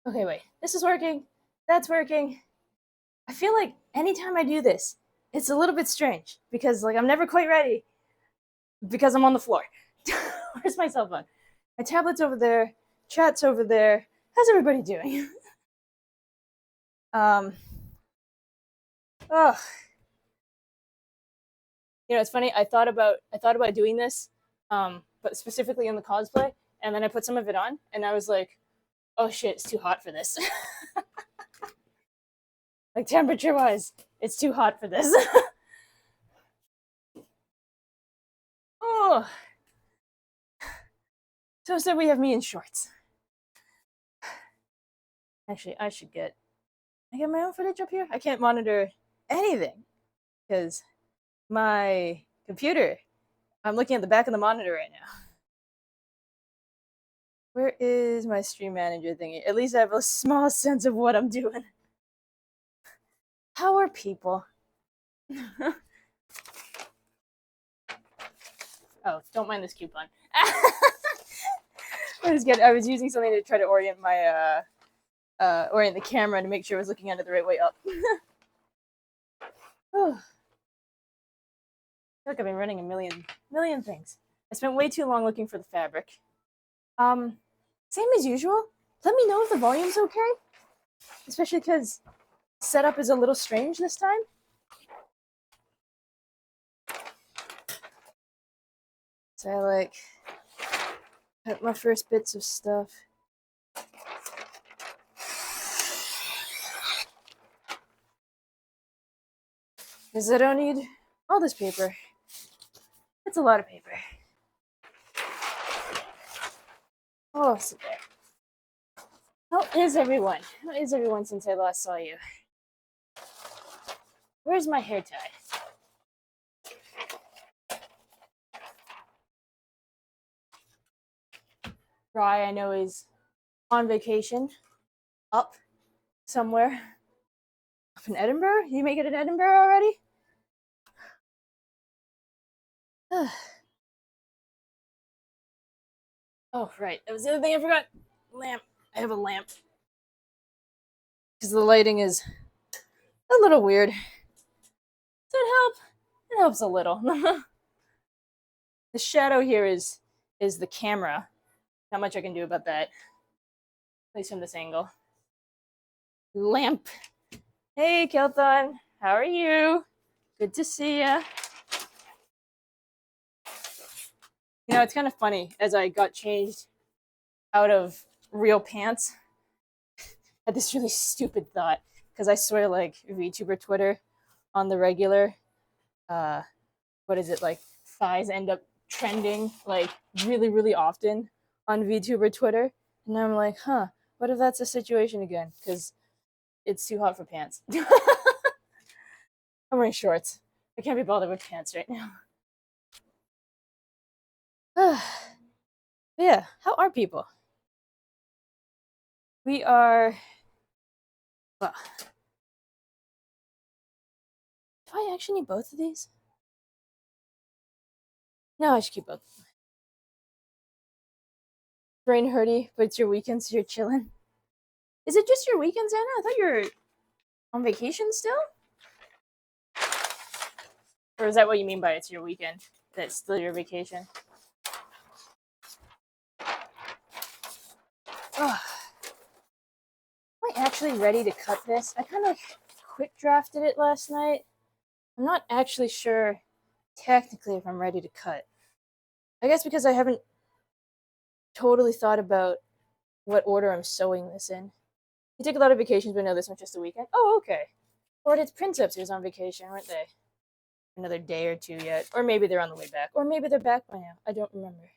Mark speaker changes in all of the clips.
Speaker 1: Okay, wait. This is working. That's working. I feel like anytime I do this, it's a little bit strange because like I'm never quite ready because I'm on the floor. Where's my cell phone? My tablet's over there. Chat's over there. How's everybody doing? um. Oh, it's funny. I thought about doing this, but specifically in the cosplay, and then I put some of it on, and I was like, oh shit, it's too hot for this. Like temperature wise, it's too hot for this. Oh, so instead we have me in shorts. Actually, I get my own footage up here. I can't monitor anything because my computer. I'm looking at the back of the monitor right now. Where is my stream manager thingy? At least I have a small sense of what I'm doing. How are people? Oh, don't mind this coupon. I was using something to try to orient my orient the camera to make sure I was looking at it the right way up. Oh, I feel like I've been running a million things. I spent way too long looking for the fabric. Um, Same as usual. Let me know if the volume's okay, especially because setup is a little strange this time. So I like cut my first bits of stuff. Because I don't need all this paper. It's a lot of paper. Oh, sit there. How is everyone? How is everyone since I last saw you? Where's my hair tie? Rye, I know, is on vacation. Up somewhere. Up in Edinburgh? You make it in Edinburgh already? Oh, right. That was the other thing I forgot. Lamp. I have a lamp. Because the lighting is a little weird. Does it help? It helps a little. The shadow here is the camera. Not much I can do about that. At least from this angle. Lamp. Hey, Kelthon. How are you? Good to see ya. It's kind of funny. As I got changed out of real pants, I had this really stupid thought. Because I swear, like, VTuber Twitter on the regular, uh, what is it, like, thighs end up trending, like, really, really often on VTuber Twitter. And I'm like, what if that's the situation again? Because it's too hot for pants. I'm wearing shorts. I can't be bothered with pants right now. Yeah, how are people? We are. Well, do I actually need both of these? No, I should keep both. Brain hurty, but it's your weekend, so you're chilling. Is it just your weekends, Anna? I thought you were on vacation still? Or is that what you mean by it's your weekend? That's still your vacation? Oh, am I actually ready to cut this? I kind of quick drafted it last night. I'm not actually sure technically if I'm ready to cut. I guess because I haven't totally thought about what order I'm sewing this in. You take a lot of vacations, but no, this one's just a weekend. Oh, okay. Or did Princeps who's on vacation, weren't they? Another day or two yet. Or maybe they're on the way back. Or maybe they're back by now. I don't remember.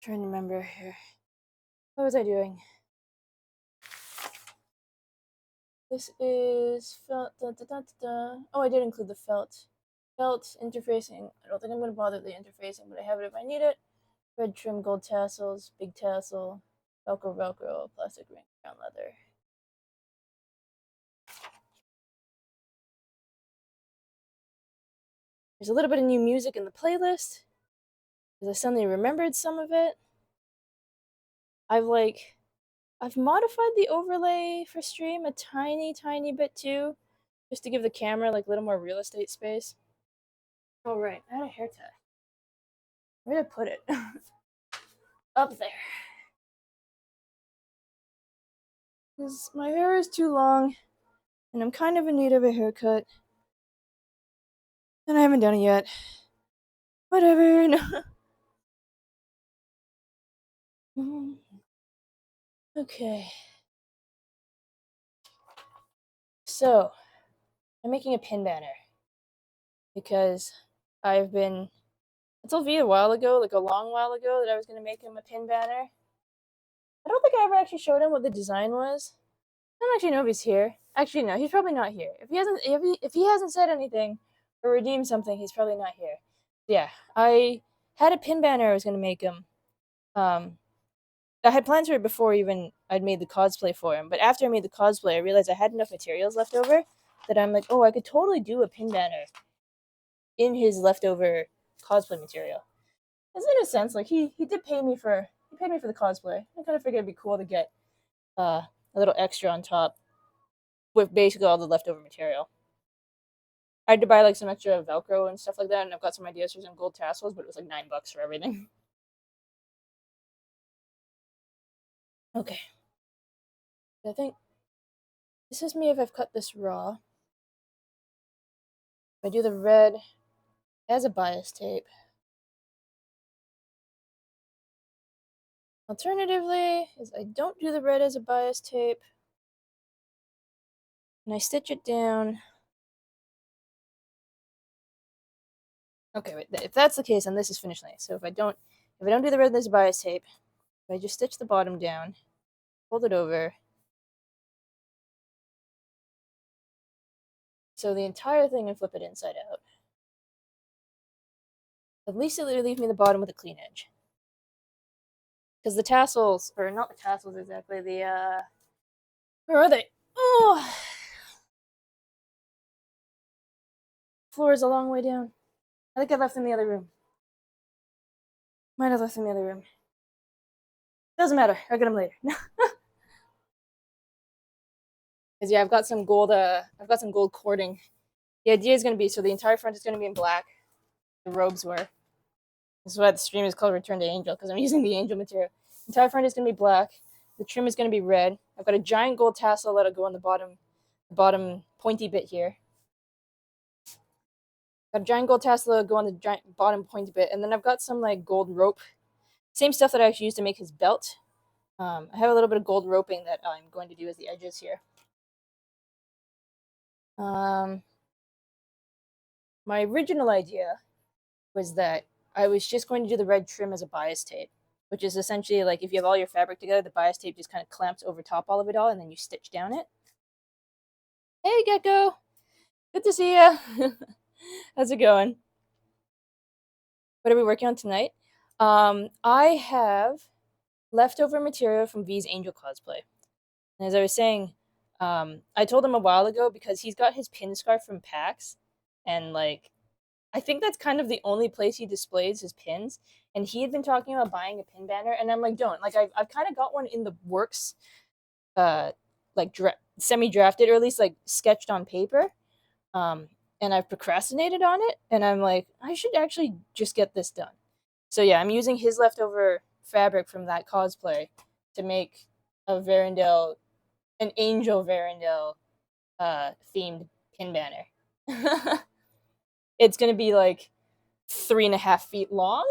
Speaker 1: Trying to remember here. What was I doing? This is felt. Oh, I did include the felt. Felt interfacing. I don't think I'm going to bother the interfacing, but I have it if I need it. Red trim, gold tassels, big tassel, Velcro, plastic ring, brown leather. There's a little bit of new music in the playlist. because I suddenly remembered some of it. I've modified the overlay for stream a tiny bit too, just to give the camera like a little more real estate space. Oh right, I had a hair tie. Where did I put it? Up there. Because my hair is too long, and I'm kind of in need of a haircut. And I haven't done it yet. Whatever. No. Okay. So, I'm making a pin banner. Because I've been. I told V a while ago, like a long while ago, that I was going to make him a pin banner. I don't think I ever actually showed him what the design was. I don't actually know if he's here. Actually, no, he's probably not here. If he hasn't said anything or redeemed something, he's probably not here. Yeah, I had a pin banner I was going to make him. I had plans for it before even I'd made the cosplay for him. But after I made the cosplay, I realized I had enough materials left over that I'm like, oh, I could totally do a pin banner in his leftover cosplay material. Because in a sense, like he did pay me for the cosplay. I kind of figured it'd be cool to get a little extra on top with basically all the leftover material. I had to buy like some extra Velcro and stuff like that, and I've got some ideas for some gold tassels, but it was like $9 for everything. Okay. I think this is me if I've cut this raw. If I do the red as a bias tape. Alternatively, is I don't do the red as a bias tape, and I stitch it down. Okay, wait, if that's the case, then this is finished line. So if I don't do the red as a bias tape, if I just stitch the bottom down, fold it over. So the entire thing and flip it inside out. At least it'll leave me the bottom with a clean edge. Because the tassels, or not the tassels exactly, where are they? Oh, floor is a long way down. I think I left them in the other room. Might have left them in the other room. Doesn't matter. I'll get them later. Because yeah, I've got some gold cording. The idea is going to be so the entire front is going to be in black. The robes were. This is why the stream is called Return to Angel, because I'm using the angel material. The entire front is going to be black. The trim is going to be red. I've got a giant gold tassel that'll go on the bottom pointy bit here. Got a giant gold tassel that'll go on the giant bottom pointy bit, and then I've got some like gold rope. Same stuff that I actually used to make his belt. I have a little bit of gold roping that I'm going to do as the edges here. My original idea was that I was just going to do the red trim as a bias tape, which is essentially like if you have all your fabric together, the bias tape just kind of clamps over top all of it all, and then you stitch down it. Hey, Gecko! Good to see ya! How's it going? What are we working on tonight? I have leftover material from V's Angel cosplay. And as I was saying, I told him a while ago because he's got his pin scarf from PAX, and like I think that's kind of the only place he displays his pins. And he had been talking about buying a pin banner, and I'm like, don't. Like, I've kind of got one in the works, like semi-drafted, or at least like sketched on paper. And I've procrastinated on it, and I'm like, I should actually just get this done. So yeah, I'm using his leftover fabric from that cosplay to make a Varindel, an Angel Varindel, themed pin banner. It's gonna be like 3.5 feet long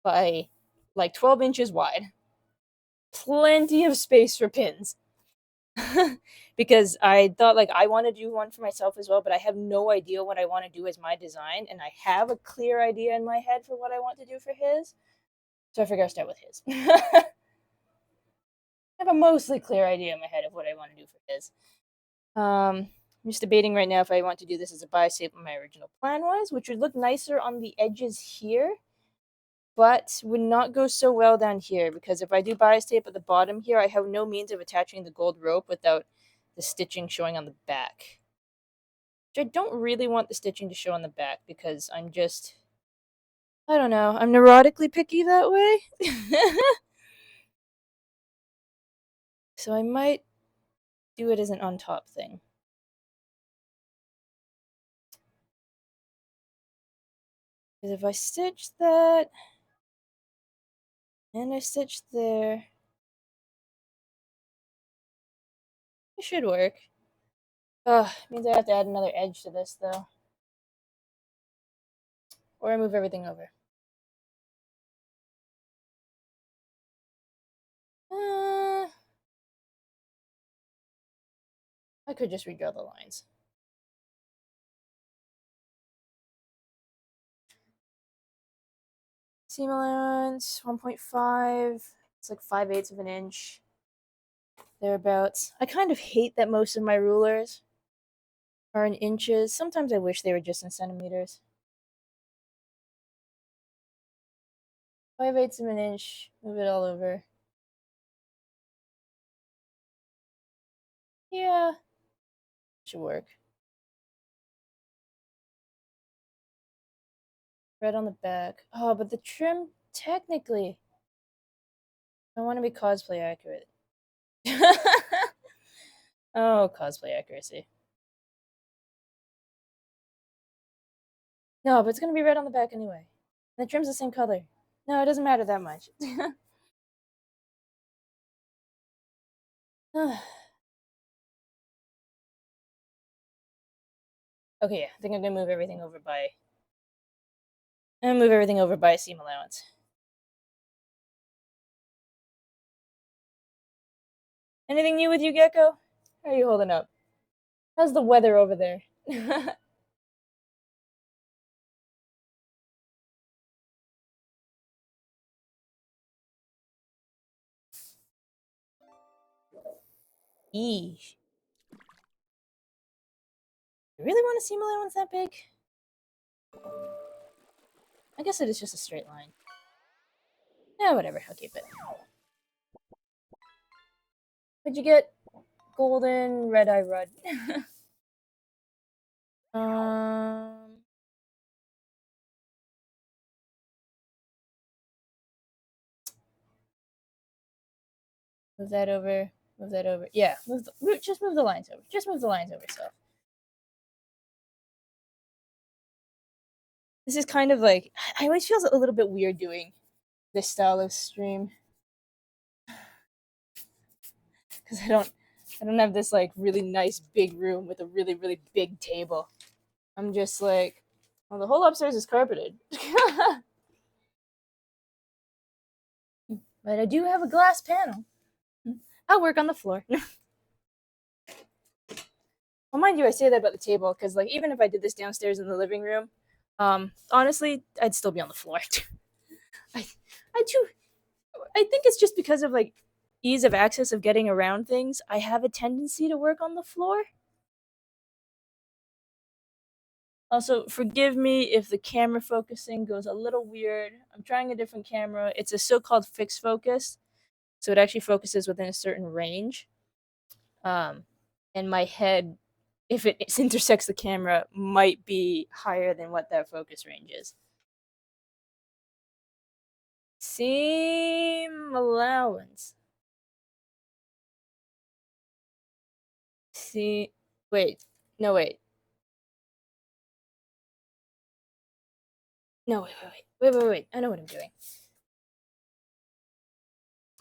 Speaker 1: by like 12 inches wide. Plenty of space for pins. Because I thought like I want to do one for myself as well, but I have no idea what I want to do as my design, and I have a clear idea in my head for what I want to do for his. So I figure I'll start with his. I have a mostly clear idea in my head of what I want to do for his. I'm just debating right now if I want to do this as a bias tape my original plan was, which would look nicer on the edges here, but would not go so well down here, because if I do bias tape at the bottom here, I have no means of attaching the gold rope without the stitching showing on the back. Which I don't really want the stitching to show on the back, because I'm just... I don't know. I'm neurotically picky that way. So I might do it as an on top thing. Because if I stitch that, and I stitch there, it should work. Ugh, means I have to add another edge to this though. Or I move everything over. I could just redraw the lines. Seam allowance 1.5. It's like 5/8 of an inch. Thereabouts. I kind of hate that most of my rulers are in inches. Sometimes I wish they were just in centimeters. 5/8 of an inch. Move it all over. Yeah, should work. Red on the back. Oh, but the trim, technically. I want to be cosplay accurate. Oh, cosplay accuracy. No, but it's going to be red on the back anyway. And the trim's the same color. No, it doesn't matter that much. Okay, yeah, I think I'm going to move everything over by... I'm going to move everything over by seam allowance. Anything new with you, Gecko? How are you holding up? How's the weather over there? Eesh. You really want a seam allowance that big? I guess it is just a straight line. Yeah, whatever. I'll keep it. What'd you get? Golden red eye rud. um, move that over. Move that over. Yeah, just move the lines over. Just move the lines over. So this is kind of like I always feel a little bit weird doing this style of stream because I don't have this like really nice big room with a really big table. I'm just like, well, the whole upstairs is carpeted. But I do have a glass panel. I'll work on the floor. Well, mind you, I say that about the table because, like, even if I did this downstairs in the living room, honestly, I'd still be on the floor. I, I do. I think it's just because of like ease of access of getting around things. I have a tendency to work on the floor. Also, forgive me if the camera focusing goes a little weird. I'm trying a different camera. It's a so-called fixed focus, so it actually focuses within a certain range. And my head, if it intersects the camera, might be higher than what that focus range is. Seam allowance. See, wait, no, wait, no, wait. I know what I'm doing.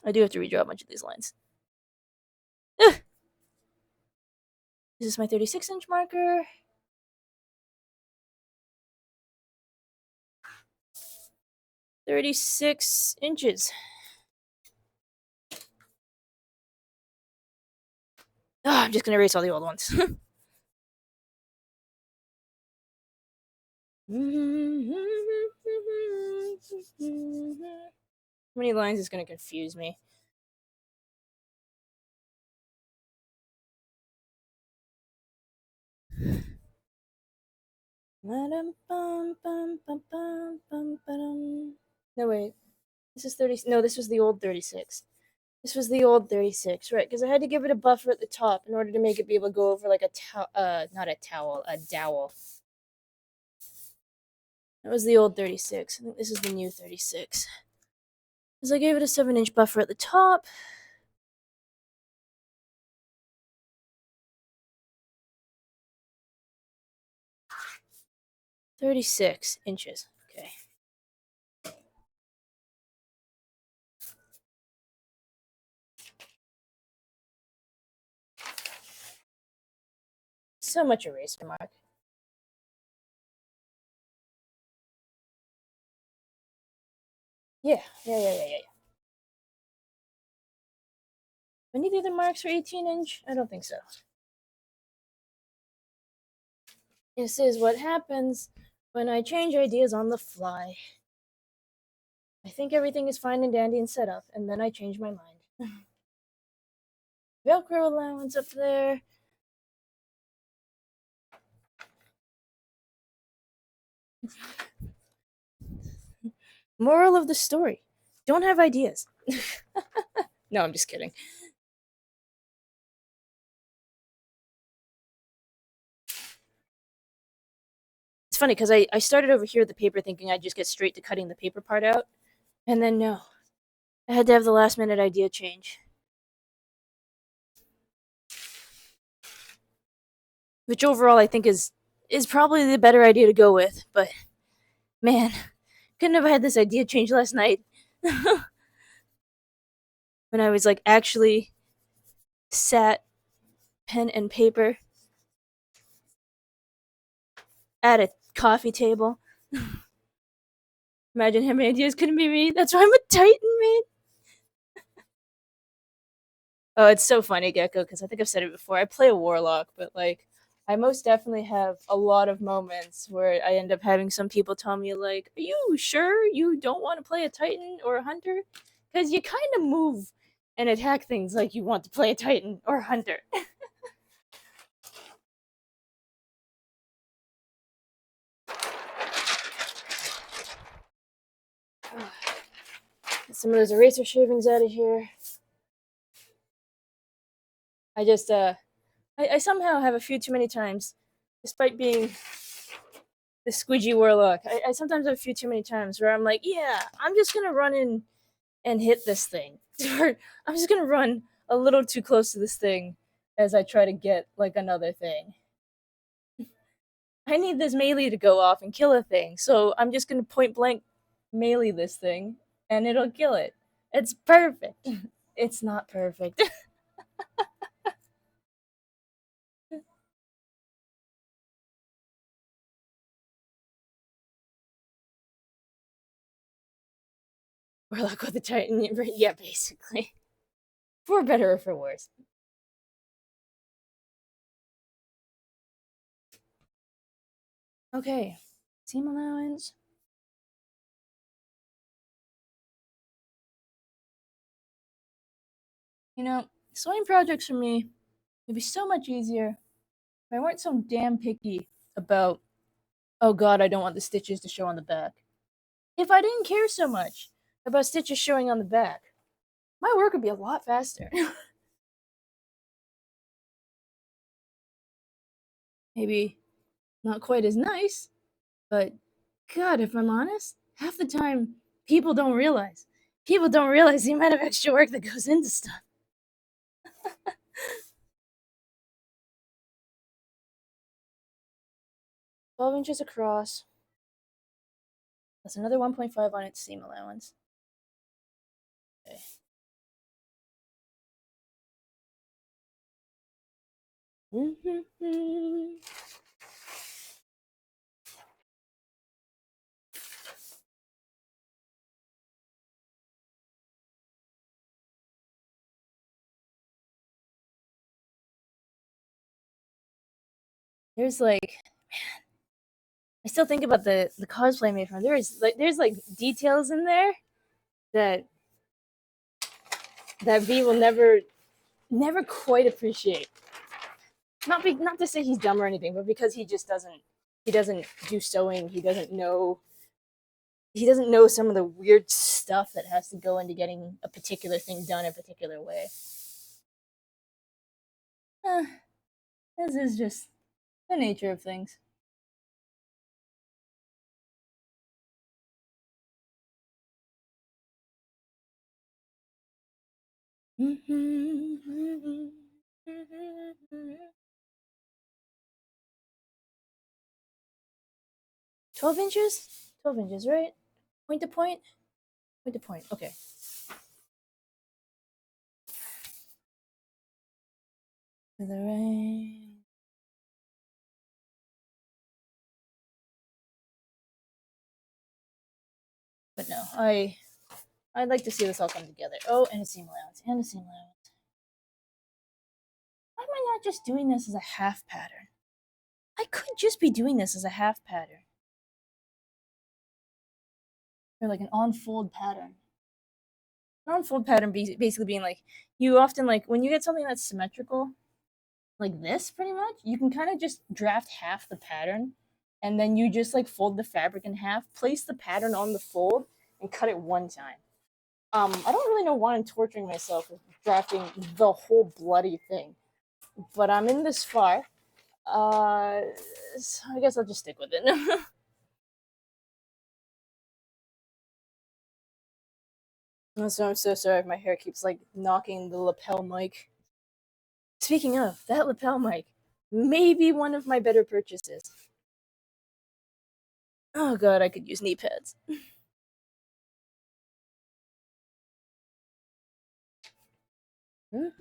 Speaker 1: I do have to redraw a bunch of these lines. Ugh. This is my 36-inch marker. 36 inches. Oh, I'm just gonna erase all the old ones. How many lines is gonna confuse me? No, wait. This is 30. No, this was the old 36. This was the old 36, right? Because I had to give it a buffer at the top in order to make it be able to go over like a not a towel, a dowel. That was the old 36. I think this is the new 36. Because I gave it a 7-inch buffer at the top. $36. Okay. So much eraser mark. Yeah. Any other marks for 18-inch? I don't think so. This is what happens when I change ideas on the fly. I think everything is fine and dandy and set up, and then I change my mind. Velcro allowance up there. Moral of the story: don't have ideas. No, I'm just kidding. It's funny because I started over here at the paper thinking I'd just get straight to cutting the paper part out, and then no. I had to have the last minute idea change. Which overall I think is probably the better idea to go with, but man, couldn't have had this idea change last night. When I was like actually sat pen and paper at a coffee table. Imagine how many ideas couldn't be me. That's why I'm a Titan, man. Oh, it's so funny, Gecko, because I think I've said it before. I play a warlock, but like, I most definitely have a lot of moments where I end up having some people tell me, like, "Are you sure you don't want to play a Titan or a Hunter? Because you kind of move and attack things like you want to play a Titan or a Hunter." Get some of those eraser shavings out of here. I just, I somehow have a few too many times, despite being the squidgy warlock. I sometimes have a few too many times where I'm like, yeah, I'm just gonna run in and hit this thing. Or I'm just gonna run a little too close to this thing as I try to get like another thing. I need this melee to go off and kill a thing, so I'm just gonna point blank melee this thing and it'll kill it. It's perfect. It's not perfect. Warlock with the Titan, yeah, basically. For better or for worse. Okay, team allowance. You know, sewing projects for me would be so much easier if I weren't so damn picky about, oh god, I don't want the stitches to show on the back. If I didn't care so much about stitches showing on the back, my work would be a lot faster. Maybe not quite as nice, but god, if I'm honest, half the time people don't realize. People don't realize the amount of extra work that goes into stuff. 12 inches across. That's another 1.5 on its seam allowance. Okay. There's like, I still think about the cosplay made from. There's like details in there that V will never quite appreciate. Not to say he's dumb or anything, but because he doesn't do sewing. He doesn't know some of the weird stuff that has to go into getting a particular thing done a particular way. Uh, this is just the nature of things. Mm-hmm. 12 inches? 12 inches, right? Point to point? Point to point. Okay. To the right. But no, I'd like to see this all come together. Oh, and a seam allowance. And a seam allowance. Why am I not just doing this as a half pattern? I could just be doing this as a half pattern. Or like an on-fold pattern. An on-fold pattern basically being like, you often like, when you get something that's symmetrical, like this pretty much, you can kind of just draft half the pattern and then you just like fold the fabric in half, place the pattern on the fold, and cut it one time. I don't really know why I'm torturing myself with drafting the whole bloody thing, but I'm in this far. So I guess I'll just stick with it. So I'm so sorry if my hair keeps like knocking the lapel mic. Speaking of that lapel mic, maybe one of my better purchases. Oh god, I could use knee pads. And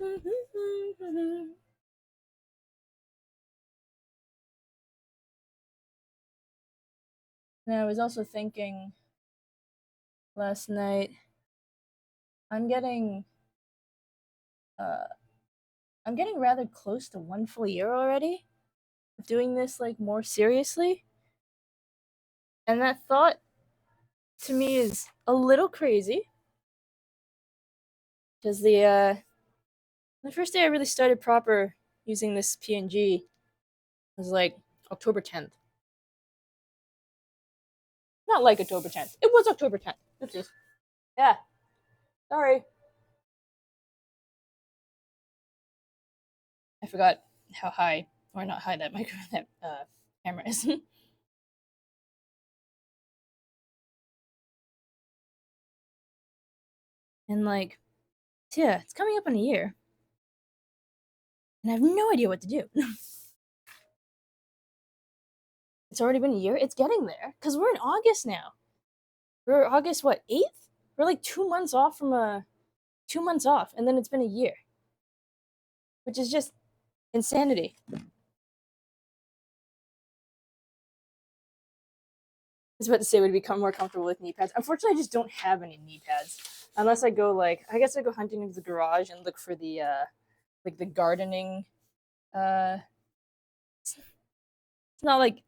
Speaker 1: I was also thinking last night, I'm getting uh I'm getting rather close to 1 full year already of doing this like more seriously. And that thought to me is a little crazy. Because the first day I really started proper using this PNG was like October 10th. Not like October 10th. It was October 10th. Oopsies. Yeah. Sorry. I forgot how high, or not high, that micro that camera is. And like, yeah, it's coming up in a year, and I have no idea what to do. It's already been a year. It's getting there because we're in August now. We're August what 8th? We're like 2 months off from 2 months off, and then it's been a year, which is just insanity. I was about to say would become more comfortable with knee pads. Unfortunately, I just don't have any knee pads. Unless I go like, I guess I go hunting into the garage and look for the like the gardening. It's not like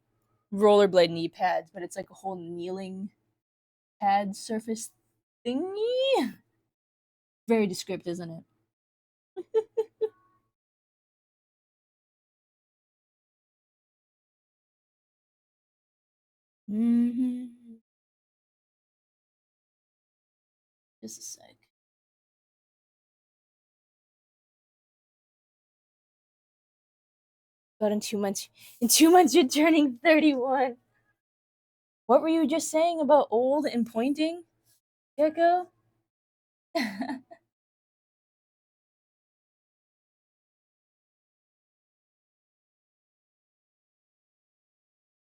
Speaker 1: rollerblade knee pads, but it's like a whole kneeling pad surface thingy. Very descriptive, isn't it? Mm-hmm. Just a sec. But in 2 months, you're turning 31. What were you just saying about old and pointing, Gecko?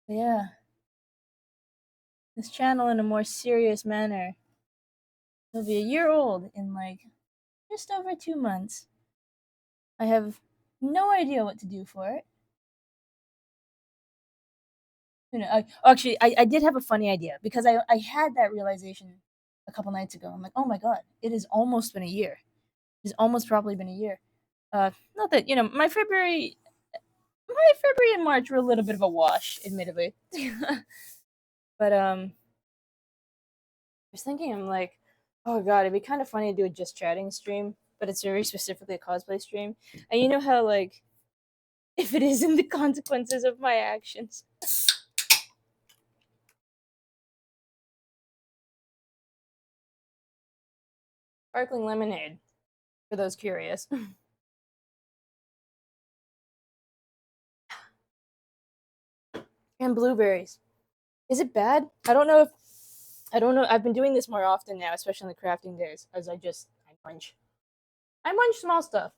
Speaker 1: Yeah, this channel in a more serious manner. It'll be a year old in like just over 2 months. I have no idea what to do for it. Actually, I did have a funny idea because I had that realization a couple nights ago. I'm like, oh my god, it has almost been a year. It's almost probably been a year. Not that my February and March were a little bit of a wash, admittedly. But I was thinking, I'm like, oh god, it'd be kind of funny to do a just chatting stream, but it's very specifically a cosplay stream. And you know how like, if it isn't the consequences of my actions. Sparkling lemonade, for those curious. And blueberries. Is it bad? I don't know. I've been doing this more often now, especially on the crafting days, as I munch. I munch small stuff,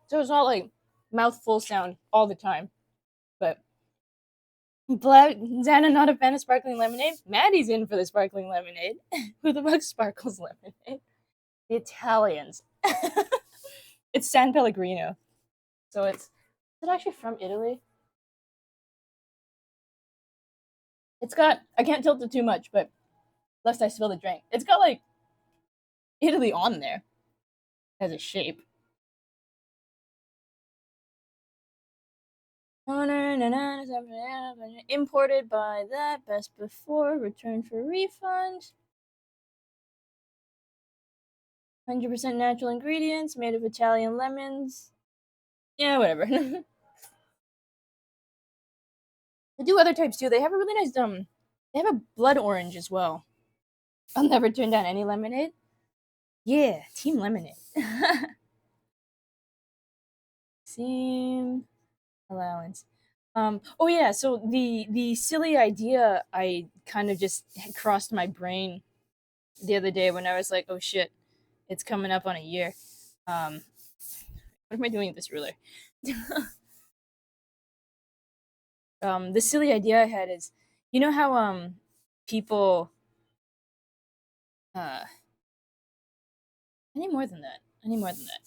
Speaker 1: so it's not like mouthful sound all the time. But Black Xana not a fan of sparkling lemonade. Maddie's in for the sparkling lemonade. Who the fuck sparkles lemonade? The Italians. It's San Pellegrino, so it's. Is it actually from Italy? It's got. I can't tilt it too much, but lest I spill the drink. It's got like Italy on there as a shape. Imported by that, best before, return for refund. 100% natural ingredients, made of Italian lemons. Yeah, whatever. They do other types too. They have a really nice they have a blood orange as well. I'll never turn down any lemonade. Yeah, team lemonade. Seam allowance. Oh yeah, so the silly idea I kind of just crossed my brain the other day when I was like, oh shit, it's coming up on a year. What am I doing with this ruler? The silly idea I had is, you know how people I need more than that. I need more than that.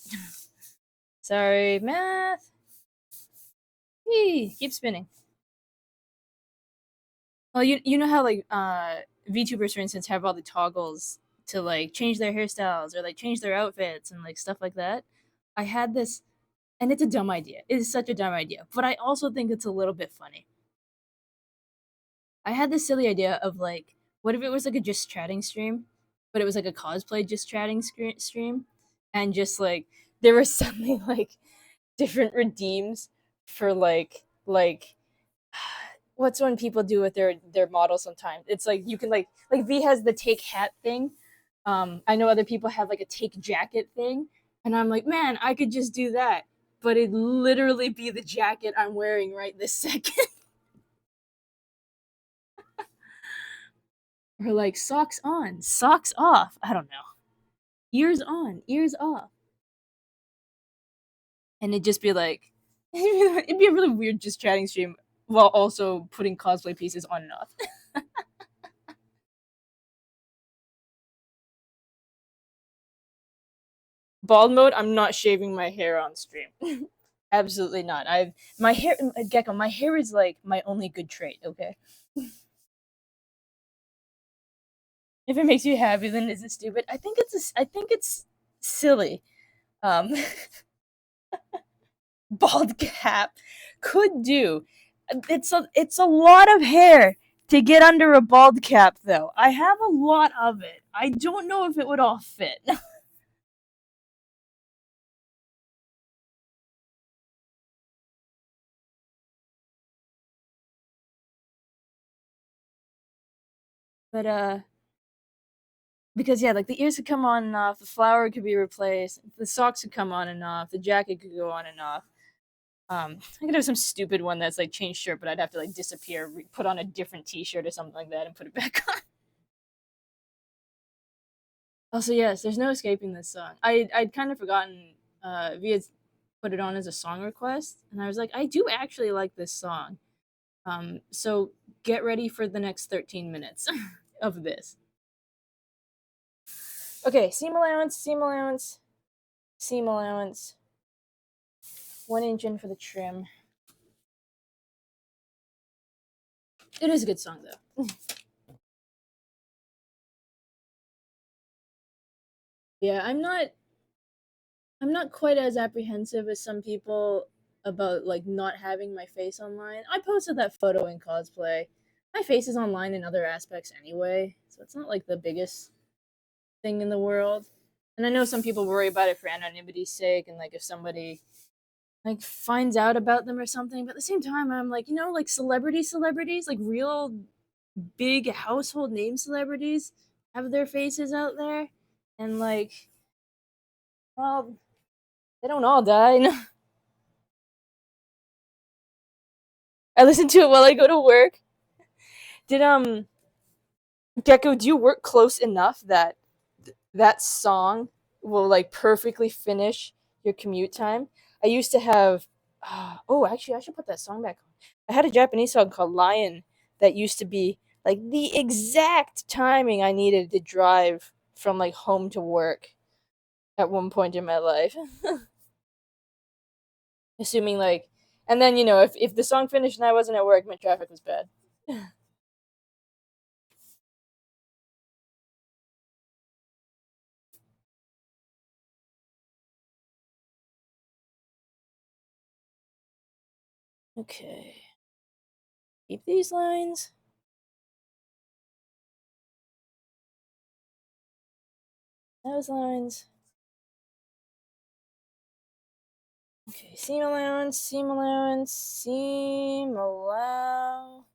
Speaker 1: Sorry, math. Eee, keep spinning. Well, you know how like VTubers for instance have all the toggles to like change their hairstyles or like change their outfits and like stuff like that. I had this, and it's a dumb idea. It is such a dumb idea, but I also think it's a little bit funny. I had this silly idea of like, what if it was like a just chatting stream, but it was like a cosplay just chatting stream, and just like there were suddenly like different redeems for like what's when people do with their models sometimes. It's like you can like V has the take hat thing. I know other people have like a take jacket thing, and I'm like, man, I could just do that, but it'd literally be the jacket I'm wearing right this second. Or like socks on, socks off. I don't know. Ears on, ears off. And it'd just be like, it'd be a really weird just chatting stream while also putting cosplay pieces on and off. Bald mode, I'm not shaving my hair on stream. Absolutely not. I've my hair, Gecko. My hair is like my only good trait. Okay, if it makes you happy, then is it stupid? I think it's silly. Um, bald cap could do. It's a lot of hair to get under a bald cap, though. I have a lot of it. I don't know if it would all fit. But because yeah, like the ears could come on and off, the flower could be replaced, the socks could come on and off, the jacket could go on and off. I could have some stupid one that's like change shirt, but I'd have to like disappear, put on a different T-shirt or something like that, and put it back on. Also, yes, there's no escaping this song. I'd kind of forgotten. Via put it on as a song request, and I was like, I do actually like this song. So get ready for the next 13 minutes of this. Okay, seam allowance, seam allowance, seam allowance. 1 inch in for the trim. It is a good song though. Yeah, I'm not quite as apprehensive as some people about like not having my face online. I posted that photo in cosplay. My face is online in other aspects anyway, so it's not like the biggest thing in the world. And I know some people worry about it for anonymity's sake and like if somebody like finds out about them or something, but at the same time I'm like, you know, like celebrities, like real big household name celebrities have their faces out there and like well, they don't all die. I listen to it while I go to work. Did Gecko, do you work close enough that that song will like perfectly finish your commute time. I used to have oh, actually I should put that song back on. I had a Japanese song called Lion that used to be like the exact timing I needed to drive from like home to work at one point in my life. Assuming like and then if the song finished and I wasn't at work, my traffic was bad. Okay. Keep these lines. Those lines. Okay, seam allowance, seam allowance, seam allow,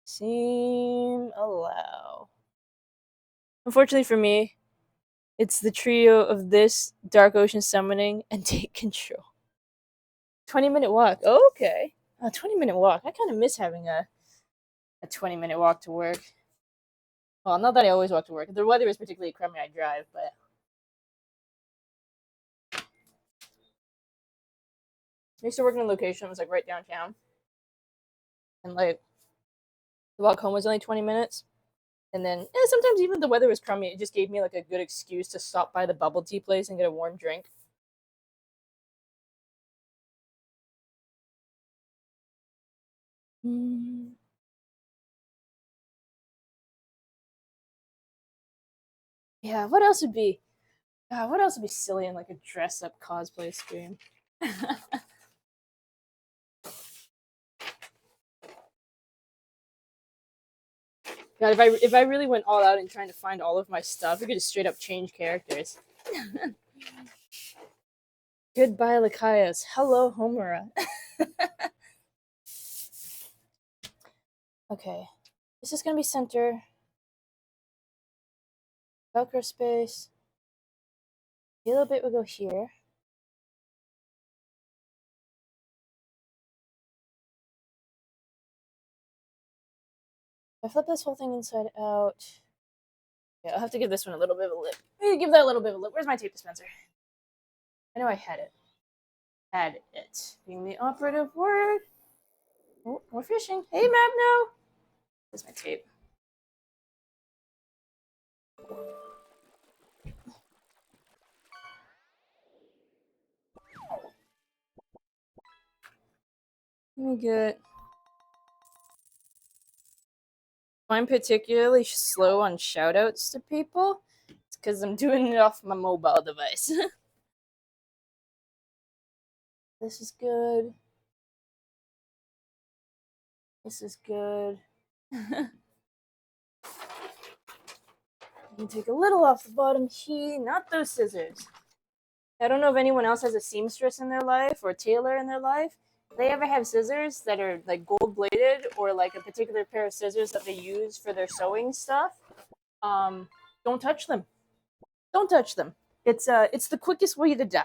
Speaker 1: seam allow. Unfortunately for me, it's the trio of this Dark Ocean summoning and take control. 20-minute walk. Oh, okay. A 20-minute walk. I kind of miss having a 20-minute walk to work. Well, not that I always walk to work. If the weather is particularly crummy, I drive, but I used to work in a location that was like right downtown. And like the walk home was only 20 minutes. And then sometimes even if the weather was crummy, it just gave me like a good excuse to stop by the bubble tea place and get a warm drink. Mm. Yeah, what else would be silly in like a dress up cosplay stream? God, if I really went all out in trying to find all of my stuff, we could just straight up change characters. Goodbye, L.Y.K.A.I.O.S. Hello, Homura. Okay, this is gonna be center. Velcro space. A little bit will go here. If I flip this whole thing inside out. Yeah, I'll have to give this one a little bit of a lip. Give that a little bit of a lip. Where's my tape dispenser? I know I had it. Had it. Being the operative word. Oh, more fishing. Hey, Magno! Where's my tape? Let me get. I'm particularly slow on shoutouts to people. It's because I'm doing it off my mobile device. This is good. This is good. I can take a little off the bottom here. Not those scissors. I don't know if anyone else has a seamstress in their life or a tailor in their life. If they ever have scissors that are like gold bladed or like a particular pair of scissors that they use for their sewing stuff, don't touch them. Don't touch them. It's the quickest way to die.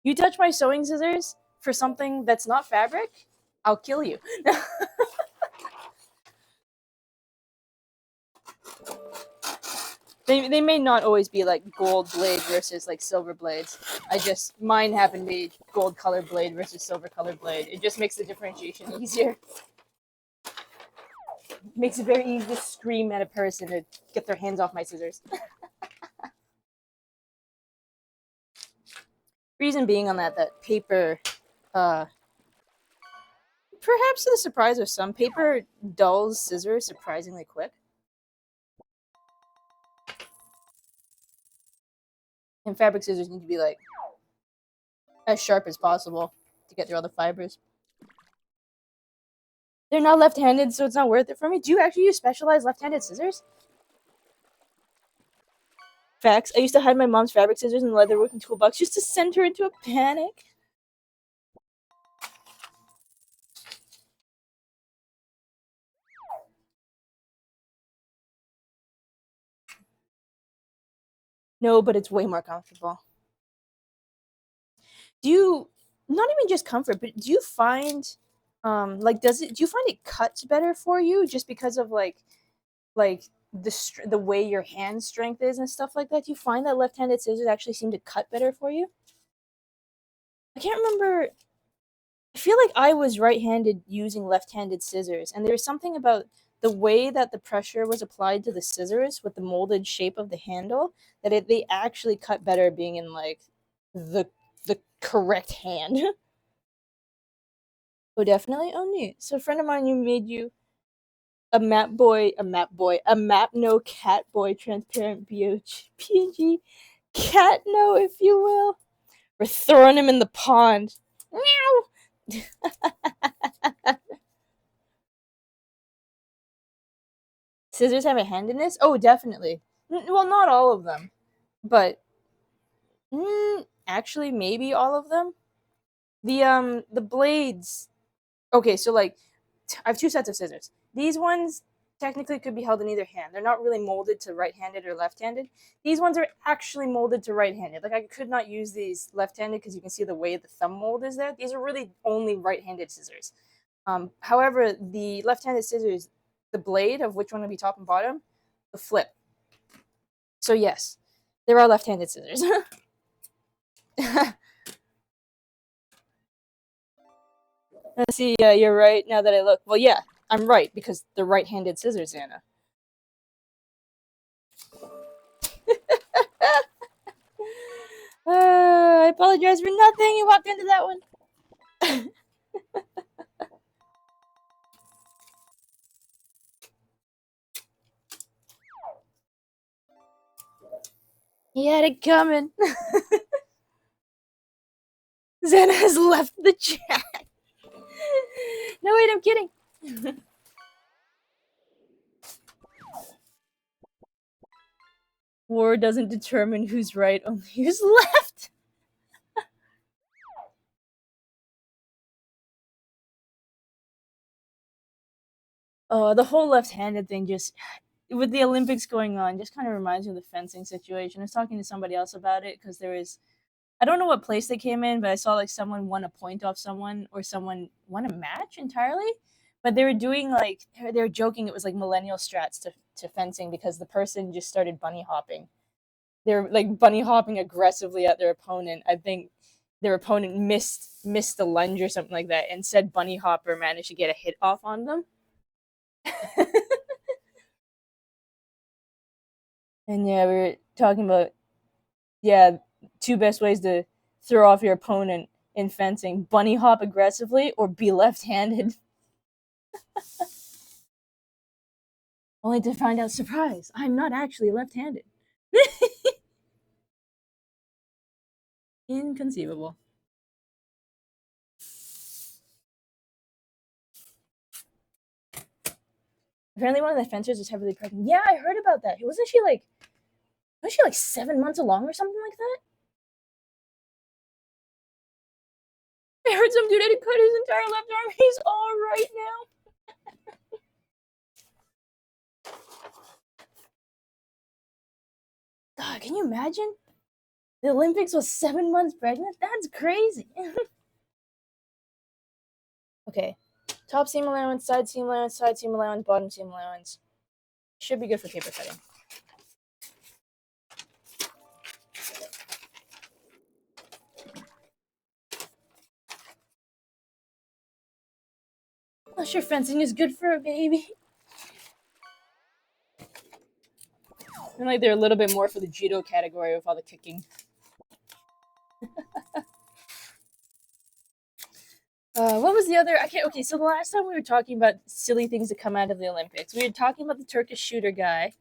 Speaker 1: You touch my sewing scissors for something that's not fabric, I'll kill you. They may not always be like gold blade versus like silver blades. Mine happen to be gold colored blade versus silver colored blade. It just makes the differentiation easier. It makes it very easy to scream at a person to get their hands off my scissors. Reason being on that paper, uh, perhaps to the surprise of some, paper dulls scissors surprisingly quick. And fabric scissors need to be like as sharp as possible to get through all the fibers. They're not left-handed, so it's not worth it for me. Do you actually use specialized left-handed scissors? Facts. I used to hide my mom's fabric scissors in the leatherworking toolbox just to send her into a panic. No, but it's way more comfortable. Do you not even just comfort, but do you find do you find it cuts better for you just because of like the way your hand strength is and stuff like that, do you find that left-handed scissors actually seem to cut better for you? I can't remember. I feel like I was right-handed using left-handed scissors, and there was something about the way that the pressure was applied to the scissors with the molded shape of the handle that they actually cut better being in like the the correct hand. Oh, definitely. Oh, neat. So a friend of mine, you made you a map no cat boy transparent PNG cat no, if you will. We're throwing him in the pond. Meow. Scissors have a handedness? Oh, definitely. Well, not all of them, but actually, maybe all of them. The blades. Okay, so like, I have two sets of scissors. These ones technically could be held in either hand. They're not really molded to right-handed or left-handed. These ones are actually molded to right-handed. Like I could not use these left-handed because you can see the way the thumb mold is there. These are really only right-handed scissors. However, the left-handed scissors, the blade of which one would be top and bottom, the flip. So yes, there are left-handed scissors. Let's see. Yeah, you're right. Now that I look, well, yeah, I'm right because they're right-handed scissors, Anna. I apologize for nothing. You walked into that one. He had it coming. Zen has left the chat. No, wait, I'm kidding. War doesn't determine who's right, only who's left. The whole left-handed thing just with the Olympics going on just kind of reminds me of the fencing situation. I was talking to somebody else about it because there was I don't know what place they came in, but I saw like someone won a point off someone or someone won a match entirely. But they were doing like they were joking it was like millennial strats to fencing because the person just started bunny hopping. They were like bunny hopping aggressively at their opponent. I think their opponent missed the lunge or something like that, and said bunny hopper managed to get a hit off on them. And yeah, we were talking about yeah, two best ways to throw off your opponent in fencing: bunny hop aggressively or be left-handed. Only to find out, surprise, I'm not actually left-handed. Inconceivable. Apparently, one of the fencers is heavily pregnant. Yeah, I heard about that. Was she like 7 months along or something like that? I heard some dude had to cut his entire left arm. He's all right now. God, can you imagine? The Olympics was 7 months pregnant? That's crazy. Okay. Top seam allowance, side seam allowance, side seam allowance, bottom seam allowance. Should be good for paper cutting. Not sure fencing is good for a baby. And like they're a little bit more for the judo category with all the kicking. What was the other? Okay, so the last time we were talking about silly things that come out of the Olympics, we were talking about the Turkish shooter guy.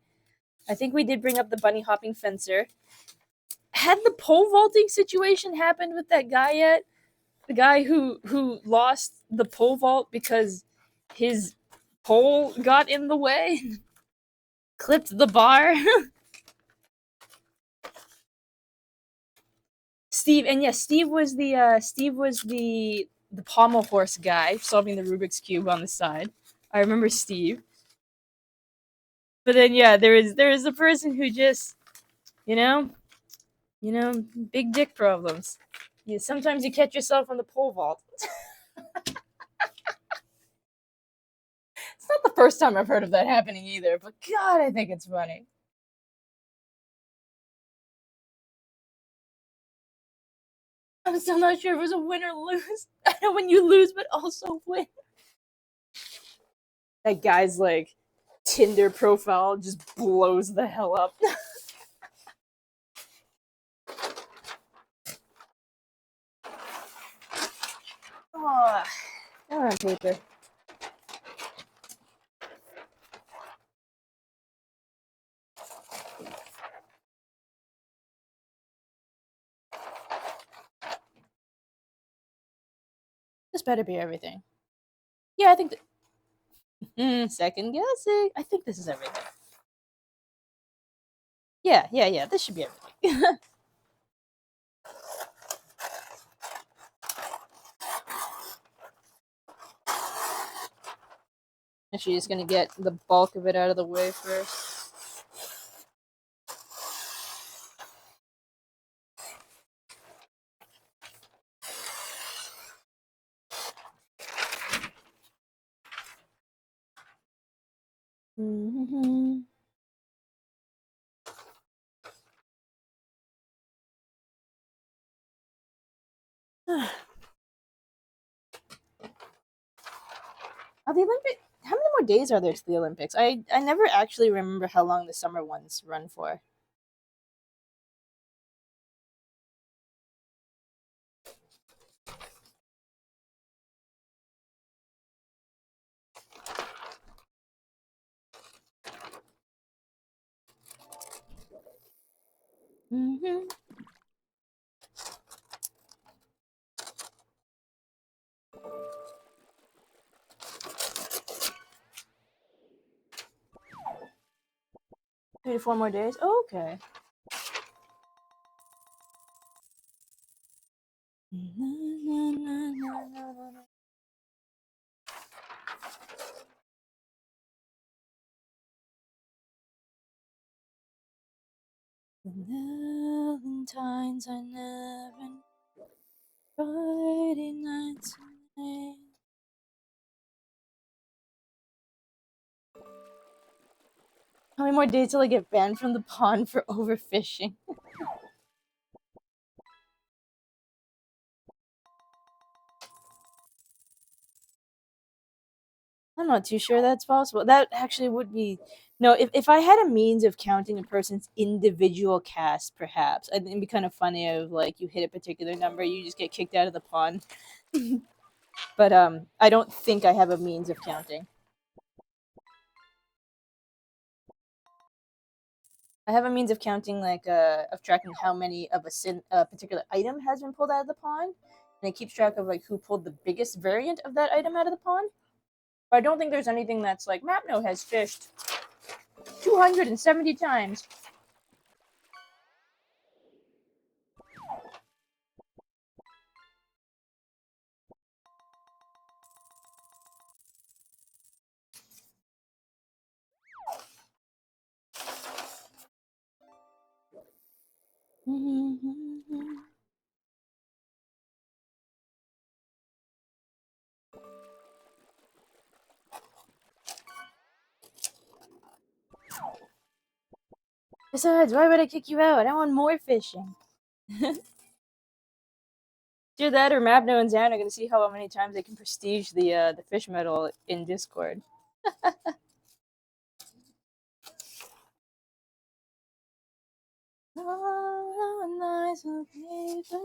Speaker 1: I think we did bring up the bunny hopping fencer. Had the pole vaulting situation happened with that guy yet? The guy who lost the pole vault because his pole got in the way, clipped the bar. Steve, and yes, Steve was the pommel horse guy solving the Rubik's cube on the side. I remember Steve. But then yeah, there is a person who just you know big dick problems. Sometimes you catch yourself on the pole vault. It's not the first time I've heard of that happening either, but God, I think it's funny. I'm still not sure if it was a win or lose. I know when you lose, but also win. That guy's like Tinder profile just blows the hell up. Oh, on paper. This better be everything. Yeah, I think. Second guessing. I think this is everything. Yeah. This should be everything. And she's just gonna get the bulk of it out of the way first. Mm-hmm. Are the Olympic? How many more days are there to the Olympics? I never actually remember how long the summer ones run for. Mm-hmm. 3 to 4 more days. Oh, okay. The Valentines I never Friday nights and how many more days till I get banned from the pond for overfishing? I'm not too sure that's possible. That actually would be no. If I had a means of counting a person's individual cast, perhaps I think it'd be kind of funny. Of like you hit a particular number, you just get kicked out of the pond. But I don't think I have a means of counting. I have a means of counting, like of tracking how many of a particular item has been pulled out of the pond, and it keeps track of like who pulled the biggest variant of that item out of the pond. But I don't think there's anything that's like Mapno has fished 270 times. Besides, why would I kick you out? I want more fishing. Do that, or Mapno and Zan are gonna see how many times they can prestige the fish medal in Discord. Oh, nice of paper.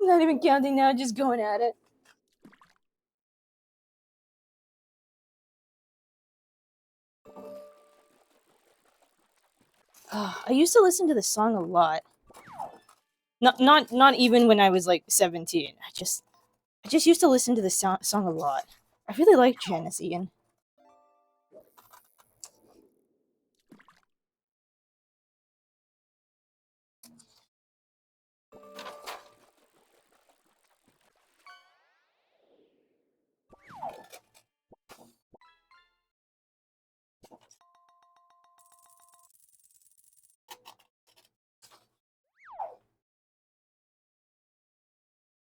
Speaker 1: Not even counting now, just going at it. I used to listen to this song a lot. Not even when I was like 17. I just used to listen to this song a lot. I really like Janice Ian.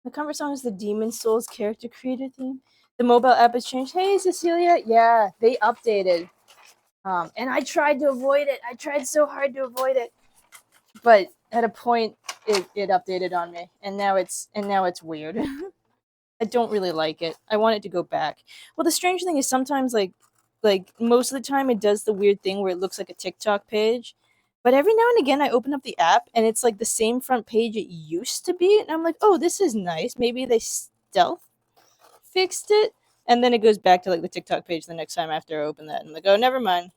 Speaker 1: The cover song is the Demon Souls character creator theme. The mobile app has changed. Hey, Cecilia. Yeah, they updated. And I tried to avoid it. I tried so hard to avoid it, but at a point, it updated on me, and now it's weird. I don't really like it. I want it to go back. Well, the strange thing is sometimes like most of the time it does the weird thing where it looks like a TikTok page. But every now and again I open up the app and it's like the same front page it used to be and I'm like, "Oh, this is nice. Maybe they stealth fixed it." And then it goes back to like the TikTok page the next time after I open that. And I'm like, "Oh, never mind.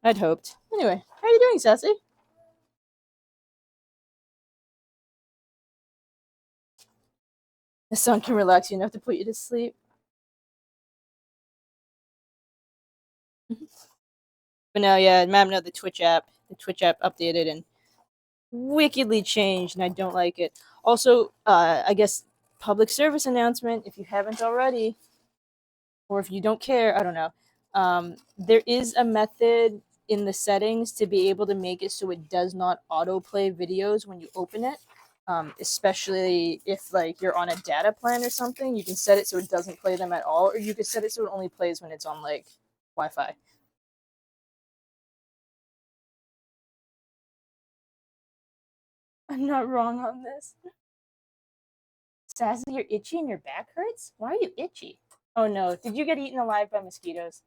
Speaker 1: I'd hoped." Anyway, how are you doing, Sassy? The song can relax you enough to put you to sleep. But no, yeah, ma'am, no, the Twitch app updated and wickedly changed, and I don't like it. Also, I guess public service announcement if you haven't already, or if you don't care, I don't know. There is a method in the settings to be able to make it so it does not autoplay videos when you open it. Especially if like you're on a data plan or something, you can set it so it doesn't play them at all, or you could set it so it only plays when it's on like Wi-Fi. I'm not wrong on this. Sassy, you're itchy and your back hurts? Why are you itchy? Oh no, did you get eaten alive by mosquitoes?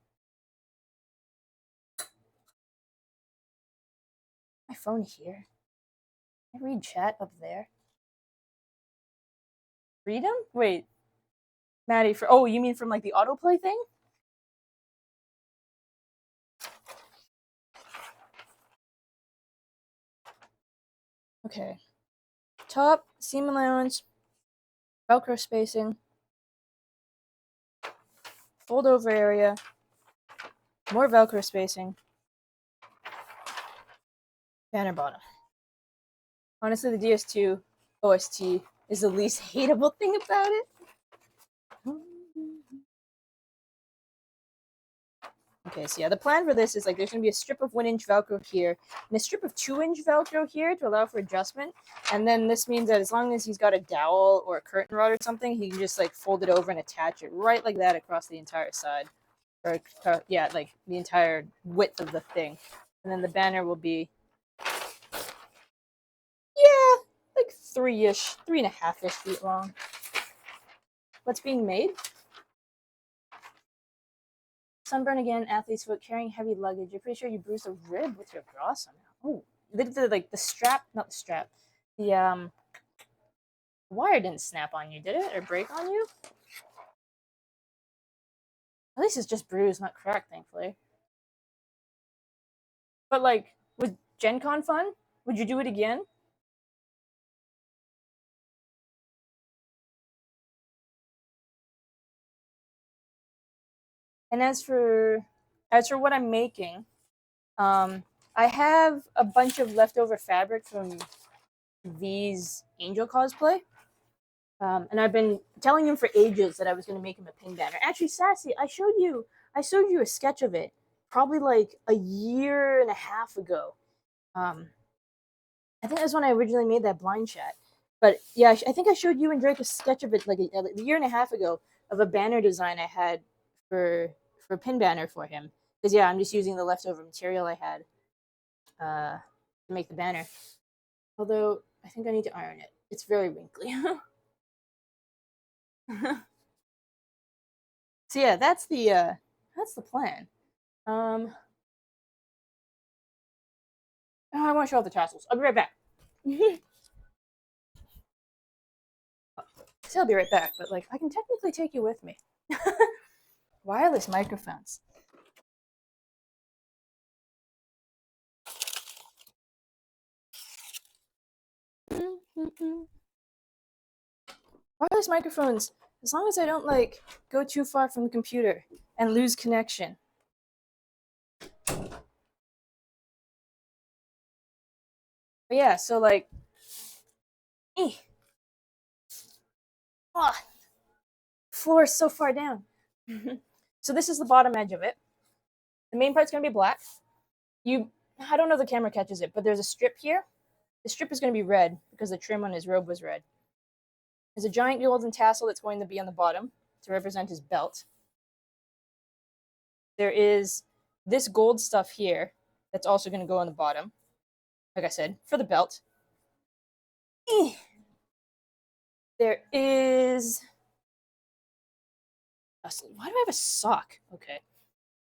Speaker 1: My phone here. I read chat up there. Freedom? Wait, Maddie, for oh, you mean from like the autoplay thing? Okay. Top, seam allowance, Velcro spacing, fold over area, more Velcro spacing, banner bottom. Honestly, the DS2 OST is the least hateable thing about it. Okay, so yeah, the plan for this is like there's gonna be a strip of 1-inch Velcro here and a strip of 2-inch Velcro here to allow for adjustment. And then this means that as long as he's got a dowel or a curtain rod or something, he can just like fold it over and attach it right like that across the entire side. Or yeah, like the entire width of the thing. And then the banner will be, yeah, like 3.5-ish feet long. What's being made? Sunburn again, athlete's foot, carrying heavy luggage. You're pretty sure you bruised a rib with your bra somehow. Oh, like the strap, not the strap. The wire didn't snap on you, did it? Or break on you? At least it's just bruised, not cracked, thankfully. But like, was Gen Con fun? Would you do it again? And as for what I'm making, um, I have a bunch of leftover fabric from V's Angel cosplay. And I've been telling him for ages that I was going to make him a pin banner. Actually, Sassy, I showed you a sketch of it, probably like a year and a half ago. Um, I think that's when I originally made that blind chat. But yeah, I think I showed you and Drake a sketch of it like a year and a half ago of a banner design I had for a pin banner for him. Because yeah, I'm just using the leftover material I had to make the banner. Although I think I need to iron it. It's very wrinkly. So yeah, that's the plan. Um, oh, I want to show off the tassels. I'll be right back. So I'll be right back, but like I can technically take you with me. Wireless microphones. Wireless microphones. As long as I don't like go too far from the computer and lose connection. But yeah, so like, eh, oh, floor is so far down. So this is the bottom edge of it. The main part's gonna be black. I don't know if the camera catches it, but there's a strip here. The strip is gonna be red because the trim on his robe was red. There's a giant golden tassel that's going to be on the bottom to represent his belt. There is this gold stuff here that's also going to go on the bottom, like I said, for the belt. There is... Why do I have a sock? Okay.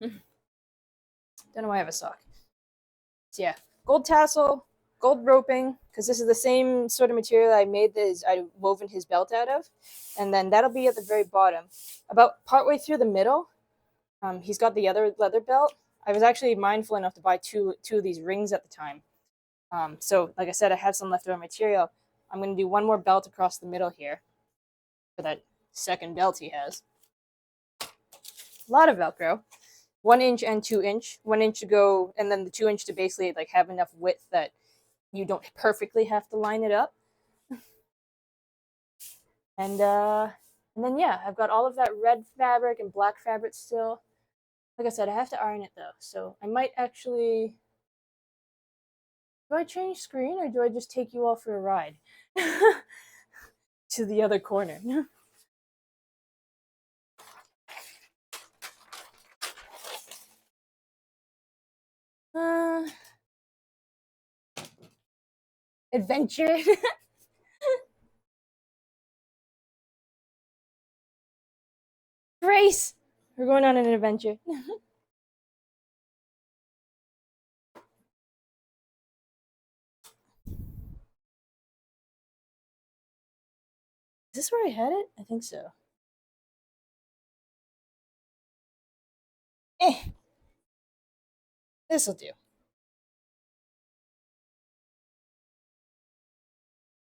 Speaker 1: Don't know why I have a sock. So yeah, gold tassel, gold roping, because this is the same sort of material I woven his belt out of. And then that'll be at the very bottom. About partway through the middle, he's got the other leather belt. I was actually mindful enough to buy two of these rings at the time. So like I said, I have some leftover material. I'm going to do one more belt across the middle here for that second belt he has. A lot of Velcro. 1 inch and 2 inch. 1 inch to go, and then the 2 inch to basically like have enough width that you don't perfectly have to line it up. And then yeah, I've got all of that red fabric and black fabric still. Like I said, I have to iron it though, so I might actually... Do I change screen or do I just take you all for a ride to the other corner? Adventure. Grace, we're going on an adventure. Is this where I had it? I think so. This'll do.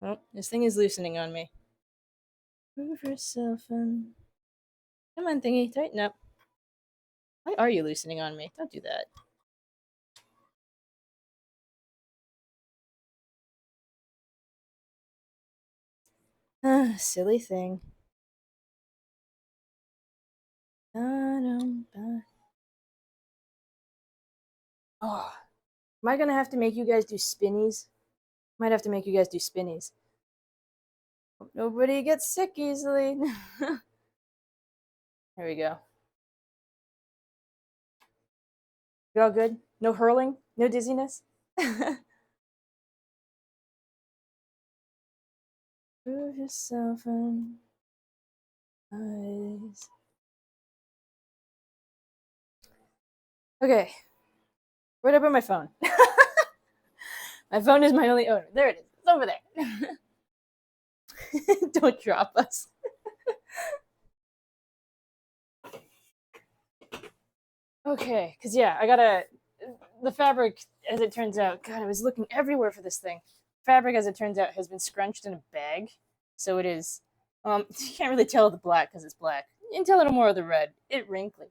Speaker 1: Oh, this thing is loosening on me. Move yourself in. Come on, thingy, tighten up. Why are you loosening on me? Don't do that. Silly thing. Oh, am I gonna have to make you guys do spinnies? Might have to make you guys do spinnies. Hope nobody gets sick easily. There we go. You all good? No hurling? No dizziness? Move yourself in. Eyes. Okay. Where'd I put my phone? My phone is my only owner. There it is. It's over there. Don't drop us. Okay, because yeah, I gotta... The fabric, as it turns out, God, I was looking everywhere for this thing. Fabric, as it turns out, has been scrunched in a bag. So it is... you can't really tell the black because it's black. You can tell a little more of the red. It's wrinkly.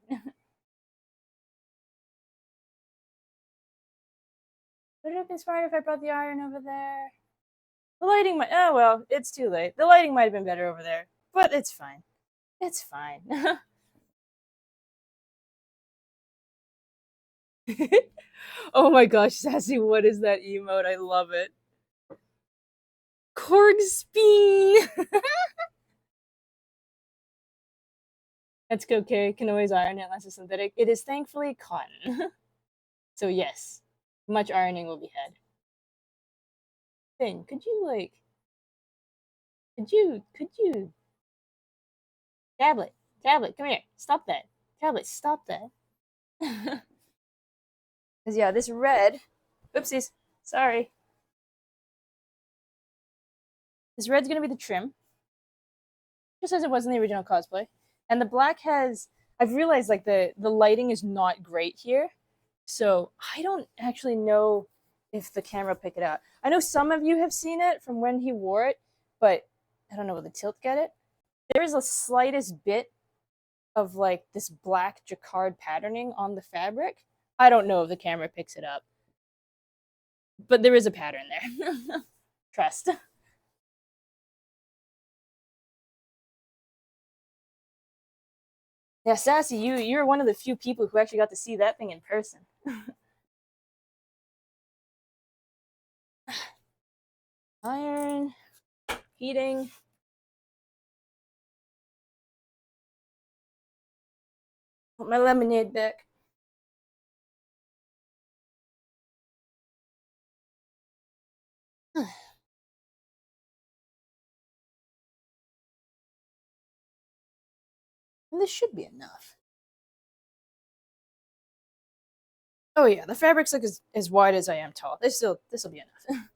Speaker 1: Would it have been smart if I brought the iron over there? The lighting might... Oh, well, it's too late. The lighting might have been better over there. But it's fine. It's fine. Oh my gosh, Sassy, what is that emote? I love it. Korg Speen! That's okay. Can always iron it unless it's synthetic. It is thankfully cotton. So yes, much ironing will be had. Finn, could you like... Could you... Tablet, come here. Stop that. Tablet, stop that. Because yeah, this red... Oopsies. Sorry. This red's gonna be the trim. Just as it was in the original cosplay. And the black has... I've realized like the lighting is not great here. So I don't actually know if the camera picked it out. I know some of you have seen it from when he wore it, but I don't know, will the tilt get it? There is a slightest bit of like this black jacquard patterning on the fabric. I don't know if the camera picks it up, but there is a pattern there. Trust. Yeah, Sassy, you're one of the few people who actually got to see that thing in person. Iron, heating. Put my lemonade back. And this should be enough. Oh yeah, the fabric's like as wide as I am tall. This'll be enough.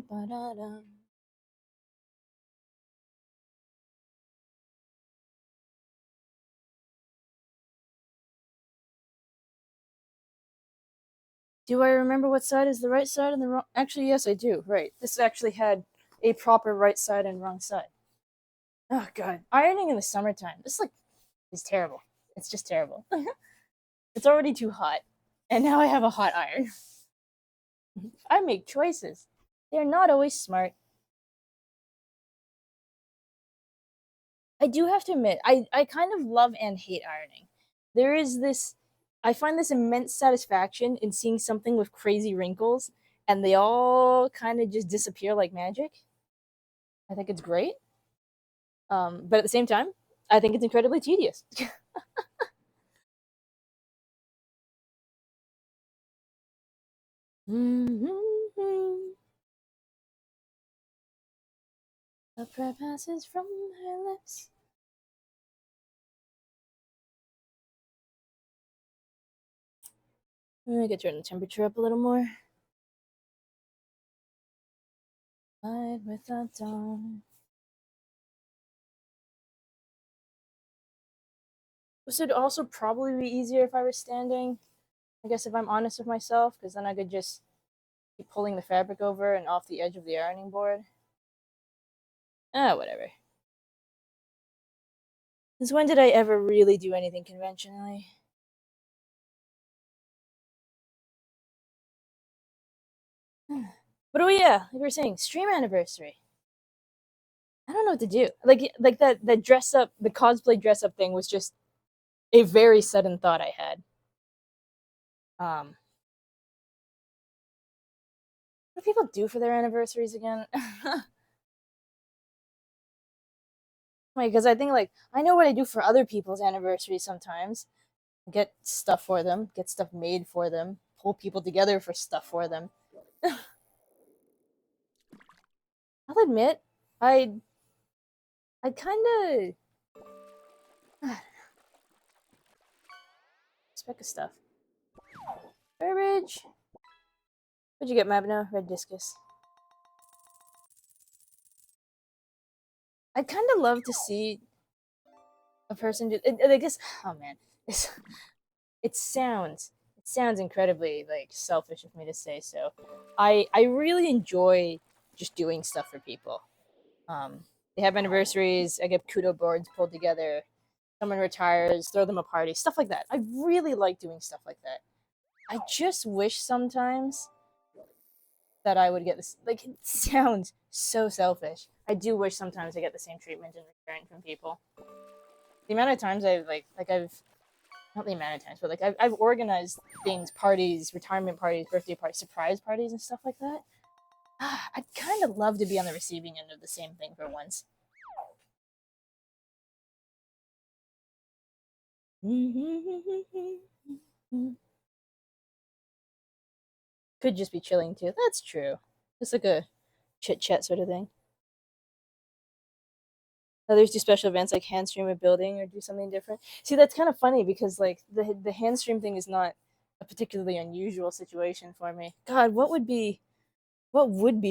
Speaker 1: Ba-da-dum. Do I remember what side is the right side and the wrong? Actually, yes, I do. Right. This actually had a proper right side and wrong side. Oh god, ironing in the summertime. This like is terrible. It's just terrible. It's already too hot, and now I have a hot iron. I make choices. They're not always smart. I do have to admit, I kind of love and hate ironing. There is this, I find this immense satisfaction in seeing something with crazy wrinkles and they all kind of just disappear like magic. I think it's great. But at the same time, I think it's incredibly tedious. A prayer passes from her lips. I could turn the temperature up a little more. Light without dawn. This would also probably be easier if I were standing. I guess if I'm honest with myself, because then I could just keep pulling the fabric over and off the edge of the ironing board. Whatever. Since when did I ever really do anything conventionally? But oh yeah, like we were saying, stream anniversary. I don't know what to do. Like that dress up, the cosplay dress up thing was just a very sudden thought I had. Um, what do people do for their anniversaries again? Like, because I think like I know what I do for other people's anniversaries sometimes. Get stuff for them, get stuff made for them, pull people together for stuff for them. I'll admit, I I kind of speck of stuff. Garbage. What'd you get, Mabno? Red discus. I'd kind of love to see a person do. I guess. Oh man, it's, it sounds incredibly like selfish of me to say so. I really enjoy just doing stuff for people. Um, they have anniversaries. I get kudo boards pulled together. Someone retires, throw them a party, stuff like that. I really like doing stuff like that. I just wish sometimes that I would get this. Like, it sounds so selfish. I do wish sometimes I get the same treatment in return from people. The amount of times I've not the amount of times, but like I've organized things, parties, retirement parties, birthday parties, surprise parties, and stuff like that. I'd kind of love to be on the receiving end of the same thing for once. Could just be chilling too. That's true. Just like a chit chat sort of thing. Others do special events like hand stream a building or do something different. See, that's kind of funny because like the hand stream thing is not a particularly unusual situation for me. God, what would be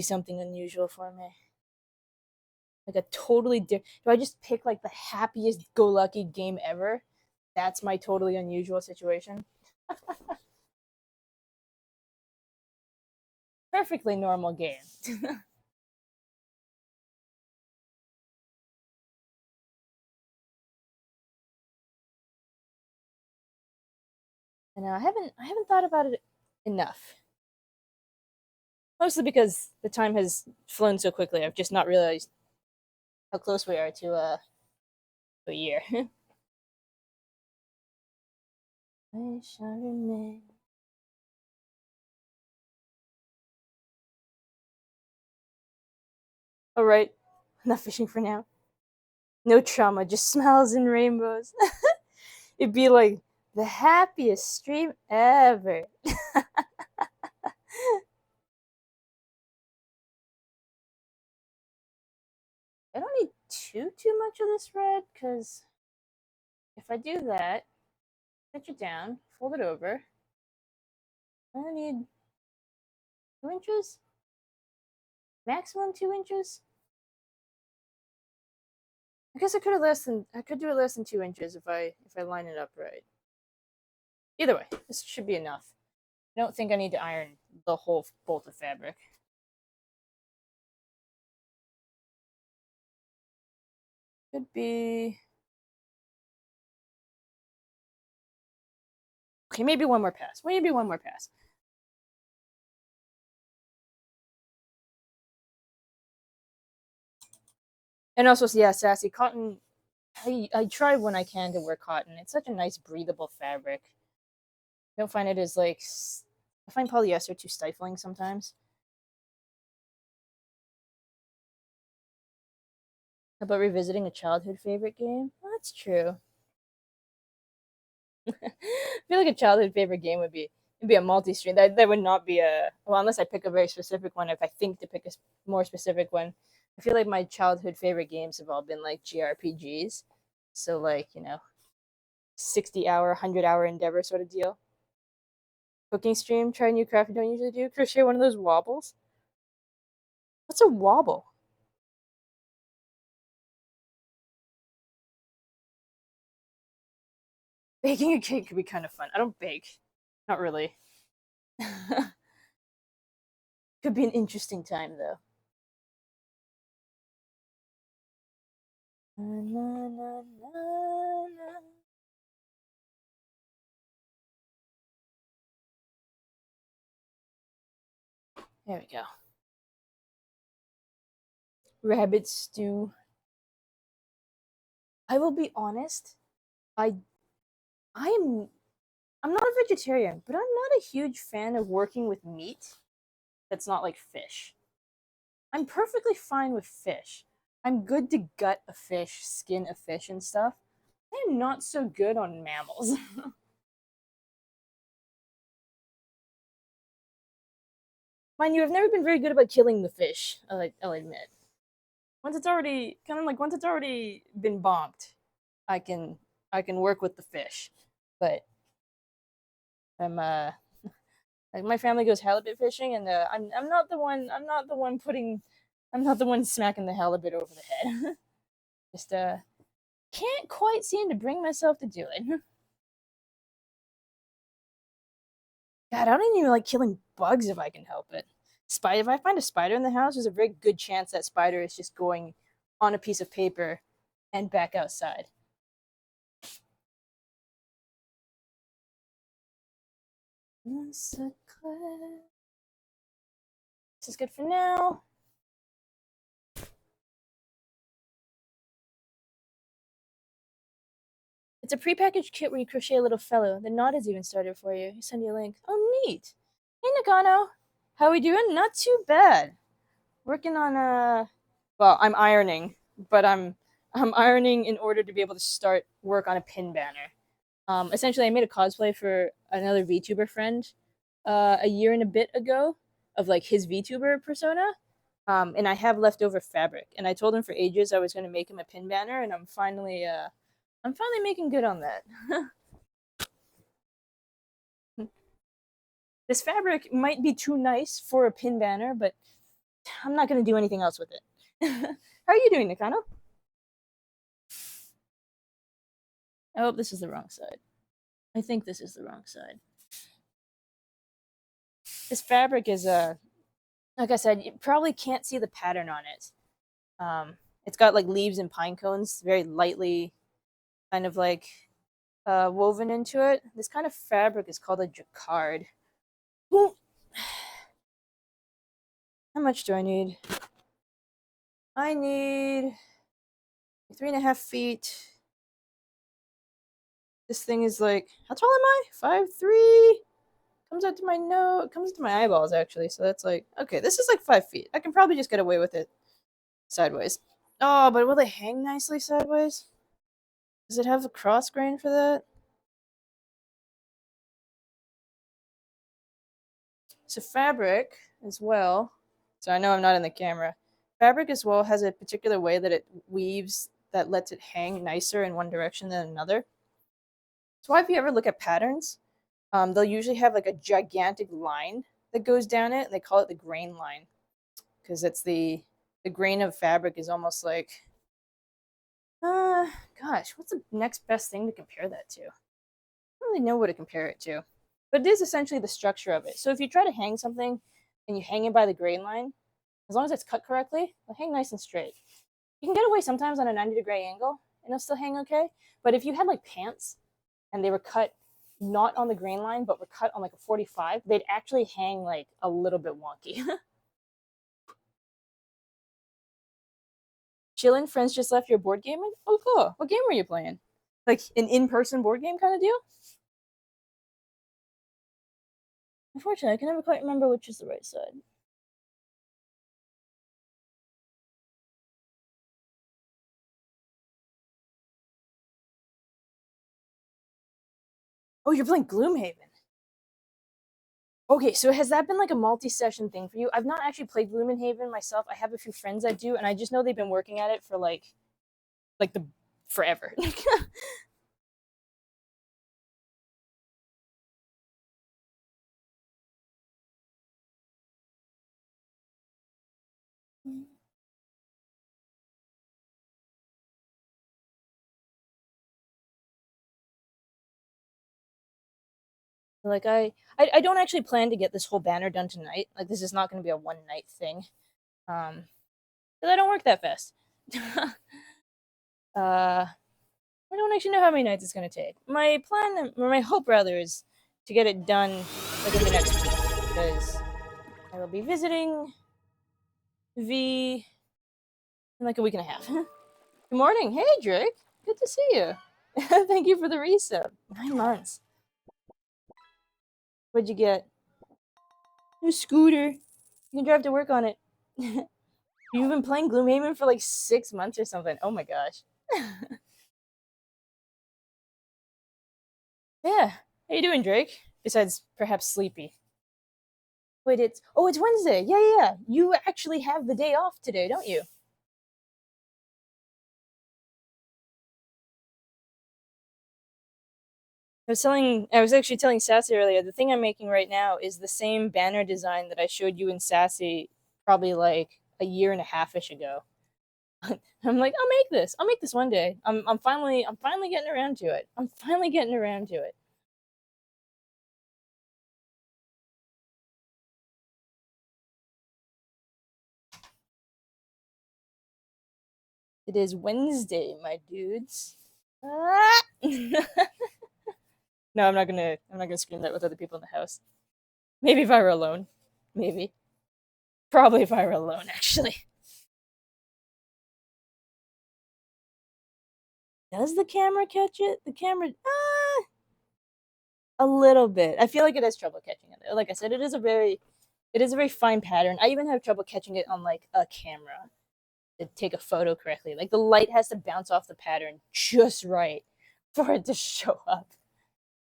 Speaker 1: something unusual for me? Like a totally different. Do I just pick like the happiest go lucky game ever? That's my totally unusual situation. Perfectly normal game. And I haven't thought about it enough. Mostly because the time has flown so quickly. I've just not realized how close we are to a year. I shall remain. Alright, not fishing for now. No trauma, just smiles and rainbows. It'd be like the happiest stream ever. I don't need too much of this red, because if I do that, pinch it down, fold it over. I only need 2 inches? Maximum 2 inches? I guess I could do it less than 2 inches if I line it up right. Either way, this should be enough. I don't think I need to iron the whole bolt of fabric. Could be. Okay, maybe one more pass. Maybe one more pass. And also, yeah, sassy cotton. I try when I can to wear cotton. It's such a nice, breathable fabric. I don't find it as like. I find polyester too stifling sometimes. How about revisiting a childhood favorite game? Well, that's true. I feel like a childhood favorite game would be a multi-stream. That would not be a well, unless I pick a very specific one. If I think to pick a more specific one, I feel like my childhood favorite games have all been like JRPGs. So like 60-hour, 100-hour endeavor sort of deal. Cooking stream, try a new craft you don't usually do. Crochet one of those wobbles. What's a wobble? Baking a cake could be kind of fun. I don't bake, not really. Could be an interesting time though. Na, na, na, na. There we go. Rabbit stew. I will be honest. I I am I'm not a vegetarian, but I'm not a huge fan of working with meat that's not like fish. I'm perfectly fine with fish. I'm good to gut a fish, skin a fish and stuff. I am not so good on mammals. Mind you, I've never been very good about killing the fish, I'll admit. Once it's already been bonked, I can I can work with the fish. But I'm like my family goes halibut fishing, and I'm not the one. I'm not the one smacking the halibut over the head. Just can't quite seem to bring myself to do it. God, I don't even like killing bugs if I can help it. Spider. If I find a spider in the house, there's a very good chance that spider is just going on a piece of paper and back outside. This is good for now. It's a prepackaged kit where you crochet a little fellow. The knot is even started for you. He send you a link. Oh, neat. Hey, Nagano. How we doing? Not too bad. Working on well, I'm ironing, but I'm ironing in order to be able to start work on a pin banner. Essentially, I made a cosplay for another VTuber friend a year and a bit ago of like his VTuber persona. And I have leftover fabric, and I told him for ages I was going to make him a pin banner, and I'm finally making good on that. This fabric might be too nice for a pin banner, but I'm not going to do anything else with it. How are you doing, Nakano? Oh, this is the wrong side. I think this is the wrong side. This fabric is like I said, you probably can't see the pattern on it. It's got like leaves and pine cones, very lightly, kind of like woven into it. This kind of fabric is called a jacquard. How much do I need? I need 3.5 feet. This thing is like, how tall am I? 5'3". Comes out to my nose. Comes to my eyeballs actually. So that's like, okay, this is like 5 feet. I can probably just get away with it. Sideways. Oh, but will they hang nicely sideways? Does it have a cross grain for that? So fabric as well. So I know I'm not in the camera. Fabric as well has a particular way that it weaves that lets it hang nicer in one direction than another. So why if you ever look at patterns, they'll usually have like a gigantic line that goes down it, and they call it the grain line because it's the grain of fabric is almost like uh gosh, what's the next best thing to compare that to? I don't really know what to compare it to. But it is essentially the structure of it. So if you try to hang something and you hang it by the grain line, as long as it's cut correctly, it'll hang nice and straight. You can get away sometimes on a 90-degree angle and it'll still hang okay. But if you had like pants and they were cut not on the grain line, but were cut on like a 45, they'd actually hang like a little bit wonky. Chilling, friends just left your board gaming? Oh, cool. What game were you playing? Like an in person board game kind of deal? Unfortunately, I can never quite remember which is the right side. Oh, you're playing Gloomhaven. Okay, so has that been like a multi-session thing for you? I've not actually played Gloomhaven myself. I have a few friends that do, and I just know they've been working at it for like the forever. Like I don't actually plan to get this whole banner done tonight. Like this is not going to be a one night thing. Because I don't work that fast. I don't actually know how many nights it's going to take. My plan, or my hope rather, is to get it done within the next week because I will be visiting V in like a week and a half. Good morning. Hey, Drake. Good to see you. Thank you for the resub. 9 months. What'd you get? A scooter. You can drive to work on it. You've been playing Gloomhaven for like 6 months or something. Oh my gosh. Yeah. How you doing, Drake? Besides perhaps sleepy. Wait, it's Wednesday. Yeah, yeah, yeah. You actually have the day off today, don't you? I was actually telling Sassy earlier, the thing I'm making right now is the same banner design that I showed you and Sassy probably like a year and a half-ish ago. I'm like, I'll make this. I'll make this one day. I'm finally getting around to it. I'm finally getting around to it. It is Wednesday, my dudes. Ah! No, I'm not gonna scream that with other people in the house. Maybe if I were alone. Maybe. Probably if I were alone, actually. Does the camera catch it? The camera a little bit. I feel like it has trouble catching it. Like I said, it is a very fine pattern. I even have trouble catching it on like a camera to take a photo correctly. Like the light has to bounce off the pattern just right for it to show up.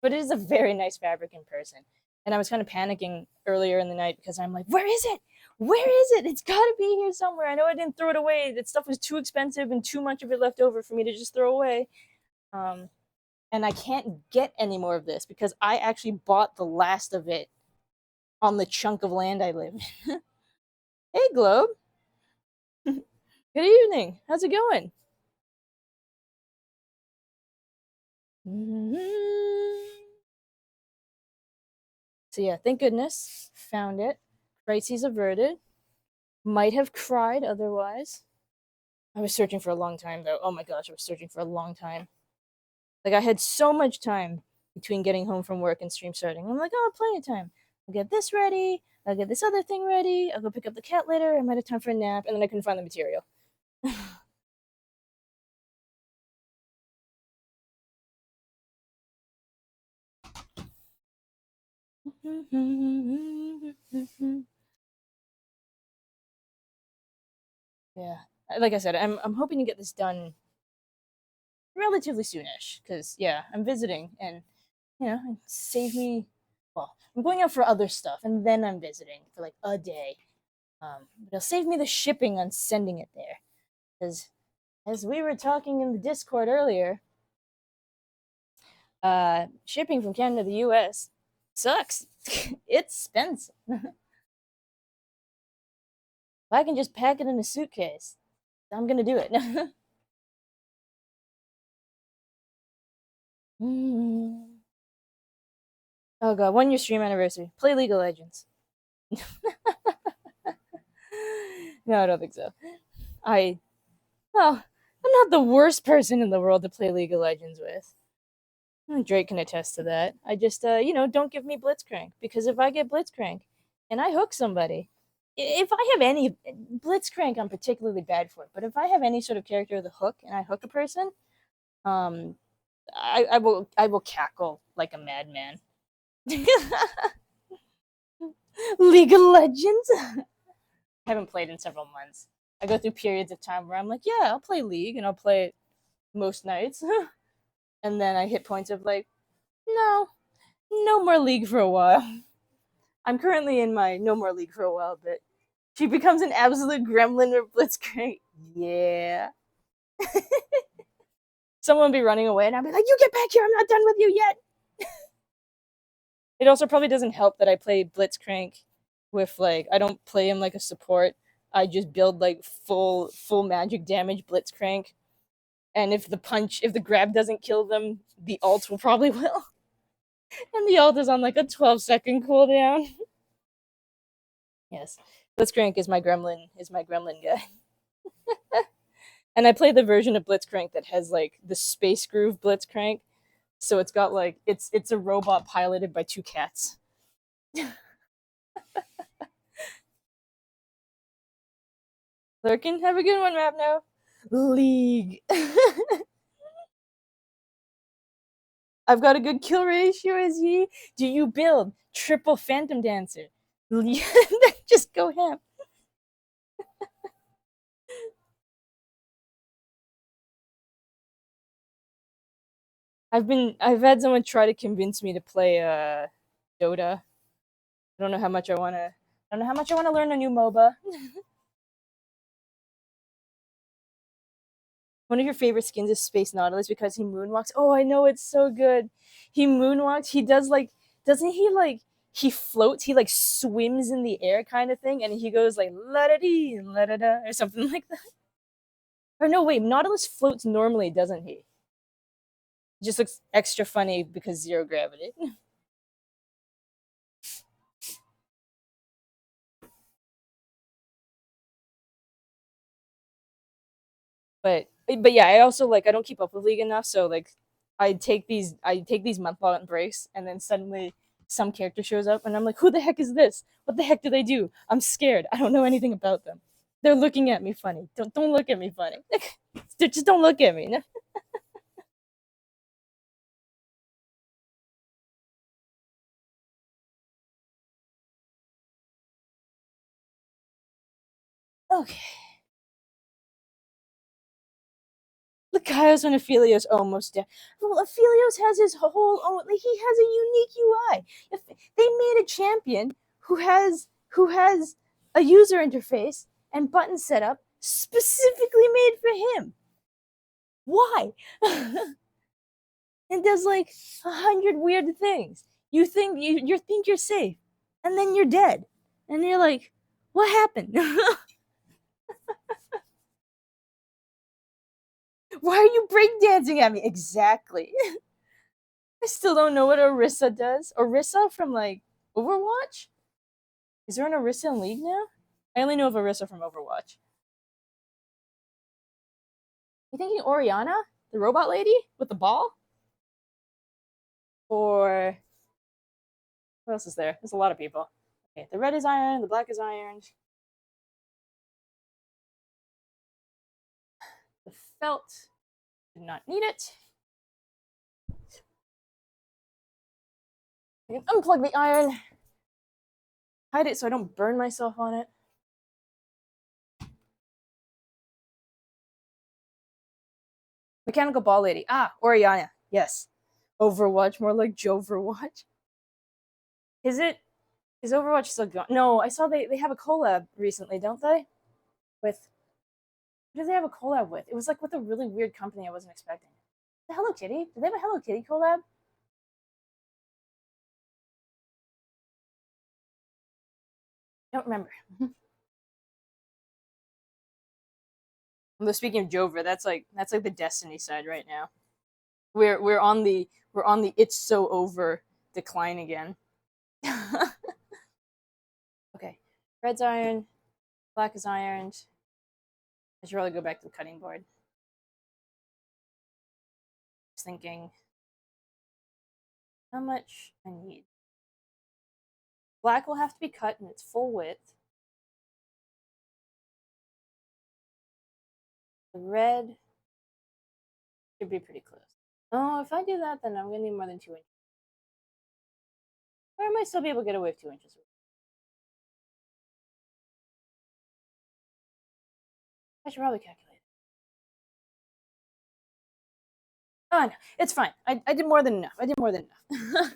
Speaker 1: But it is a very nice fabric in person. And I was kind of panicking earlier in the night because I'm like, where is it? Where is it? It's got to be here somewhere. I know I didn't throw it away. That stuff was too expensive and too much of it left over for me to just throw away. Um, and I can't get any more of this because I actually bought the last of it on the chunk of land I live in. Hey, Globe. Good evening. How's it going? So yeah, thank goodness found it. Crises averted. Might have cried otherwise. I was searching for a long time though. Oh my gosh, I was searching for a long time. Like I had so much time between getting home from work and stream starting. I'm like, oh, plenty of time. I'll get this ready. I'll get this other thing ready. I'll go pick up the cat later. I might have time for a nap, and then I couldn't find the material. Yeah. like I said, I'm hoping to get this done relatively soonish because yeah, I'm visiting and save me. Well, I'm going out for other stuff and then I'm visiting for like a day. But it'll save me the shipping on sending it there because as we were talking in the Discord earlier, shipping from Canada to the U.S. sucks. It's expensive. If I can just pack it in a suitcase, I'm gonna do it. Oh god, 1 year stream anniversary. Play League of Legends. No, I don't think so. I well, I'm not the worst person in the world to play League of Legends with. Drake can attest to that. I just, don't give me Blitzcrank because if I get Blitzcrank and I hook somebody, if I have any Blitzcrank, I'm particularly bad for it. But if I have any sort of character with a hook and I hook a person, um, I will cackle like a madman. League of Legends. I haven't played in several months. I go through periods of time where I'm like, yeah, I'll play League and I'll play it most nights, and then I hit points of like, no, no more League for a while. I'm currently in my no more League for a while, but she becomes an absolute gremlin or Blitzcrank. Yeah. Someone will be running away, and I'll be like, you get back here, I'm not done with you yet. It also probably doesn't help that I play Blitzcrank with, like, I don't play him like a support. I just build, like, full magic damage Blitzcrank. And if the grab doesn't kill them, the ult will probably will. And the ult is on, like, a 12-second cooldown. Yes. Blitzcrank is my gremlin guy. And I play the version of Blitzcrank that has like the space groove Blitzcrank. So it's got like it's a robot piloted by two cats. Lurkin, have a good one, Rapno. League. I've got a good kill ratio as ye. Do you build triple Phantom Dancer? Just go ham. I've had someone try to convince me to play Dota. I don't know how much I wanna learn a new MOBA. One of your favorite skins is Space Nautilus because he moonwalks. Oh, I know, it's so good. He moonwalks. He does like, doesn't he like, he floats, he like swims in the air kind of thing, and he goes like la da dee, la da da, or something like that. Or no, wait, Nautilus floats normally, doesn't he? It just looks extra funny because zero gravity. But yeah, I also like I don't keep up with League enough, so like I take these month-long breaks, and then suddenly some character shows up, and I'm like, who the heck is this? What the heck do they do? I'm scared. I don't know anything about them. They're looking at me funny. Don't look at me funny. Just don't look at me. Okay. L.Y.K.A.I.O.S and Aphelios almost dead. Well, Aphelios has his whole own. Like he has a unique UI. If they made a champion who has a user interface and button setup specifically made for him. Why? And does like 100 weird things. You think you're safe, and then you're dead, and you're like, what happened? Why are you breakdancing at me? Exactly. I still don't know what Orisa does. Orisa from like Overwatch? Is there an Orisa in League now? I only know of Orisa from Overwatch. You thinking Oriana? The robot lady with the ball? Or what else is there? There's a lot of people. Okay, the red is iron, the black is iron. The felt did not need it. I can unplug the iron. Hide it so I don't burn myself on it. Mechanical Ball Lady. Ah, Oriana. Yes. Overwatch, more like Joverwatch. Is it? Is Overwatch still going? No, I saw they have a collab recently, don't they? With who do they have a collab with? It was like with a really weird company I wasn't expecting. The Hello Kitty? Do they have a Hello Kitty collab? I don't remember. Although speaking of Jover, that's like the Destiny side right now. We're on the it's so over decline again. Okay, red's iron, black is ironed. I should probably go back to the cutting board. Just thinking how much I need. Black will have to be cut in its full width. The red should be pretty close. Oh, if I do that, then I'm gonna need more than 2 inches. Or I might still be able to get away with 2 inches. I should probably calculate. Oh no, it's fine. I did more than enough. I did more than enough.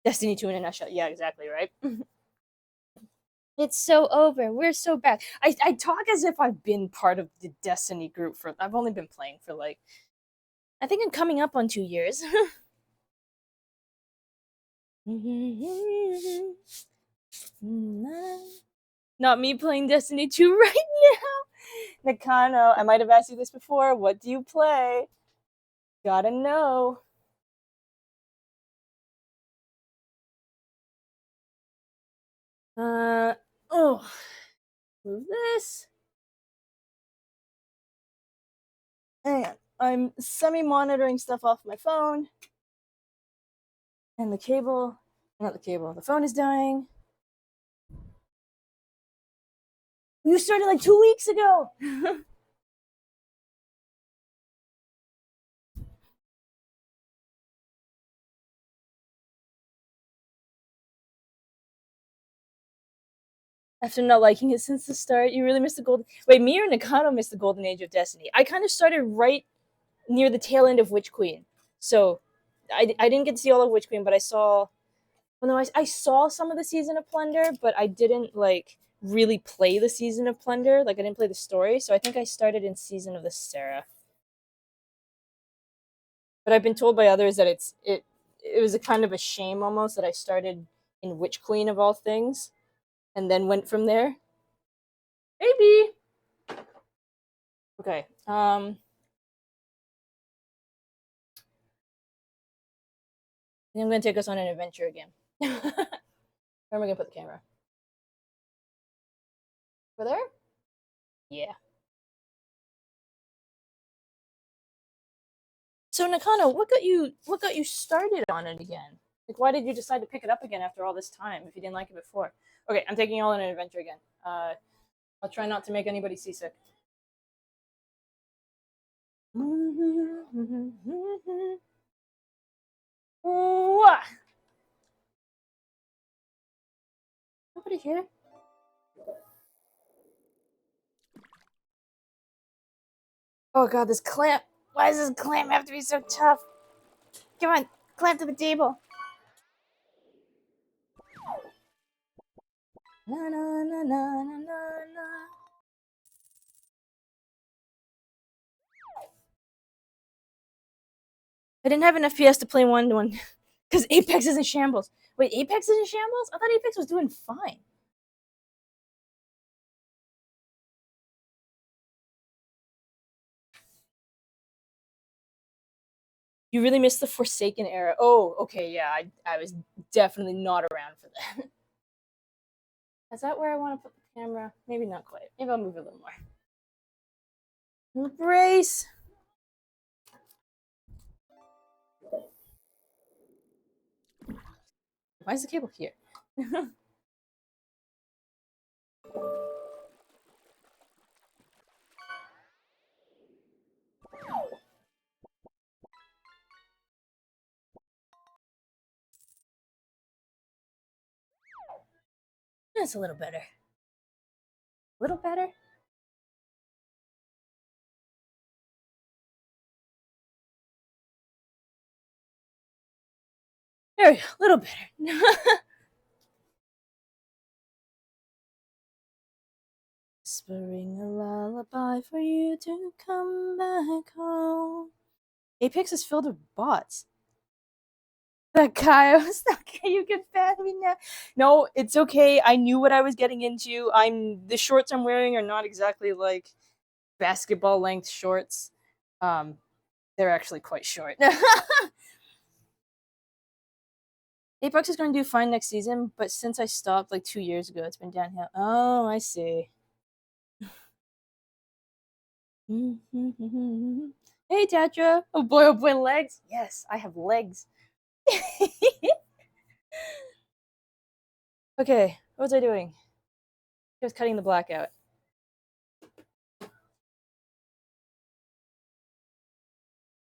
Speaker 1: Destiny 2 in a nutshell. Yeah, exactly, right? It's so over. We're so bad. I talk as if I've been part of the Destiny group for. I've only been playing for like. I think I'm coming up on 2 years. Not me playing Destiny 2 right now. Nakano, I might have asked you this before. What do you play? Gotta know. Uh oh. Move this. And I'm semi-monitoring stuff off my phone. And the cable, not the cable, the phone is dying. You started like 2 weeks ago. After not liking it since the start, you really missed the golden. Wait, me or Nakano missed the golden age of Destiny. I kind of started right near the tail end of Witch Queen, so I didn't get to see all of Witch Queen, but I saw. Well, no, I saw some of the season of Plunder, but I didn't like really play the season of Plunder. Like I didn't play the story, so I think I started in season of the Sarah. But I've been told by others that it was a kind of a shame almost that I started in Witch Queen of all things, and then went from there. Maybe. Okay. I'm gonna take us on an adventure again. Where am I gonna put the camera? Over there? Yeah. So Nakano, what got you started on it again? Like why did you decide to pick it up again after all this time if you didn't like it before? Okay, I'm taking you all on an adventure again. I'll try not to make anybody seasick. Nobody here? Oh god, this clamp. Why does this clamp have to be so tough? Come on, clamp to the table. Na na na na na na. I didn't have enough PS to play 1-1 because Apex is in shambles. Wait, Apex is in shambles? I thought Apex was doing fine. You really missed the Forsaken era. Oh, okay, yeah, I was definitely not around for that. Is that where I want to put the camera? Maybe not quite. Maybe I'll move it a little more. Embrace. Why is the cable here? That's a little better. A little better? There we go, a little better. Whispering a lullaby for you to come back home. Apex is filled with bots. The L.Y.K.A.I.O.S. Okay, you can ban me now. No, it's okay. I knew what I was getting into. The shorts I'm wearing are not exactly like basketball length shorts. They're actually quite short. Apex is going to do fine next season, but since I stopped like 2 years ago, it's been downhill. Oh, I see. Hey, Tatra. Oh boy, legs. Yes, I have legs. Okay, what was I doing? I was cutting the black out.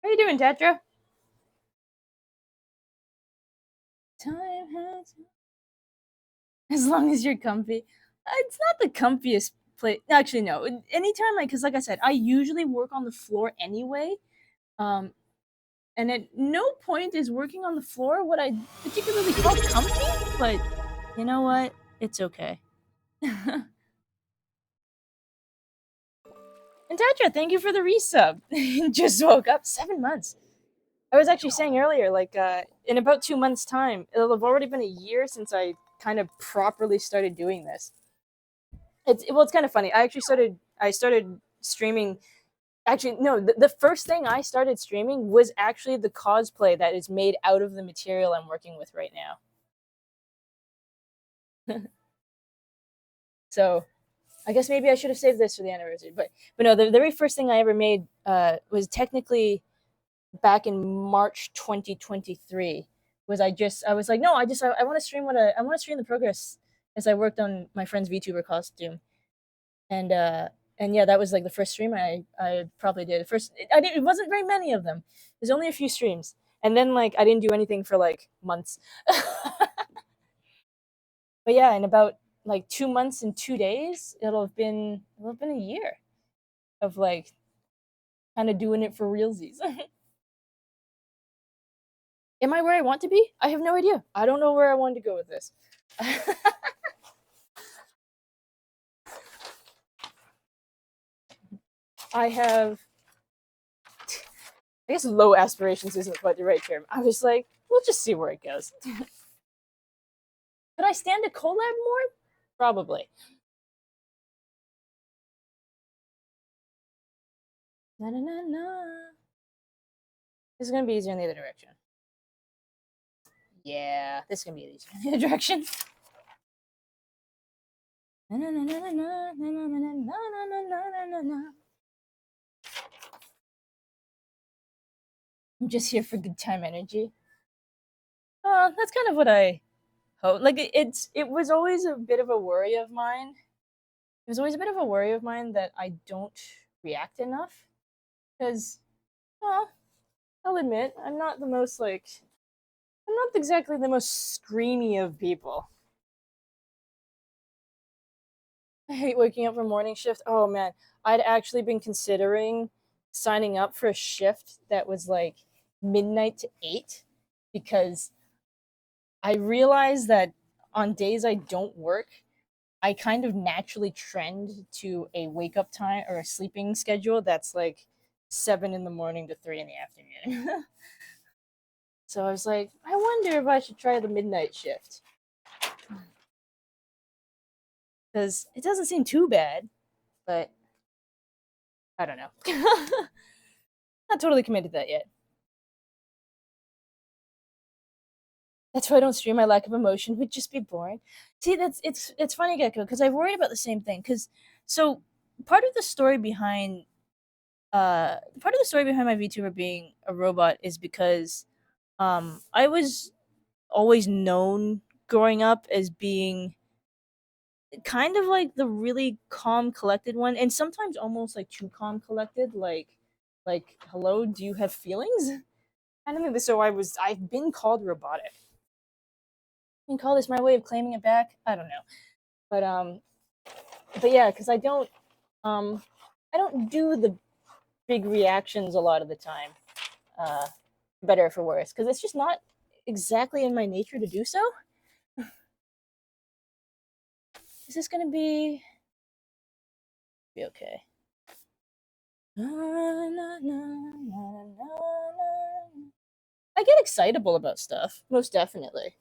Speaker 1: How you doing, Tatra? Time has. As long as you're comfy. It's not the comfiest place. Actually, no. Anytime, because like I said, I usually work on the floor anyway. Um, and at no point is working on the floor what I particularly call comfy. But you know what? It's okay. And Tatra, thank you for the resub. Just woke up 7 months. I was actually saying earlier, in about 2 months' time, it'll have already been a year since I kind of properly started doing this. It's kind of funny. I started streaming. Actually, no, the first thing I started streaming was actually the cosplay that is made out of the material I'm working with right now. So I guess maybe I should have saved this for the anniversary. But no, the very first thing I ever made was technically back in March 2023. I was like, no, I want to stream I want to stream the progress as I worked on my friend's VTuber costume. And yeah, that was like the first stream I probably did. First, it wasn't very many of them. There's only a few streams, and then like I didn't do anything for like months. But yeah, in about like 2 months and 2 days, it'll have been a year of like kind of doing it for realsies. Am I where I want to be? I have no idea. I don't know where I wanted to go with this. I have, I guess, low aspirations isn't quite the right term. I was like, we'll just see where it goes. Could I stand a collab more? Probably. Na na na na. This is gonna be easier in the other direction. Yeah, this is gonna be easier in the other direction. Na na na na na na na na na na na na na. I'm just here for good time energy. That's kind of what I hope. Like it was always a bit of a worry of mine. It was always a bit of a worry of mine that I don't react enough because, well, I'll admit I'm not the most like I'm not exactly the most screamy of people. I hate waking up for morning shift. Oh man, I'd actually been considering signing up for a shift that was like midnight to 8 because I realized that on days I don't work, I kind of naturally trend to a wake up time or a sleeping schedule that's like 7 in the morning to 3 in the afternoon. So I was like, I wonder if I should try the midnight shift because it doesn't seem too bad, but I don't know. Not totally committed to that yet. That's why I don't stream. My lack of emotion would just be boring. See, it's funny, Gecko, because I worried about the same thing. Because so part of the story behind my VTuber being a robot is because I was always known growing up as being kind of like the really calm collected one, and sometimes almost like too calm collected, like hello, do you have feelings? I don't think this. So I've been called robotic. You can call this my way of claiming it back. I don't know, but yeah, because um I don't do the big reactions a lot of the time. Uh, better or for worse, because it's just not. exactly in my nature to do so. Is this gonna be okay? Na, na, na, na, na, na. I get excitable about stuff, most definitely.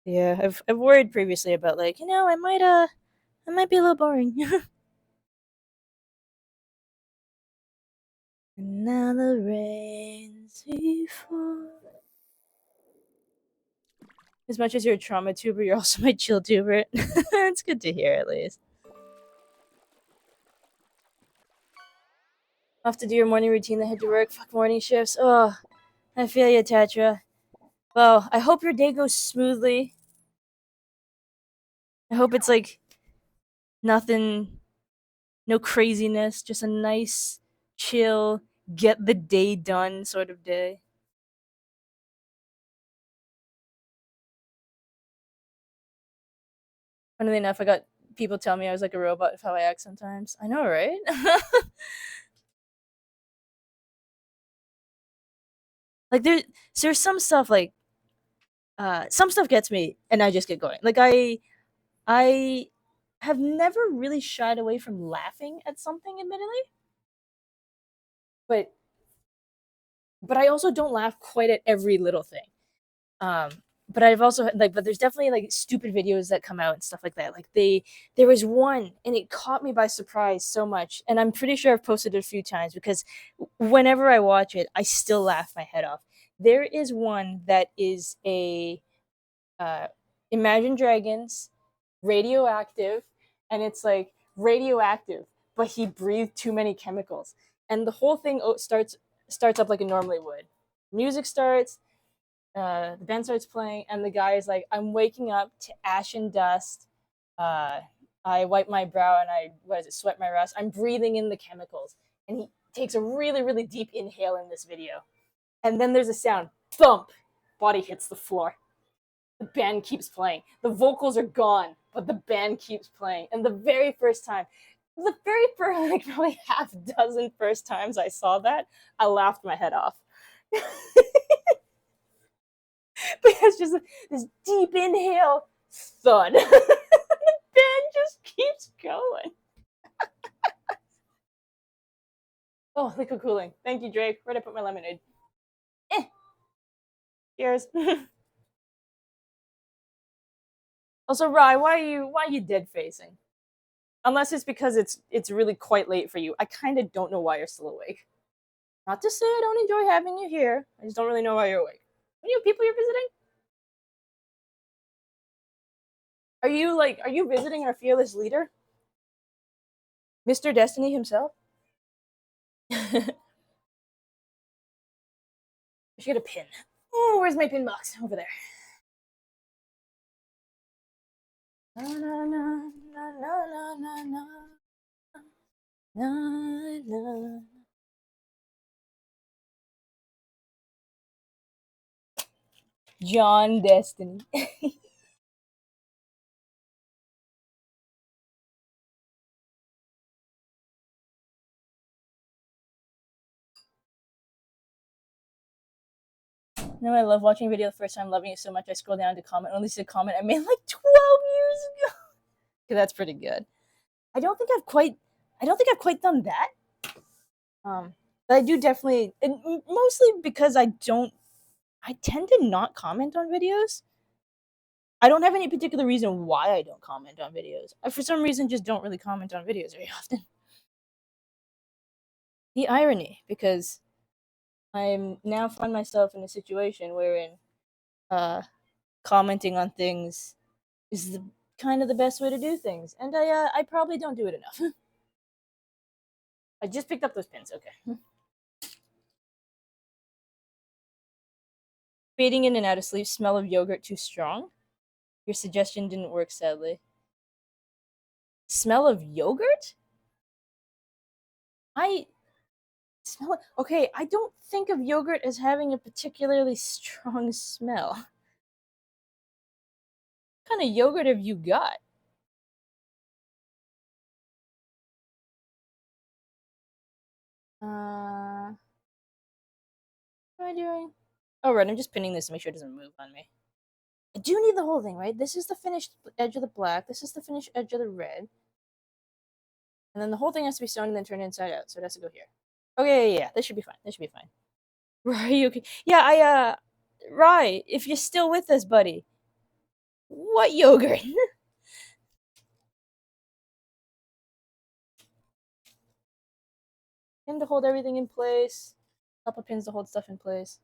Speaker 1: Yeah, I've worried previously about like, I might be a little boring. And now the rains fall. As much as you're a trauma tuber, you're also my chill tuber. It's good to hear, at least. Off to do your morning routine, then head to work. Fuck morning shifts. Oh, I feel you, Tetra. Well, I hope your day goes smoothly. I hope it's like nothing, no craziness, just a nice, chill, get the day done sort of day. Funnily enough, I got people tell me I was like a robot of how I act sometimes. I know, right? Like there's some stuff like some stuff gets me and I just get going. Like I have never really shied away from laughing at something, admittedly, but I also don't laugh quite at every little thing. Um, but I've also like, but there's definitely like stupid videos that come out and stuff like that. Like there was one, and it caught me by surprise so much, and I'm pretty sure I've posted it a few times because whenever I watch it, I still laugh my head off. There is one that is a uh, Imagine Dragons, radioactive, and it's like radioactive, but he breathed too many chemicals, and the whole thing starts up like it normally would. Music starts, the band starts playing, and the guy is like, "I'm waking up to ash and dust. Uh, I wipe my brow and sweat my rust. I'm breathing in the chemicals." And he takes a really, really deep inhale in this video, and then there's a sound, thump, body hits the floor. The band keeps playing. The vocals are gone, but the band keeps playing. And the very first like probably half dozen first times I saw that, I laughed my head off. But it's just this deep inhale, thud. The band just keeps going. Oh, liquid cooling. Thank you, Drake. Where'd I put my lemonade? Eh. Cheers. Also, Rye, why are you dead facing? Unless it's because it's really quite late for you. I kind of don't know why you're still awake. Not to say I don't enjoy having you here. I just don't really know why you're awake. What are you people you're visiting? Are you visiting our fearless leader? Mr. Destiny himself? I should get a pin. Oh, where's my pin box? Over there. Na na na na na na na na na. John Destiny. No, I love watching a video the first time, loving it so much I scroll down to comment. Only see a comment I made like 12 years ago. Okay, that's pretty good. I don't think I've quite done that. But I do definitely, and mostly because I tend to not comment on videos. I don't have any particular reason why I don't comment on videos. I, for some reason, just don't really comment on videos very often. The irony, because I'm now find myself in a situation wherein uh, commenting on things is the kind of the best way to do things, and I probably don't do it enough. I just picked up those pins. Okay. Fading in and out of sleep. Smell of yogurt too strong. Your suggestion didn't work, sadly. Smell of yogurt? I smell it. Okay, I don't think of yogurt as having a particularly strong smell. What kind of yogurt have you got? Uh, I doing? Oh, right, I'm just pinning this to make sure it doesn't move on me. I do need the whole thing, right? This is the finished edge of the black. This is the finished edge of the red. And then the whole thing has to be sewn and then turned inside out. So it has to go here. Okay, yeah. This should be fine. This should be fine. Right, okay. Yeah, Rye, if you're still with us, buddy. What yogurt? Pin to hold everything in place. Couple pins to hold stuff in place.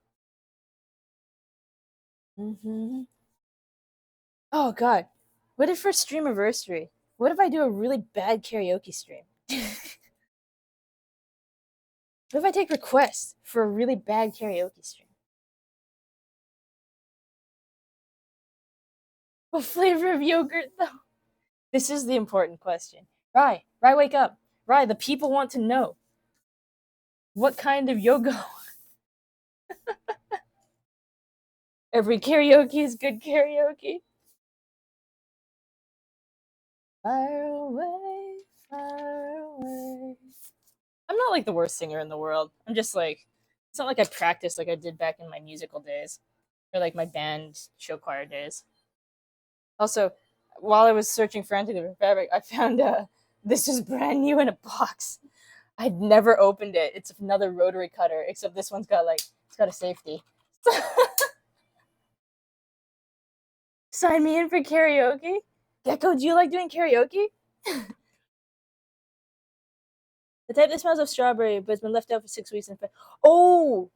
Speaker 1: Mm-hmm. Oh, God. What if for streamiversary? What if I do a really bad karaoke stream? What if I take requests for a really bad karaoke stream? What flavor of yogurt, though? This is the important question. Rye, wake up. Rye, the people want to know. What kind of yoga? Every karaoke is good karaoke. Far away, far away. I'm not like the worst singer in the world. I'm just like, it's not like I practiced like I did back in my musical days or like my band show choir days. Also, while I was searching frantically for fabric, I found this is brand new in a box. I'd never opened it. It's another rotary cutter, except this one's got like it's got a safety. Sign me in for karaoke. Gecko, do you like doing karaoke? The type that smells of strawberry but has been left out for 6 weeks and oh,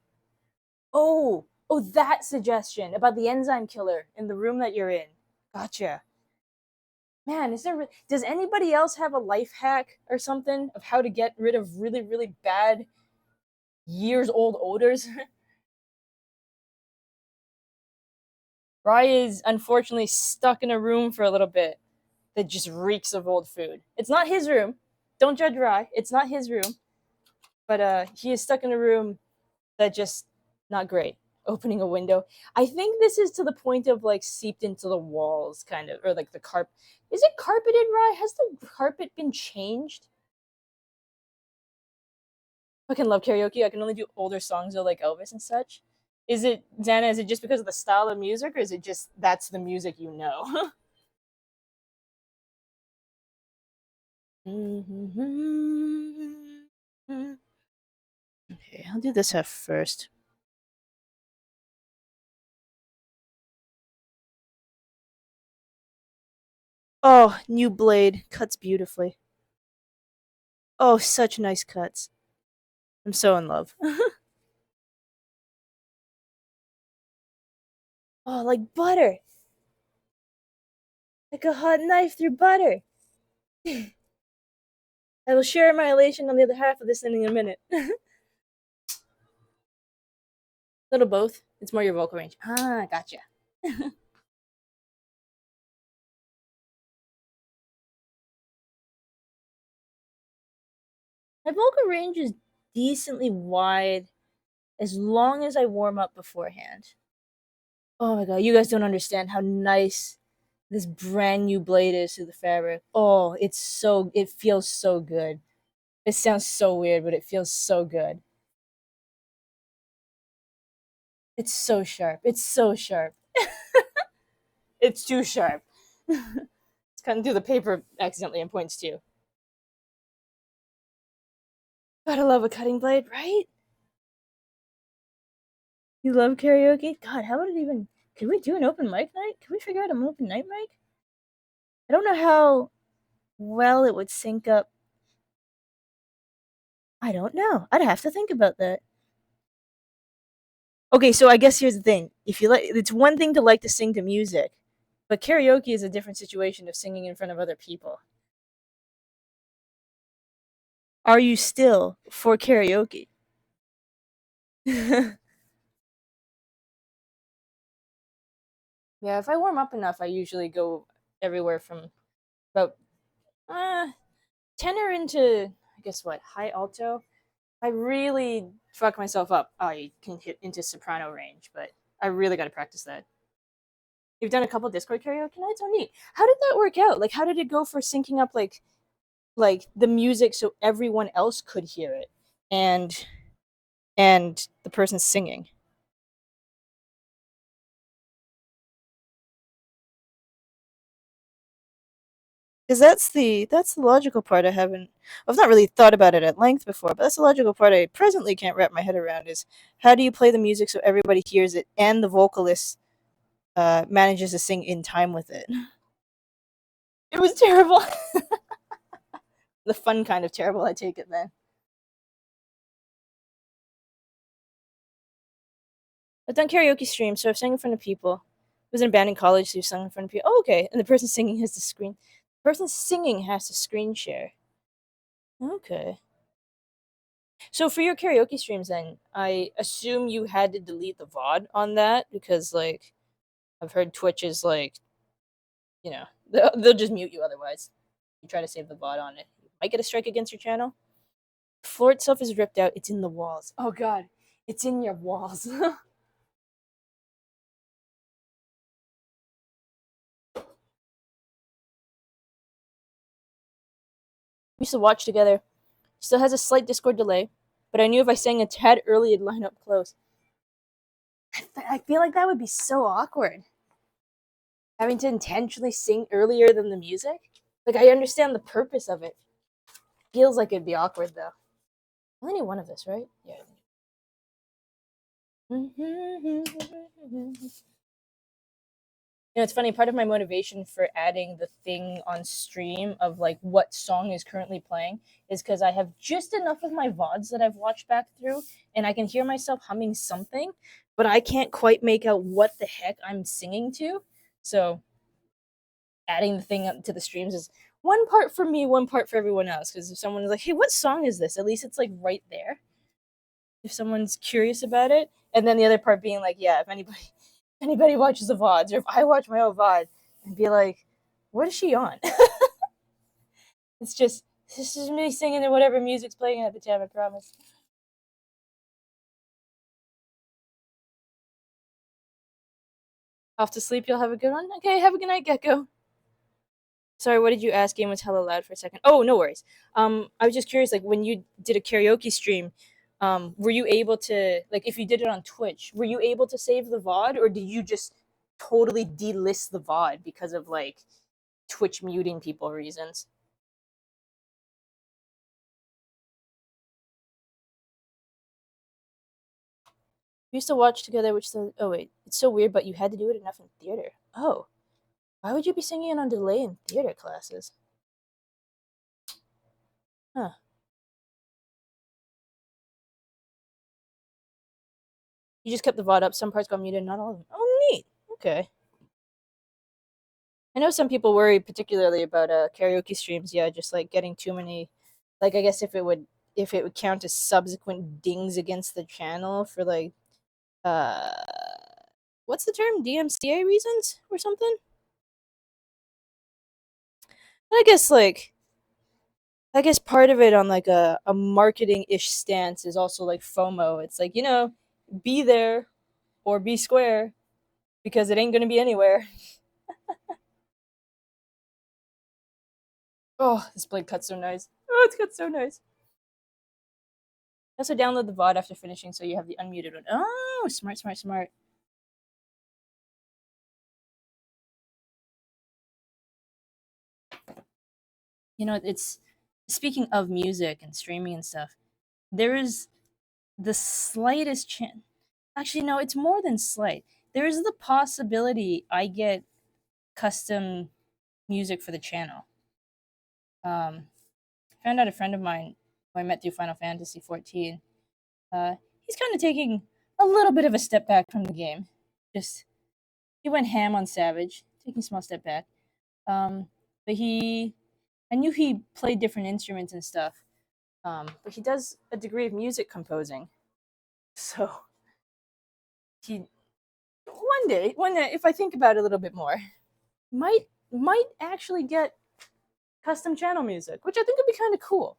Speaker 1: that suggestion about the enzyme killer in the room that you're in. Gotcha. Man, does anybody else have a life hack or something of how to get rid of really, really bad years old odors? Rye is unfortunately stuck in a room for a little bit that just reeks of old food. It's not his room. Don't judge Rye. It's not his room. But he is stuck in a room that just not great. Opening a window. I think this is to the point of like seeped into the walls, kind of, or like the carpet. Is it carpeted, Rye? Has the carpet been changed? I can love karaoke. I can only do older songs of like Elvis and such. Is it, Xana, is it just because of the style of music, or is it just that's the music you know? Okay, I'll do this half first. Oh, new blade. Cuts beautifully. Oh, such nice cuts. I'm so in love. Oh, like butter. Like a hot knife through butter. I will share my elation on the other half of this thing in a minute. Little both. It's more your vocal range. Ah, gotcha. My vocal range is decently wide as long as I warm up beforehand. Oh my god, you guys don't understand how nice this brand new blade is to the fabric. Oh, it feels so good. It sounds so weird, but it feels so good. It's so sharp. It's so sharp. It's too sharp. It's cutting through the paper accidentally and points too. Gotta love a cutting blade, right? You love karaoke? God, how would it even. Can we do an open mic night? Can we figure out an open night mic? I don't know how well it would sync up. I don't know. I'd have to think about that. Okay, so I guess here's the thing. If you like, it's one thing to like to sing to music, but karaoke is a different situation of singing in front of other people. Are you still for karaoke? Yeah, if I warm up enough, I usually go everywhere from about uh, tenor into, I guess what, high alto. I really fuck myself up. I can hit into soprano range, but I really got to practice that. You've done a couple Discord karaoke nights. Oh, neat. How did that work out? Like, how did it go for syncing up like the music so everyone else could hear it, and the person singing? Because that's the logical part I've not really thought about it at length before, but that's the logical part I presently can't wrap my head around is how do you play the music so everybody hears it and the vocalist manages to sing in time with it. It was terrible. The fun kind of terrible, I take it then. I've done karaoke streams, so I've sang in front of people. I was in a band in college, so you sang in front of people. Oh, okay. And the person singing has to screen. The person singing has to screen share. Okay. So for your karaoke streams, then I assume you had to delete the VOD on that because, like, I've heard Twitch is like, they'll just mute you otherwise. You try to save the VOD on it, you might get a strike against your channel. The floor itself is ripped out. It's in the walls. Oh God, it's in your walls. We used to watch together. Still has a slight Discord delay, but I knew if I sang a tad early, it'd line up close. I feel like that would be so awkward. Having to intentionally sing earlier than the music. Like, I understand the purpose of it. Feels like it'd be awkward, though. I only need one of this, right? Yeah. It's funny. Part of my motivation for adding the thing on stream of like what song is currently playing is because I have just enough of my VODs that I've watched back through, and I can hear myself humming something, but I can't quite make out what the heck I'm singing to. So adding the thing up to the streams is one part for me, one part for everyone else. Because if someone is like, "Hey, what song is this?" At least it's like right there. If someone's curious about it, and then the other part being like, yeah, if anybody watches the VODs, or if I watch my own VOD and be like, what is she on? It's just this is me singing to whatever music's playing at the time, I promise. Off to sleep, you'll have a good one. Okay, have a good night, Gecko. Sorry, what did you ask? Game was hella loud for a second. Oh, no worries. I was just curious, like when you did a karaoke stream, were you able to like if you did it on Twitch, were you able to save the VOD or did you just totally delist the VOD because of like Twitch muting people reasons? We used to watch together, which the oh wait, it's so weird, but you had to do it enough in theater. Oh, why would you be singing it on delay in theater classes? Huh. You just kept the VOD up. Some parts got muted, not all of them. Oh, neat. Okay. I know some people worry particularly about karaoke streams. Yeah, just like getting too many. Like I guess if it would count as subsequent dings against the channel for like uh what's the term DMCA reasons or something. I guess like I guess part of it on like a marketing ish stance is also like FOMO. It's like be there or be square because it ain't gonna be anywhere. Oh, this blade cut's so nice. Oh, it's cut so nice. Also, download the VOD after finishing so you have the unmuted one. Oh, smart, smart, smart. It's speaking of music and streaming and stuff. There is the slightest chance. Actually, no, it's more than slight. There is the possibility I get custom music for the channel. Found out a friend of mine who I met through Final Fantasy 14. He's kind of taking a little bit of a step back from the game. Just he went ham on Savage, taking a small step back. But I knew he played different instruments and stuff. But he does a degree of music composing. So he one day, if I think about it a little bit more, might actually get custom channel music, which I think would be kind of cool.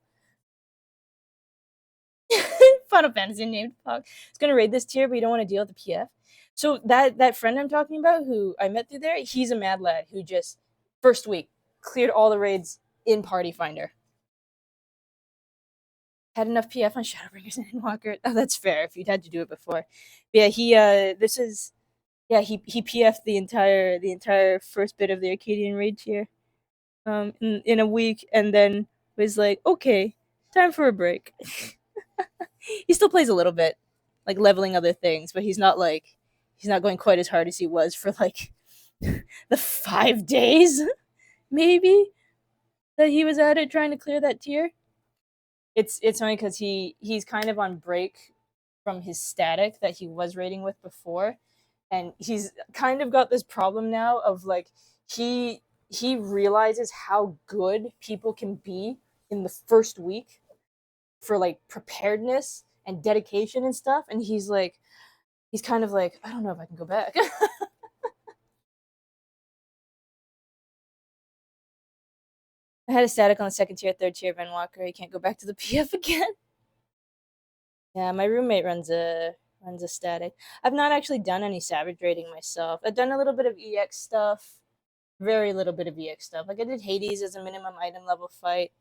Speaker 1: Final Fantasy named Pog. It's gonna raid this tier, but you don't want to deal with the PF. So that friend I'm talking about, who I met through there, he's a mad lad who just first week cleared all the raids in Party Finder. Had enough PF on Shadowbringers and Endwalker. Oh, that's fair if you'd had to do it before. But yeah, he PF'd the entire first bit of the Arcadian raid tier. in a week, and then was like, okay, time for a break. He still plays a little bit, like leveling other things, but he's not going quite as hard as he was for like the 5 days maybe that he was at it trying to clear that tier. It's only because he's kind of on break from his static that he was raiding with before, and he's kind of got this problem now of like he he realizes how good people can be in the first week for like preparedness and dedication and stuff, and he's kind of like, I don't know if I can go back. I had a static on the second tier, third tier of Endwalker. He can't go back to the PF again. Yeah, my roommate runs a static. I've not actually done any savage raiding myself. I've done a little bit of EX stuff, very little bit of EX stuff. Like I did Hades as a minimum item level fight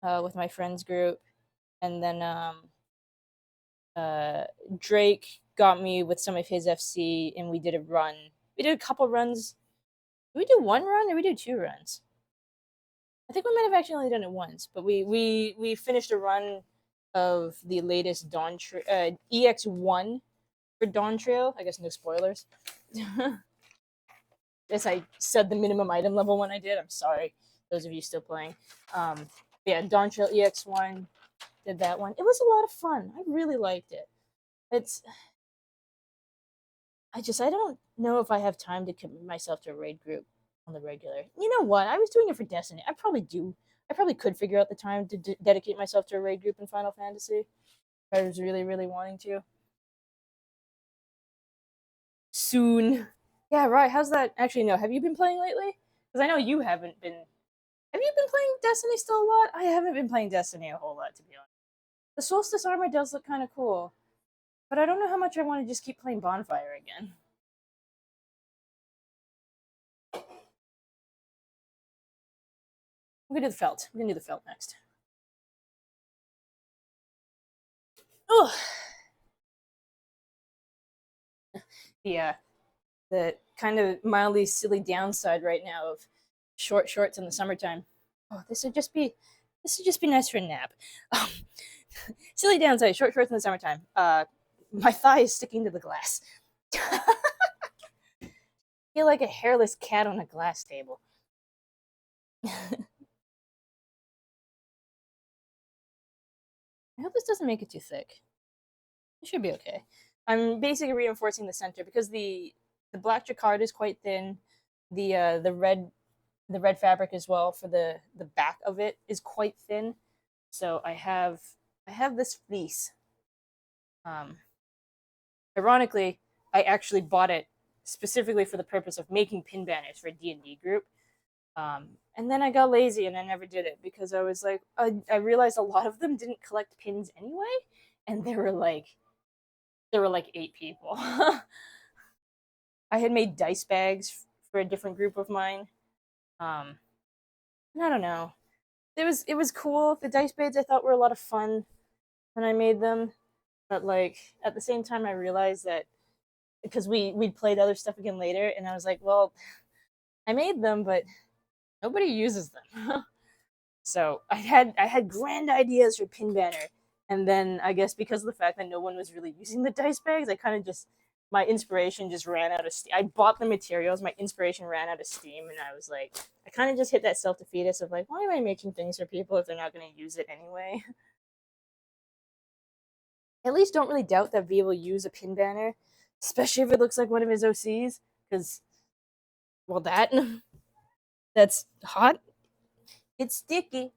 Speaker 1: with my friends group, and then uh, Drake got me with some of his FC, and we did a run. We did a couple runs. Did we do one run or we did two runs? I think we might have actually only done it once, but we finished a run of the latest EX1 for Dawn Trail. I guess no spoilers. Yes, I said the minimum item level when I did. I'm sorry, those of you still playing. Yeah, Dawn Trail EX1 did that one. It was a lot of fun. I really liked it. It's I don't know if I have time to commit myself to a raid group on the regular. You know what? I was doing it for Destiny. I probably do. I probably could figure out the time to dedicate myself to a raid group in Final Fantasy if I was really, really wanting to. Soon. Yeah, right. How's that? Actually, no. Have you been playing lately? Because I know you haven't been. Have you been playing Destiny still a lot? I haven't been playing Destiny a whole lot, to be honest. The Solstice armor does look kind of cool, but I don't know how much I want to just keep playing Bonfire again. I'm gonna do the felt. I'm gonna do the felt next. Oh, yeah. The kind of mildly silly downside right now of short shorts in the summertime. Oh, this would just be nice for a nap. Um, silly downside: short shorts in the summertime. My thigh is sticking to the glass. I feel like a hairless cat on a glass table. I hope this doesn't make it too thick. It should be okay. I'm basically reinforcing the center because the black jacquard is quite thin. The red fabric as well for the back of it is quite thin. So I have this fleece. Um, Ironically, I actually bought it specifically for the purpose of making pin banners for a D&D group. And then I got lazy and I never did it because I was like, I realized a lot of them didn't collect pins anyway, and there were like 8 people. I had made dice bags for a different group of mine. Um, I don't know. It was cool. The dice bags I thought were a lot of fun when I made them, but like at the same time I realized that because we'd played other stuff again later, and I was like, well, I made them, but nobody uses them. So I had grand ideas for pin banner, and then I guess because of the fact that no one was really using the dice bags, I kind of just my inspiration just ran out of steam. I bought the materials, my inspiration ran out of steam, and I was like, I kind of just hit that self defeatist of like, why am I making things for people if they're not going to use it anyway? At least don't really doubt that V will use a pin banner, especially if it looks like one of his OCs, because well, that's hot. It's sticky.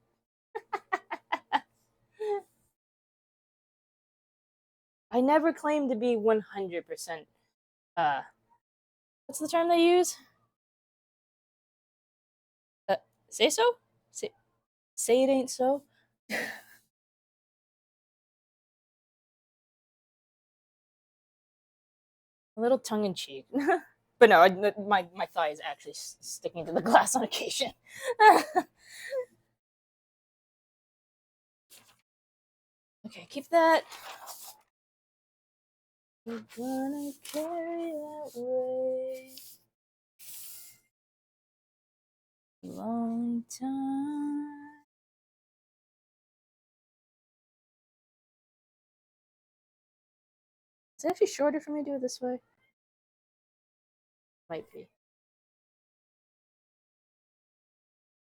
Speaker 1: I never claimed to be 100%. Uh, what's the term they use? Uh, say so? Say it ain't so? A little tongue in cheek. But no, my thigh is actually sticking to the glass on occasion. Okay, keep that. We're gonna carry that way. long time. Is it actually shorter for me to do it this way? Might be.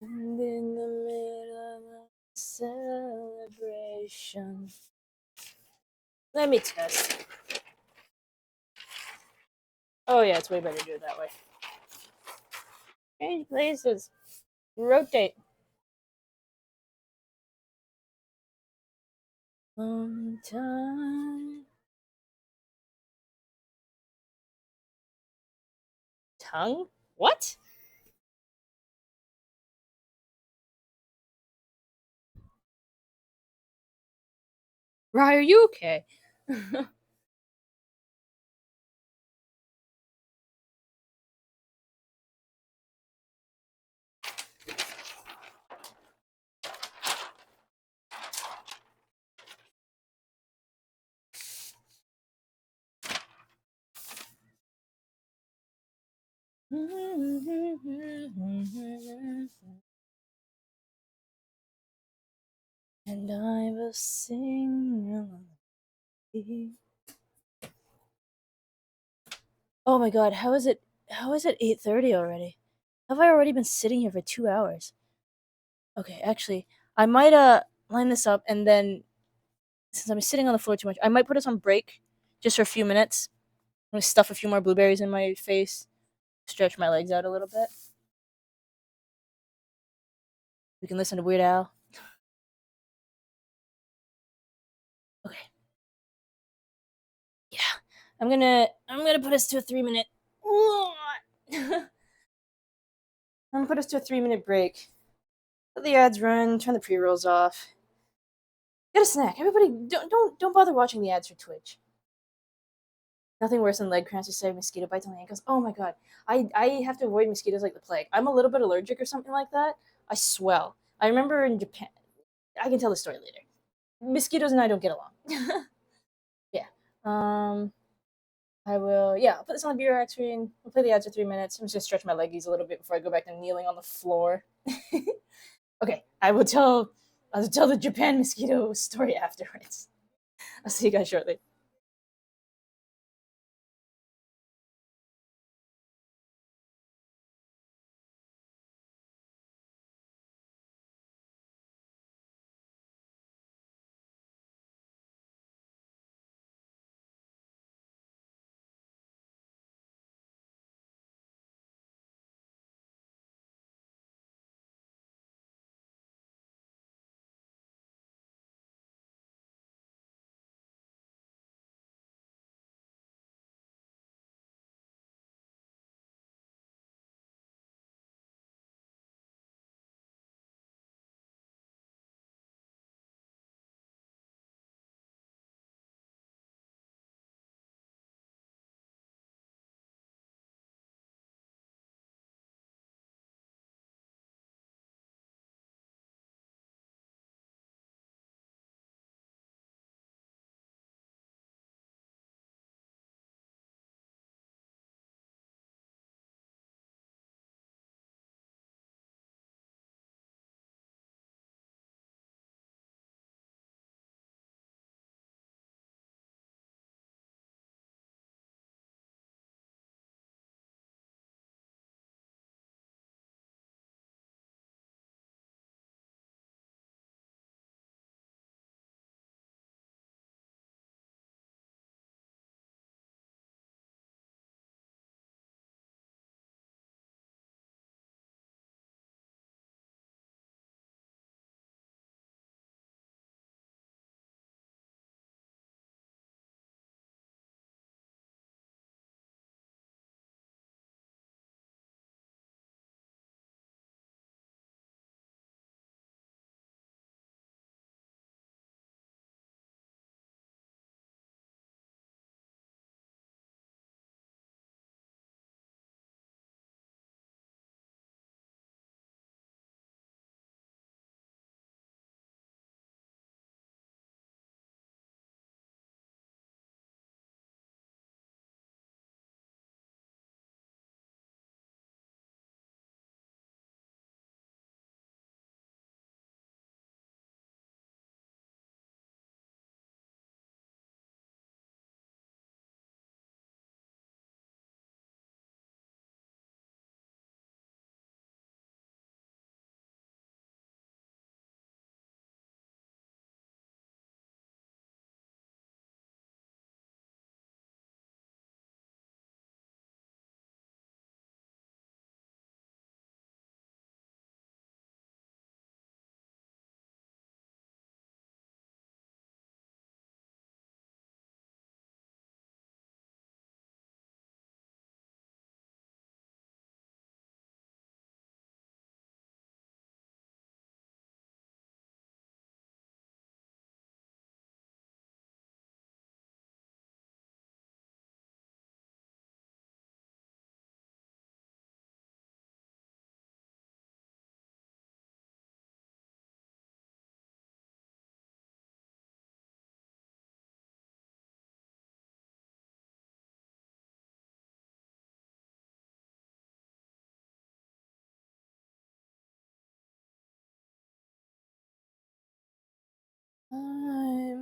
Speaker 1: And in the middle of a celebration. Let me test. Oh yeah, it's way better to do it that way. Change places. Rotate. Long time. Tongue? What? Rye, are you okay? And I will sing. Oh my god, how is it? How is it 8:30 already? Have I already been sitting here for 2 hours? Okay, actually, I might line this up and then since I'm sitting on the floor too much, I might put us on break just for a few minutes. I'm gonna stuff a few more blueberries in my face, stretch my legs out a little bit. We can listen to Weird Al. Okay. Yeah. I'm gonna put us to a 3 minute. I'm gonna put us to a 3 minute break. Let the ads run. Turn the pre rolls off. Get a snack. Everybody, don't bother watching the ads for Twitch. Nothing worse than leg cramps or say mosquito bites on the ankles. Oh my god, I have to avoid mosquitoes like the plague. I'm a little bit allergic or something like that. I swell. I remember in Japan. I can tell the story later. Mosquitoes and I don't get along. Yeah. I will. Yeah, I'll put this on the beer rack screen. We'll play the ads for 3 minutes. I'm just gonna stretch my leggies a little bit before I go back to kneeling on the floor. Okay, I will tell. I'll tell the Japan mosquito story afterwards. I'll see you guys shortly.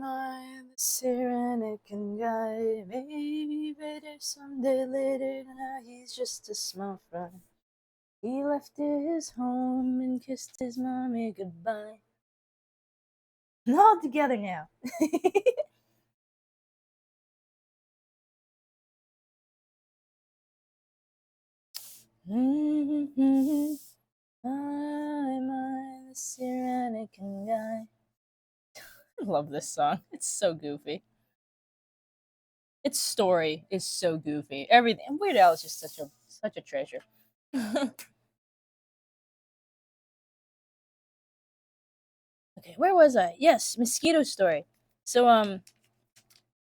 Speaker 1: I, the Cyrenaic guy, maybe better someday later. Now he's just a small fry. He left his home and kissed his mommy goodbye. And all together now. Mm-hmm. I'm the Cyrenaic guy. I love this song. It's so goofy. Its story is so goofy. Everything. And Weird Al is just such a treasure. Okay, where was I? Yes, mosquito story. So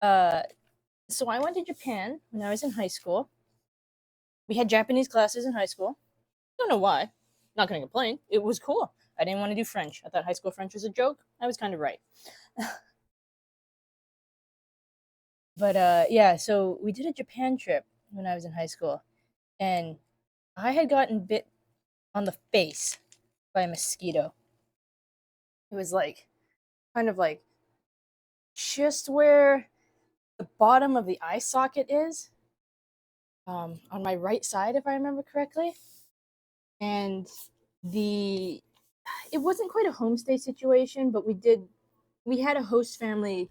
Speaker 1: uh so I went to Japan when I was in high school. We had Japanese classes in high school. Don't know why. Not gonna complain. It was cool. I didn't want to do French. I thought high school French was a joke. I was kind of right. But yeah, so we did a Japan trip when I was in high school, and I had gotten bit on the face by a mosquito. It was like kind of like just where the bottom of the eye socket is, on my right side, if I remember correctly. And the it wasn't quite a homestay situation, but we had a host family.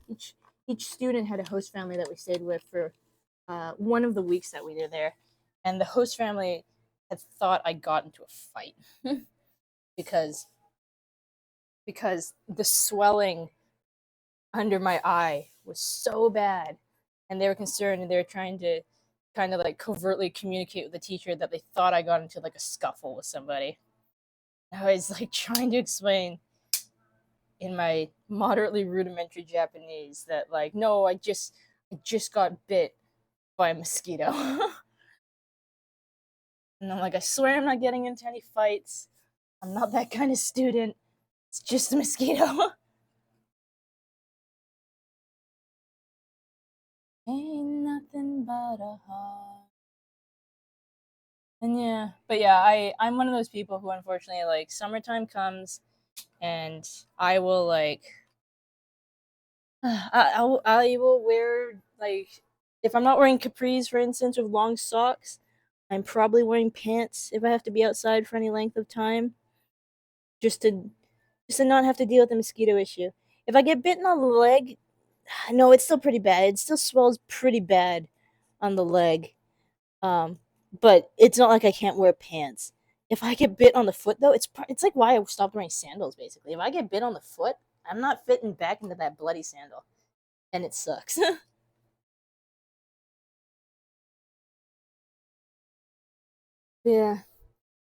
Speaker 1: Each student had a host family that we stayed with for one of the weeks that we were there, and the host family had thought I got into a fight because the swelling under my eye was so bad, and they were concerned, and they were trying to kind of like covertly communicate with the teacher that they thought I got into like a scuffle with somebody. I was like trying to explain in my moderately rudimentary Japanese that like no, I just got bit by a mosquito. And I'm like, I swear I'm not getting into any fights. I'm not that kind of student. It's just a mosquito. Ain't nothing but a heart. And yeah, but yeah, I'm one of those people who unfortunately like summertime comes and I will like I will wear like if I'm not wearing capris for instance with long socks, I'm probably wearing pants if I have to be outside for any length of time just to not have to deal with the mosquito issue. If I get bitten on the leg, no, it's still pretty bad. It still swells pretty bad on the leg. Um, but it's not like I can't wear pants. If I get bit on the foot though, it's like why I stopped wearing sandals basically. If I get bit on the foot, I'm not fitting back into that bloody sandal, and it sucks. Yeah,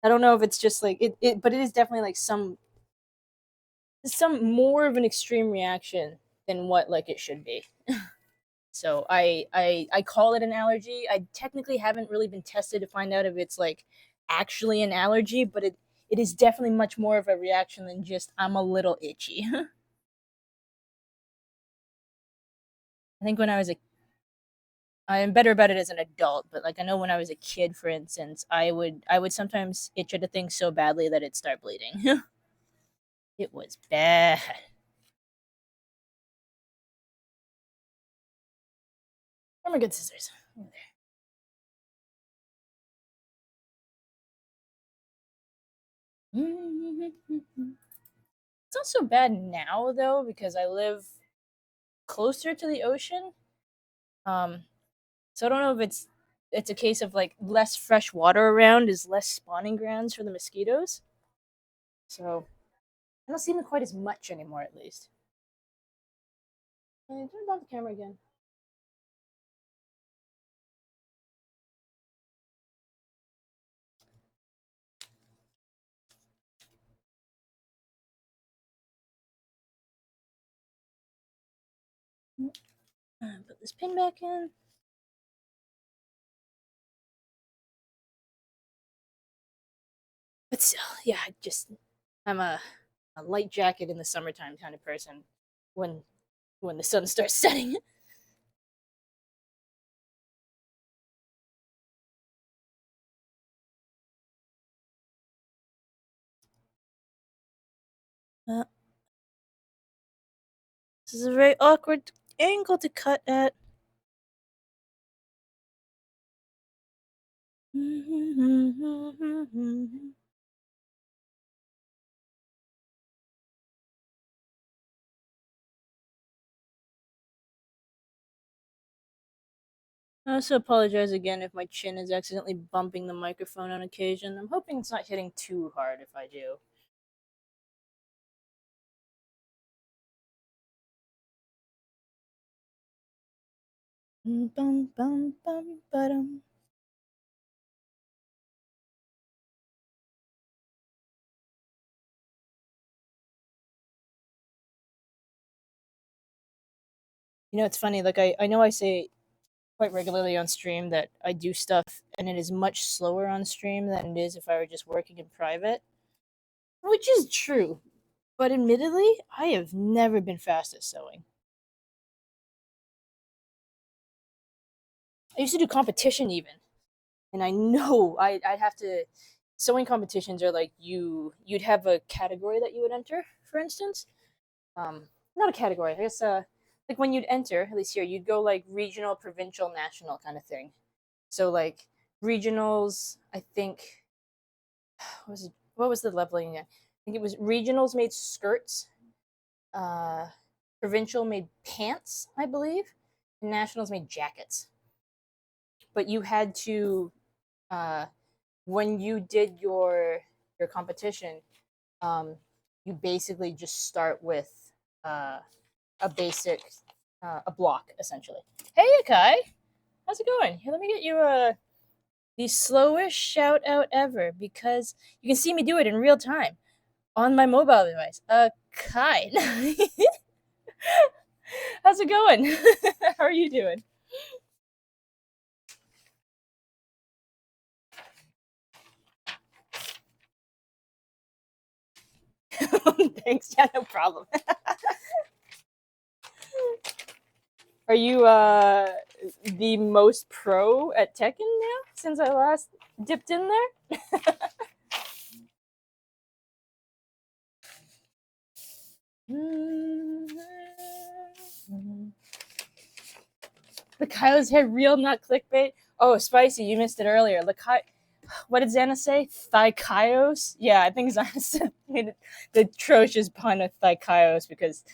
Speaker 1: I don't know if it's just like but it is definitely like some more of an extreme reaction than what like it should be. So I call it an allergy. I technically haven't really been tested to find out if it's like actually an allergy, but it is definitely much more of a reaction than just I'm a little itchy. I think when I am better about it as an adult, but like I know when I was a kid, for instance, I would sometimes itch at a thing so badly that it'd start bleeding. It was bad. Where are my good scissors? Over there. It's not so bad now though because I live closer to the ocean. Um, So I don't know if it's a case of like less fresh water around is less spawning grounds for the mosquitoes. So I don't see them quite as much anymore, at least. Turn on the camera again. Put this pin back in. But still, yeah, I'm a light jacket in the summertime kind of person. When the sun starts setting. Uh, This is a very awkward angle to cut at. I also apologize again if my chin is accidentally bumping the microphone on occasion. I'm hoping it's not hitting too hard if I do. Bum, bum, bum, ba-dum. You know, it's funny, like I know I say quite regularly on stream that I do stuff and it is much slower on stream than it is if I were just working in private, which is true. But admittedly, I have never been fast at sewing. I used to do competition even, and I know I'd have to. Sewing competitions are like you'd have a category that you would enter, for instance. Not a category, I guess. Like when you'd enter, at least here, you'd go like regional, provincial, national kind of thing. So like regionals, I think what was the leveling again? I think it was regionals made skirts, uh, provincial made pants, I believe, and nationals made jackets. But you had to uh, when you did your competition, um, you basically just start with uh, a basic a block essentially. Hey, Akai, how's it going? Here, let me get you the slowest shout out ever because you can see me do it in real time on my mobile device. Kai, how's it going? How are you doing? Thanks. Yeah, no problem. Are you the most pro at Tekken now since I last dipped in there? L.Y.K.A.I.O.S had real, not clickbait. Oh, spicy! You missed it earlier. L.Y.K.A.I.O. What did Xana say? L.Y.K.A.I.O.S? Yeah, I think Xana made the atrocious pun of L.Y.K.A.I.O.S because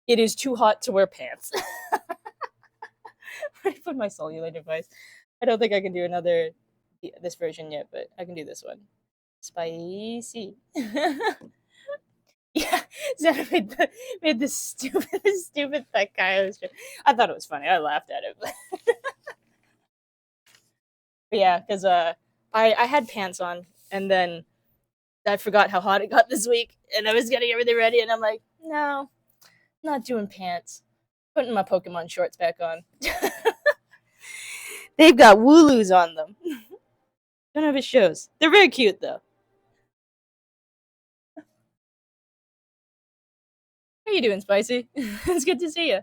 Speaker 1: it is too hot to wear pants. I put my cellular device. I don't think I can do another this version yet, but I can do this one. Spicy. Yeah, Xana made the stupid L.Y.K.A.I.O.S joke. I thought it was funny. I laughed at it. But yeah, because I had pants on, and then I forgot how hot it got this week, and I was getting everything ready, and I'm like, no, not doing pants. Putting my Pokemon shorts back on. They've got Wooloos on them. Don't know if it shows. They're very cute though. How you doing, Spicy? It's good to see you.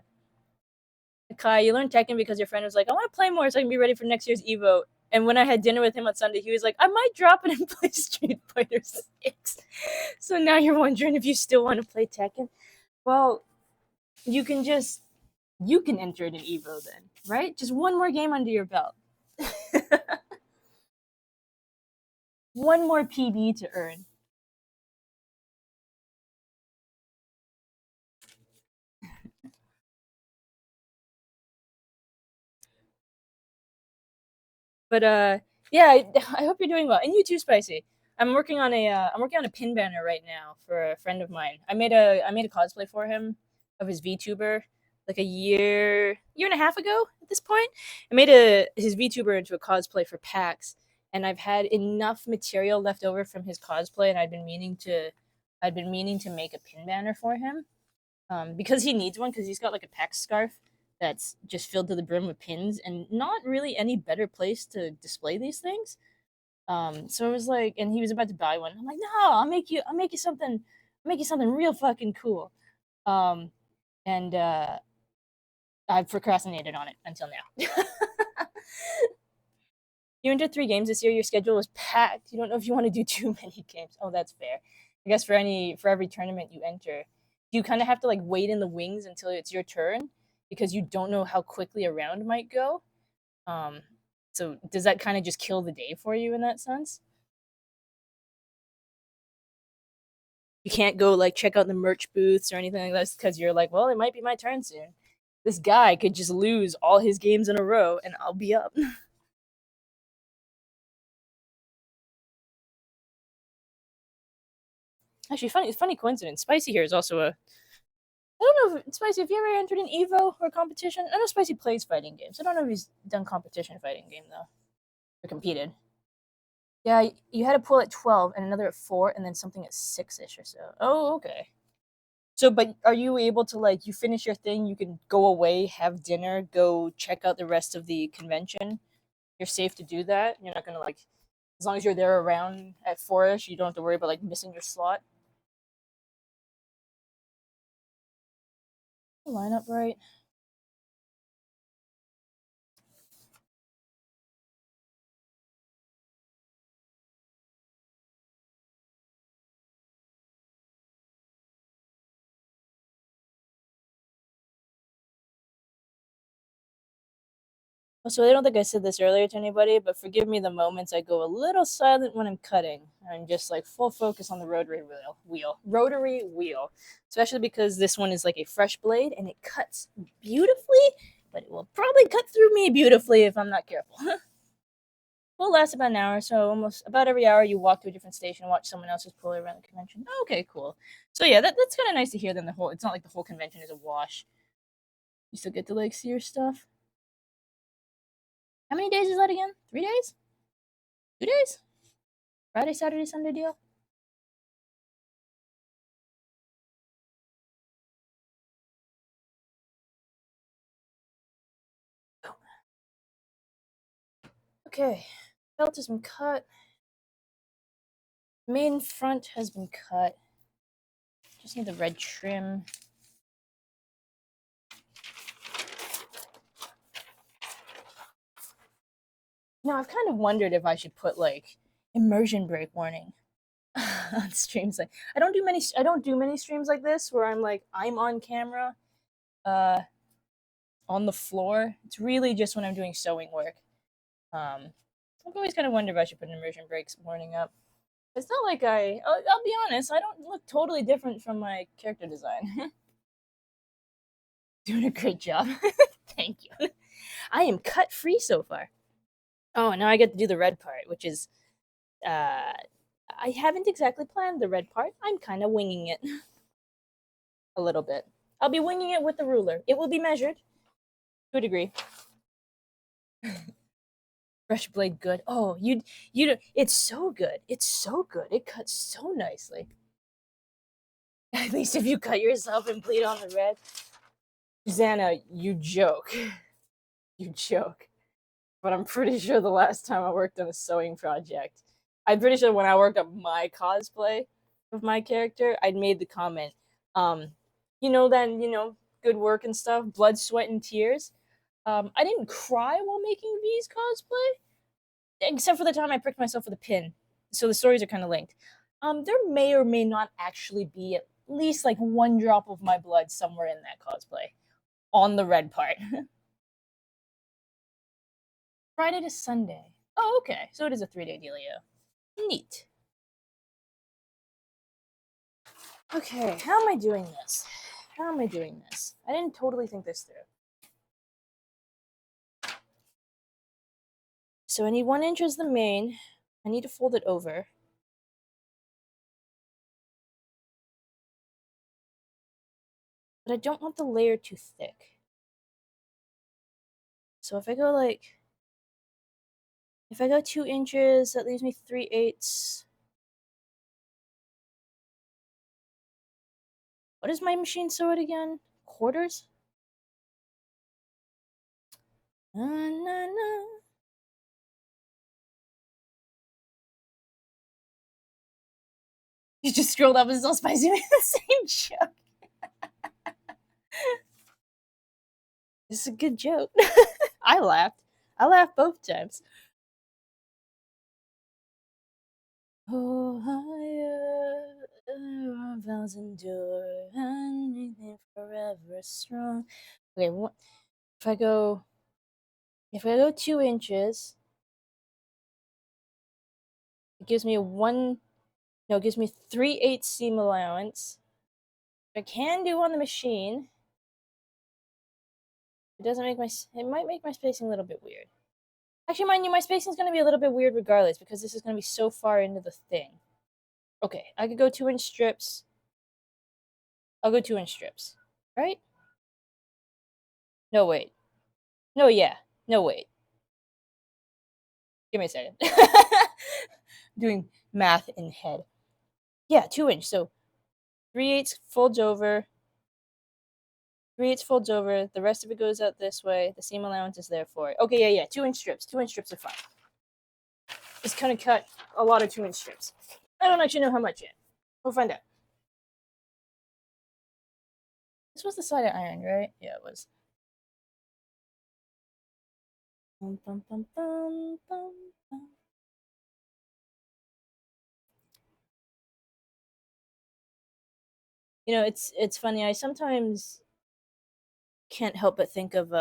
Speaker 1: Kai, you learned Tekken because your friend was like, I want to play more so I can be ready for next year's Evo. And when I had dinner with him on Sunday, he was like, I might drop it and play Street Fighter 6. So now you're wondering if you still want to play Tekken? Well, you can just you can enter it in Evo then, right? Just one more game under your belt. One more PB to earn. But yeah, I hope you're doing well, and you too, Spicy. I'm working on a pin banner right now for a friend of mine. I made a cosplay for him of his VTuber like a year and a half ago at this point. I made his VTuber into a cosplay for PAX, and I've had enough material left over from his cosplay, and I'd been meaning to make a pin banner for him because he needs one because he's got like a PAX scarf that's just filled to the brim with pins and not really any better place to display these things. So it was like, and he was about to buy one. I'm like, no, I'll make you something, make you something real fucking cool. Um, and I've procrastinated on it until now. You entered 3 games this year. Your schedule was packed. You don't know if you want to do too many games. Oh, that's fair. I guess for every tournament you enter, you kind of have to like wait in the wings until it's your turn because you don't know how quickly a round might go. Um, so does that kind of just kill the day for you in that sense? You can't go like check out the merch booths or anything like this because you're like, well, it might be my turn soon. This guy could just lose all his games in a row and I'll be up. Actually, funny coincidence. Spicy here is also a. I don't know if Spicy. Have you ever entered an Evo or competition? I know Spicy plays fighting games. I don't know if he's done competition fighting game though, or competed. Yeah, you had a pool at 12 and another at 4, and then something at 6 ish or so. Oh, okay. So, but are you able to like you finish your thing? You can go away, have dinner, go check out the rest of the convention. You're safe to do that. You're not gonna like, as long as you're there around at 4ish, you don't have to worry about like missing your slot. Line up right. So I don't think I said this earlier to anybody, but forgive me the moments I go a little silent when I'm cutting. I'm just like full focus on the rotary wheel, especially because this one is like a fresh blade and it cuts beautifully, but it will probably cut through me beautifully if I'm not careful. Will last about an hour, so almost about every hour you walk to a different station, watch someone else's pull around the convention. Oh, okay, cool. So yeah, that's kind of nice to hear. Then the whole, it's not like the whole convention is a wash. You still get to like see your stuff. How many days is that again? 3 days? 2 days? Friday, Saturday, Sunday deal? Okay, belt has been cut. Main front has been cut. Just need the red trim. Now I've kind of wondered if I should put like immersion break warning on streams. Like I don't do many streams like this where I'm on camera, uh, on the floor. It's really just when I'm doing sewing work. I've always kind of wondered if I should put an immersion breaks warning up. It's not like I'll be honest, I don't look totally different from my character design. Doing a great job. Thank you. I am cut free so far. Oh, now I get to do the red part, which is I haven't exactly planned the red part. I'm kind of winging it a little bit. I'll be winging it with the ruler. It will be measured to a degree. Brush blade good. Oh, you it's so good. It's so good. It cuts so nicely. At least if you cut yourself and bleed on the red. Xana, you joke. You joke. But I'm pretty sure the last time I worked on a sewing project, I'm pretty sure when I worked on my cosplay of my character, I'd made the comment, um, good work and stuff, blood, sweat, and tears. I didn't cry while making V's cosplay, except for the time I pricked myself with a pin. So the stories are kind of linked. There may or may not actually be at least like one drop of my blood somewhere in that cosplay on the red part. Friday to Sunday. Oh, okay. So it is a 3-day dealio. Neat. Okay, how am I doing this? How am I doing this? I didn't totally think this through. So I need 1 inch as the main. I need to fold it over. But I don't want the layer too thick. So if I go 2 inches, that leaves me 3/8. What does my machine sew it again? Quarters? Na, na, na. You just scrolled up and still Spicy with the same joke. This is a good joke. I laughed. I laughed both times. Ohio. Our vows endure, anything forever strong. Okay, if I go, 2 inches, it gives me a one. No, it gives me 3/8 seam allowance. I can do on the machine. It doesn't make my. It might make my spacing a little bit weird. Actually, mind you, my spacing is going to be a little bit weird regardless because this is going to be so far into the thing. Okay, I could go 2-inch strips. I'll go 2-inch strips. Right? No, wait. No, yeah. No, wait. Give me a second. Doing math in head. Yeah, 2-inch. So 3/8 folds over. 3/8 folds over. The rest of it goes out this way. The seam allowance is there for it. Okay, yeah. 2-inch strips. 2-inch strips are fine. Just kind of cut a lot of 2-inch strips. I don't actually know how much yet. We'll find out. This was the side I ironed, right? Yeah, it was. Bum, bum, bum, bum, bum, bum. You know, it's funny. I sometimes can't help but think of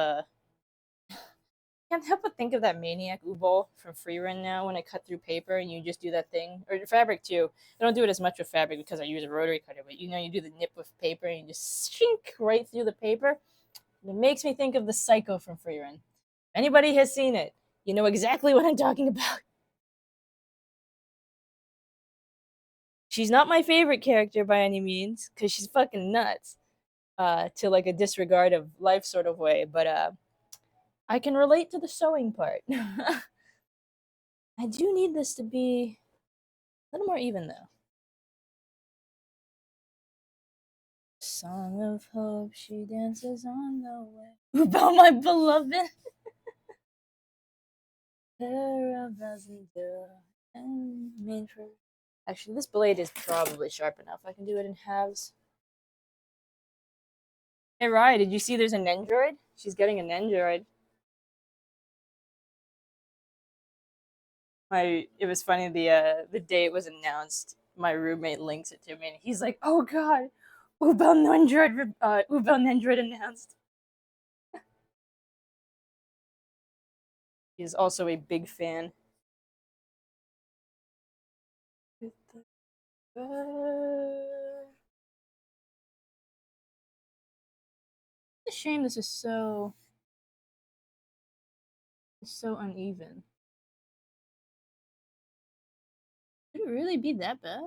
Speaker 1: can't help but think of that maniac Ubol from Freerun now when I cut through paper and you just do that thing. Or fabric too. I don't do it as much with fabric because I use a rotary cutter, but you know, you do the nip with paper and you just shink right through the paper. And it makes me think of the Psycho from Freerun. If anybody has seen it, you know exactly what I'm talking about. She's not my favorite character by any means, because she's fucking nuts. To like a disregard of life sort of way, but I can relate to the sewing part. I do need this to be a little more even though. Song of hope, she dances on the way. About my beloved. Pair of dozen and made for. Actually, this blade is probably sharp enough. I can do it in halves. Hey, Rye, did you see there's an Android? She's getting an Android. It was funny the day it was announced. My roommate links it to me, and he's like, "Oh God, Ubel Nendroid announced." He's also a big fan. It's a shame this is so uneven. Could it really be that bad?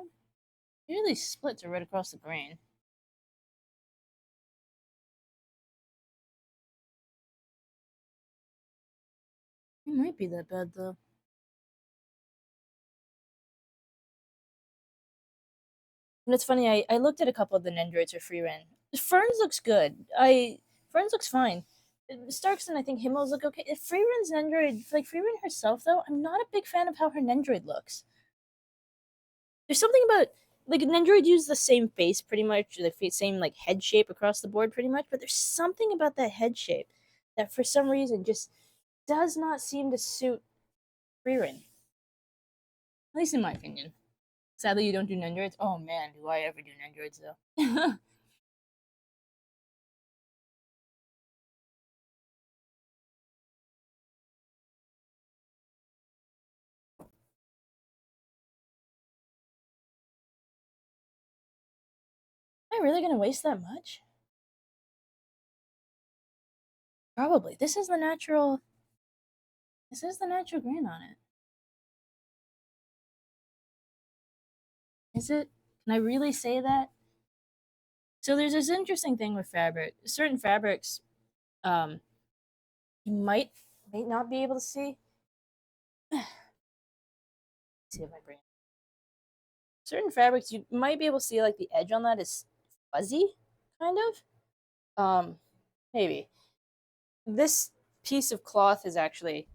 Speaker 1: It really splits right across the grain. It might be that bad though. And it's funny, I looked at a couple of the Nendroids for free rent. Ferns looks good. Ferns looks fine. Starks and I think Himmels look okay. If Freeren's Nendroid, like Freeren herself though, I'm not a big fan of how her Nendroid looks. There's something about like Nendroid use the same face pretty much, the same like head shape across the board pretty much, but there's something about that head shape that for some reason just does not seem to suit Freeren. At least in my opinion. Sadly, you don't do Nendroids. Oh man, do I ever do Nendroids though? Am I really gonna waste that much? Probably. This is the natural. This is the natural grain on it. Is it? Can I really say that? So there's this interesting thing with fabric. Certain fabrics, um, you might not be able to see. Let's see if my brain. Certain fabrics you might be able to see like the edge on that is fuzzy, kind of. Maybe this piece of cloth is actually.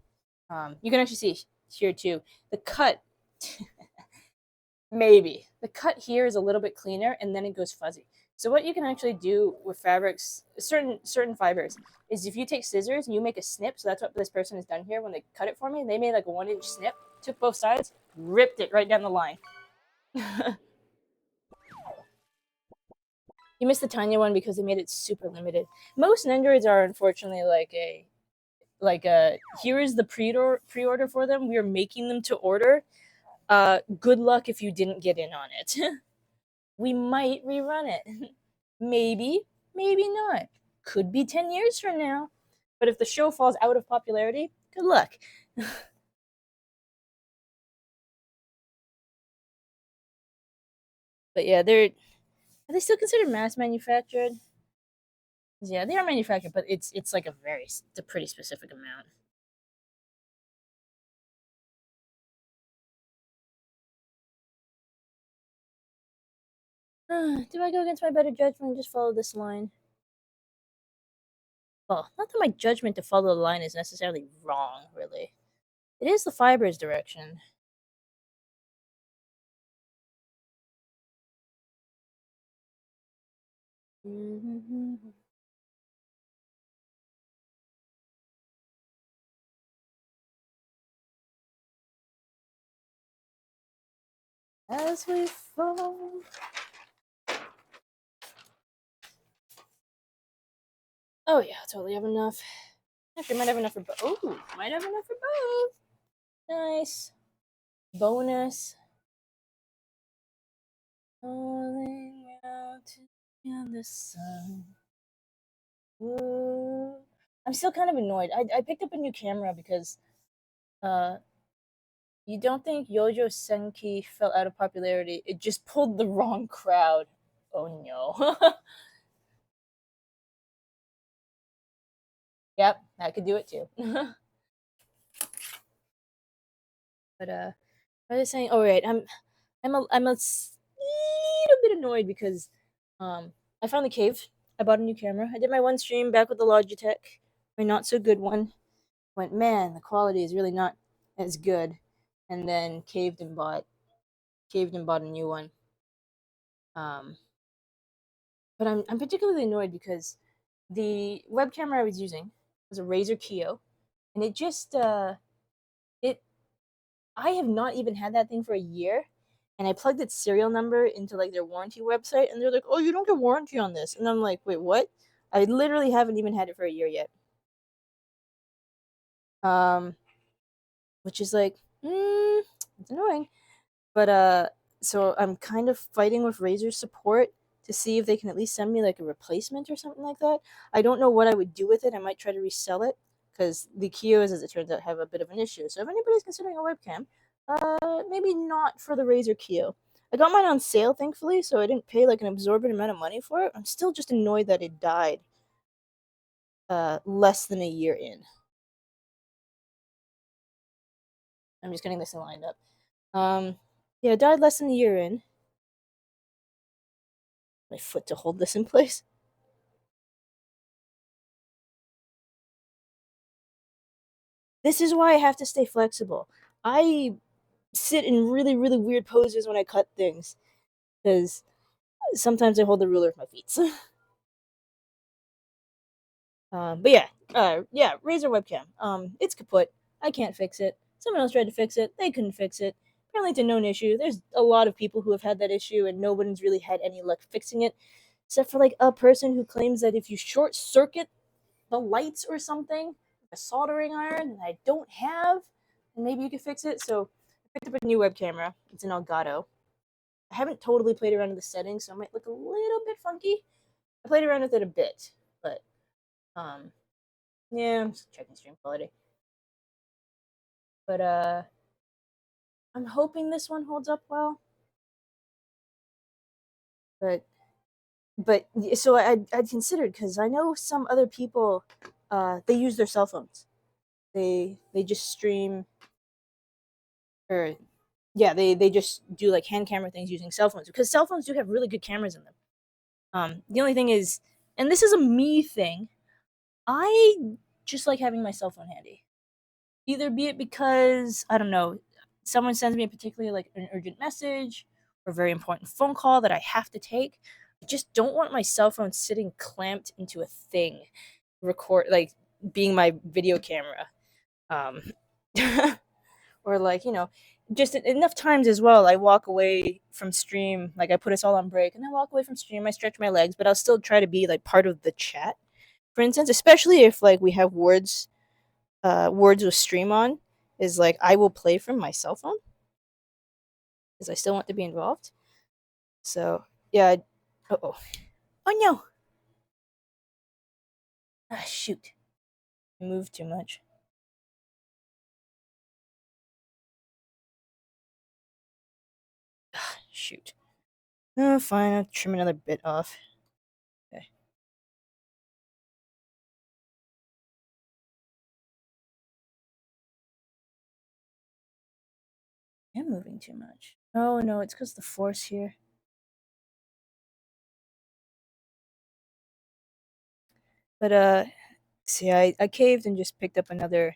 Speaker 1: You can actually see here too. The cut maybe. The cut here is a little bit cleaner and then it goes fuzzy. So what you can actually do with fabrics, certain fibers, is if you take scissors and you make a snip, so that's what this person has done here when they cut it for me. They made like a 1 inch snip, took both sides, ripped it right down the line. You missed the tiny one because they made it super limited. Most Nendroids are unfortunately like a here is the pre-order for them. We are making them to order. Good luck if you didn't get in on it. We might rerun it. Maybe, maybe not. Could be 10 years from now. But if the show falls out of popularity, good luck. But yeah, are they still considered mass manufactured? Yeah, they are manufactured, but it's like it's a pretty specific amount. Do I go against my better judgment and just follow this line? Well, not that my judgment to follow the line is necessarily wrong, really. It is the fiber's direction. As we fall. Oh yeah, totally have enough. Actually, might have enough for both. Oh, might have enough for both. Nice. Bonus. Falling out in the sun. Ooh. I'm still kind of annoyed. I picked up a new camera because uh you don't think Yojo Senki fell out of popularity. It just pulled the wrong crowd. Oh no. Yep, that could do it too. But I was saying, oh right, I'm a little bit annoyed because I finally caved. I bought a new camera. I did my one stream back with the Logitech, my not so good one. Went, man, the quality is really not as good, and then caved and bought a new one. Um, but I'm particularly annoyed because the web camera I was using was a Razer Kio, and it I have not even had that thing for a year, and I plugged its serial number into like their warranty website, and they're like, "Oh, you don't get warranty on this," and I'm like, "Wait, what?" I literally haven't even had it for a year yet. Um, which is like, it's annoying. But so I'm kind of fighting with Razor's support to see if they can at least send me like a replacement or something like that. I don't know what I would do with it. I might try to resell it because the Kios, as it turns out, have a bit of an issue. So if anybody's considering a webcam, maybe not for the Razer Kio. I got mine on sale, thankfully, so I didn't pay like an absorbent amount of money for it. I'm still just annoyed that it died less than a year in. I'm just getting this lined up. Yeah, it died less than a year in. My foot to hold this in place. This is why I have to stay flexible. I sit in really, really weird poses when I cut things because sometimes I hold the ruler with my feet. But yeah, Razer webcam. It's kaput. I can't fix it. Someone else tried to fix it. They couldn't fix it. Apparently, it's a known issue. There's a lot of people who have had that issue, and no one's really had any luck fixing it, except for like a person who claims that if you short circuit the lights or something, a soldering iron that I don't have, and maybe you can fix it. So I picked up a new web camera. It's an Elgato. I haven't totally played around with the settings, so it might look a little bit funky. I played around with it a bit, but um, yeah, I'm just checking stream quality. But I'm hoping this one holds up well. But so I'd considered because I know some other people, they use their cell phones. They just stream or yeah, they just do like hand camera things using cell phones because cell phones do have really good cameras in them. The only thing is, and this is a me thing, I just like having my cell phone handy. Either be it because I don't know, someone sends me a particularly like an urgent message or a very important phone call that I have to take. I just don't want my cell phone sitting clamped into a thing, record like being my video camera. Um, or like, just enough times as well. I walk away from stream, like I put us all on break, and I walk away from stream. I stretch my legs, but I'll still try to be like part of the chat. For instance, especially if like we have words with stream on, is like I will play from my cell phone because I still want to be involved. So yeah. Oh, oh no! Ah, shoot! I moved too much. Ah, shoot. Oh, fine. I'll trim another bit off. Okay. I'm moving too much. Oh no, it's because the force here. But see, I caved and just picked up another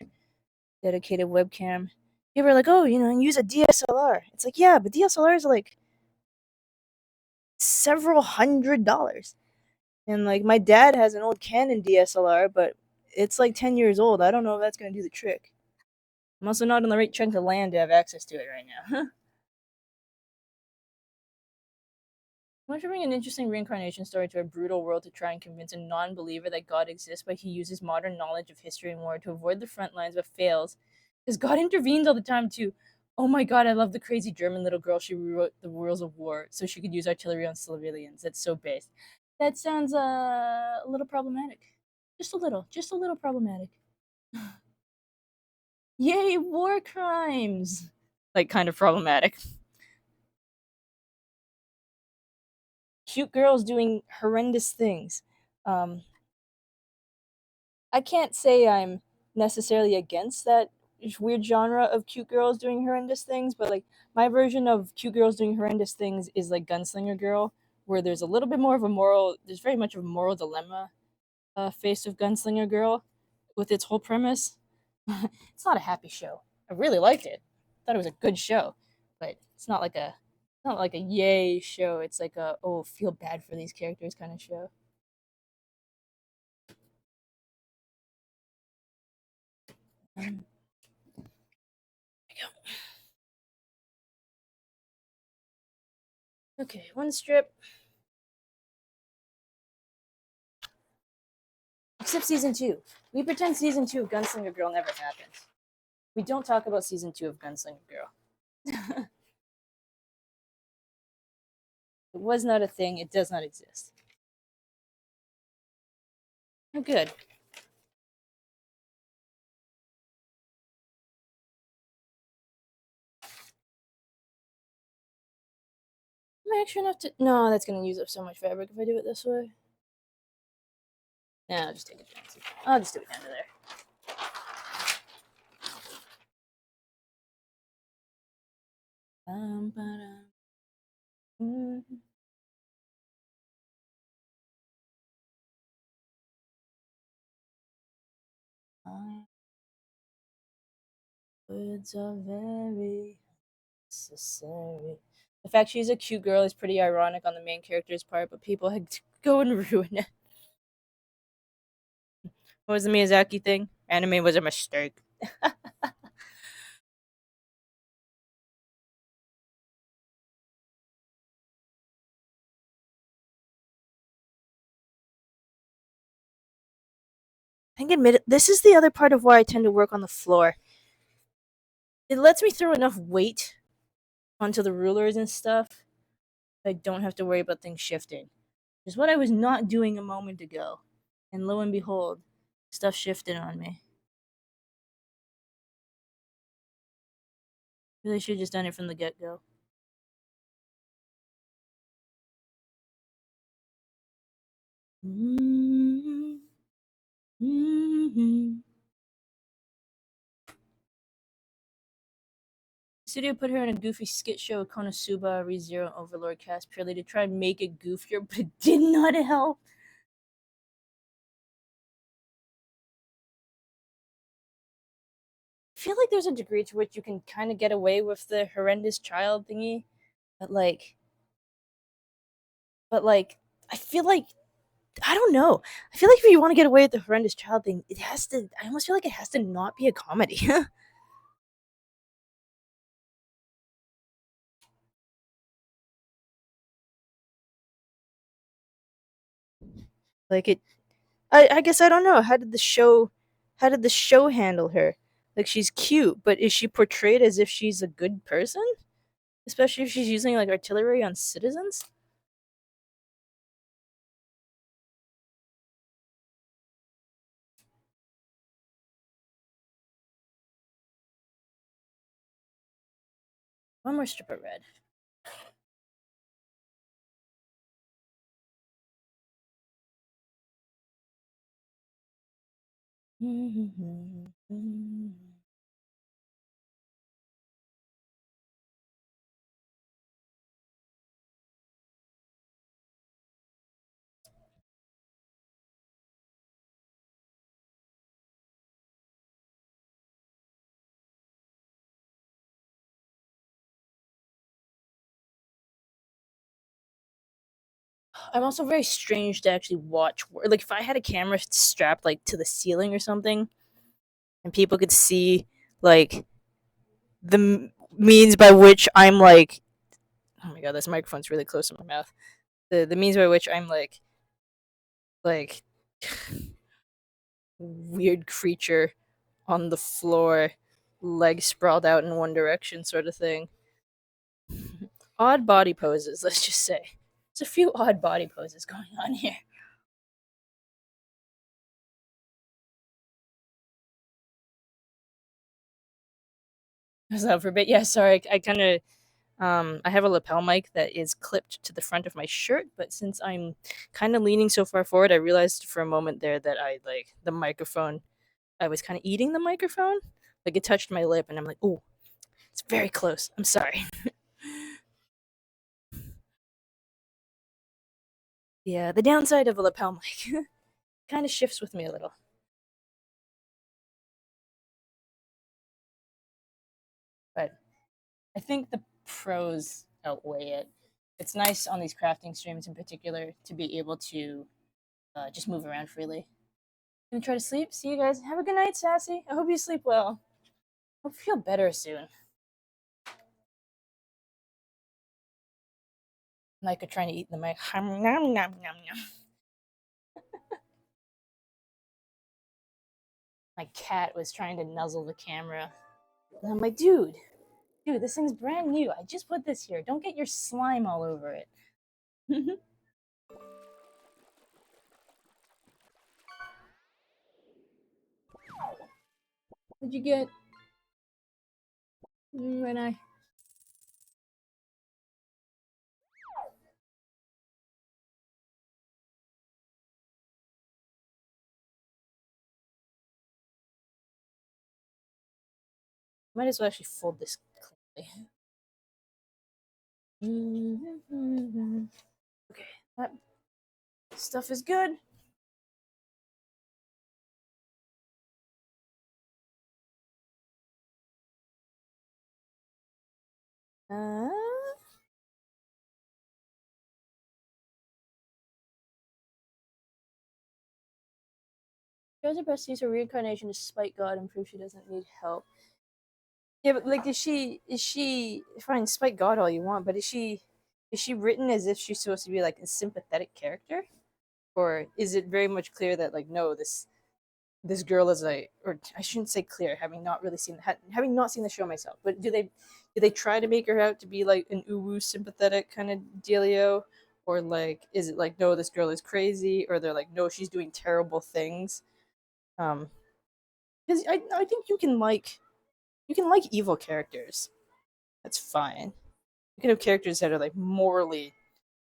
Speaker 1: dedicated webcam. People were like, oh, use a DSLR. It's like, yeah, but DSLRs are like several $100s. And like my dad has an old Canon DSLR, but it's like 10 years old. I don't know if that's gonna do the trick. I'm also not on the right chunk of land to have access to it right now. Want to bring an interesting reincarnation story to a brutal world to try and convince a non-believer that God exists, but he uses modern knowledge of history and war to avoid the front lines, but fails. Because God intervenes all the time too. Oh my god, I love the crazy German little girl. She rewrote the rules of war so she could use artillery on civilians. That's so based. That sounds a little problematic. Just a little problematic. Yay, war crimes! Like, kind of problematic. Cute girls doing horrendous things. Um, I can't say I'm necessarily against that weird genre of cute girls doing horrendous things, but like my version of cute girls doing horrendous things is like Gunslinger Girl, where there's a little bit more of a there's very much of a moral dilemma faced with Gunslinger Girl with its whole premise. It's not a happy show. I really liked it. Thought it was a good show, but it's not like a yay show. It's like a oh feel bad for these characters kind of show. Um, okay, one strip. Except season two. We pretend season two of Gunslinger Girl never happens. We don't talk about season two of Gunslinger Girl. It was not a thing. It does not exist. Oh, good. Am I actually enough to? No, that's gonna use up so much fabric if I do it this way. Nah, I'll just take it down. I'll just do it down to there. Mm. Words are very necessary. The fact she's a cute girl is pretty ironic on the main character's part, but people had go and ruin it. What was the Miyazaki thing? Anime was a mistake. I can admit it, this is the other part of why I tend to work on the floor. It lets me throw enough weight onto the rulers and stuff. I don't have to worry about things shifting. Which is what I was not doing a moment ago. And lo and behold, stuff shifted on me. Really should have just done it from the get go. Mm-hmm. Mm-hmm. Studio put her in a goofy skit show with Konosuba, ReZero, and Overlord cast purely to try and make it goofier, but it did not help. I feel like there's a degree to which you can kind of get away with the horrendous child thingy, but like, I feel like I don't know. I feel like if you want to get away with the horrendous child thing, it has to. I almost feel like it has to not be a comedy. Like it I guess I don't know. How did the show handle her? Like she's cute, but is she portrayed as if she's a good person? Especially if she's using like artillery on citizens? One more strip of red. I'm also very strange to actually watch. Like if I had a camera strapped like to the ceiling or something, and people could see like means by which I'm like, oh my god, this microphone's really close to my mouth. The means by which I'm like weird creature on the floor, legs sprawled out in one direction, sort of thing. Odd body poses, let's just say. There's a few odd body poses going on here. Was that for a bit? Yeah, sorry. I kind of I have a lapel mic that is clipped to the front of my shirt, but since I'm kind of leaning so far forward, I realized for a moment there that I like the microphone. I was kind of eating the microphone, like it touched my lip, and I'm like, "Oh, it's very close." I'm sorry. Yeah, the downside of a lapel mic kind of shifts with me a little, but I think the pros outweigh it. It's nice on these crafting streams in particular to be able to just move around freely. Gonna try to sleep. See you guys. Have a good night, Sassy. I hope you sleep well. Hope you feel better soon. Micah trying to eat the mic. Nom, nom, nom, nom. My cat was trying to nuzzle the camera. And I'm like, dude, this thing's brand new. I just put this here. Don't get your slime all over it. What'd you get? When I might as well actually fold this cleanly. Okay, that stuff is good. Uh, Tries her best to use her reincarnation to spite God and prove she doesn't need help. Yeah, but like, is she fine? Spite God all you want, but is she written as if she's supposed to be like a sympathetic character, or is it very much clear that like no, this girl is a, or I shouldn't say clear, having not seen the show myself, but do they try to make her out to be like an uwu sympathetic kind of dealio, or like is it like no, this girl is crazy, or they're like no, she's doing terrible things, um because I think you can like evil characters. That's fine. You can have characters that are like morally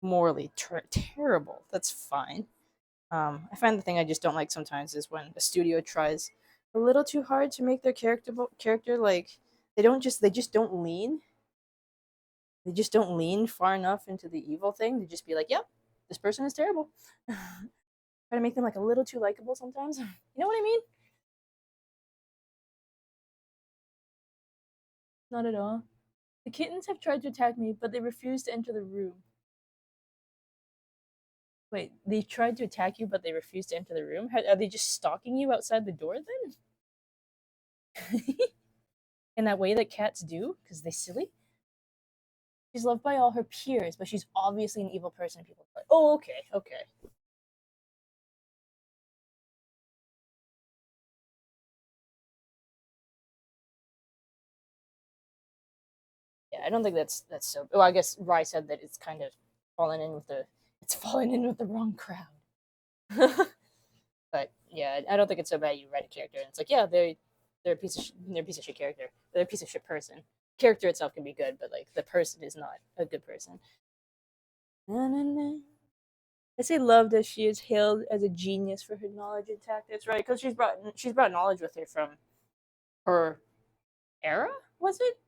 Speaker 1: terrible. That's fine. I find the thing I just don't like sometimes is when a studio tries a little too hard to make their character like they just don't lean far enough into the evil thing to just be like, yep, this person is terrible. Try to make them like a little too likable sometimes. You know what I mean? Not at all. The kittens have tried to attack me, but they refuse to enter the room. Wait, they tried to attack you, but they refuse to enter the room? Are they just stalking you outside the door then? In that way that cats do, because they're silly? She's loved by all her peers, but she's obviously an evil person. People are like, oh, okay, okay. Yeah, I don't think that's so. Well, I guess Rye said that it's kind of fallen in with the it's fallen in with the wrong crowd. But yeah, I don't think it's so bad. You write a character and it's like, yeah, they're a piece of they're a piece of shit character. They're a piece of shit person. Character itself can be good, but like the person is not a good person. Na, na, na. I say loved as she is hailed as a genius for her knowledge and tactics, right? Because she's brought knowledge with her from her era. Was it?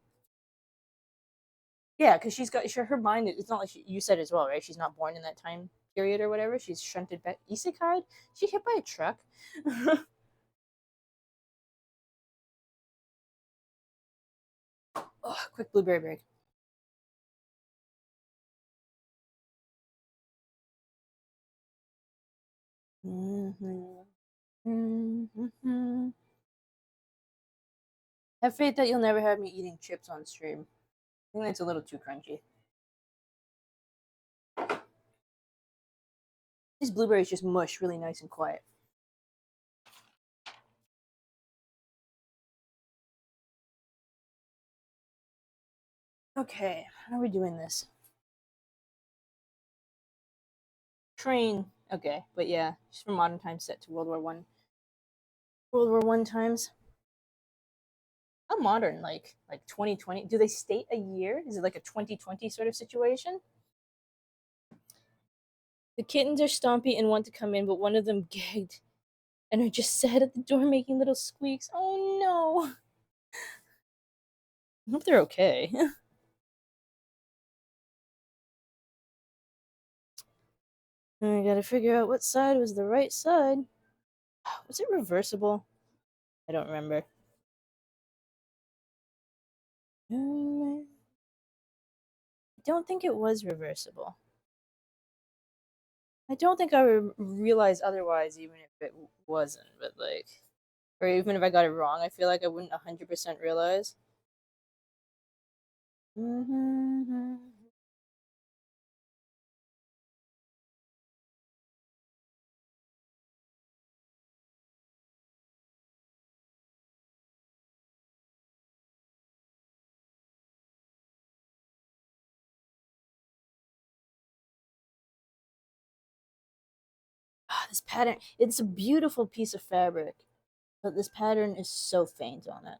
Speaker 1: Yeah, because she's got her mind. It's not like you said as well, right? She's not born in that time period or whatever. She's shunted back. Isekai? She hit by a truck. Oh, quick blueberry break. Mm-hmm. Mm-hmm. Have faith that you'll never have me eating chips on stream. I think that's a little too crunchy. These blueberries just mush really nice and quiet. Okay, how are we doing this? Train. Okay, but yeah, just from modern times set to World War I. World War I times. How modern? Like 2020? Do they state a year? Is it like a 2020 sort of situation? The kittens are stompy and want to come in, but one of them gagged and are just sat at the door making little squeaks. Oh no! I hope they're okay. I gotta figure out what side was the right side. Was it reversible? I don't remember. I don't think it was reversible. I don't think I would realize otherwise, even if it wasn't. But like, or even if I got it wrong, I feel like I wouldn't 100% realize. Mm-hmm. Ah, this pattern. It's a beautiful piece of fabric, but this pattern is so faint on it.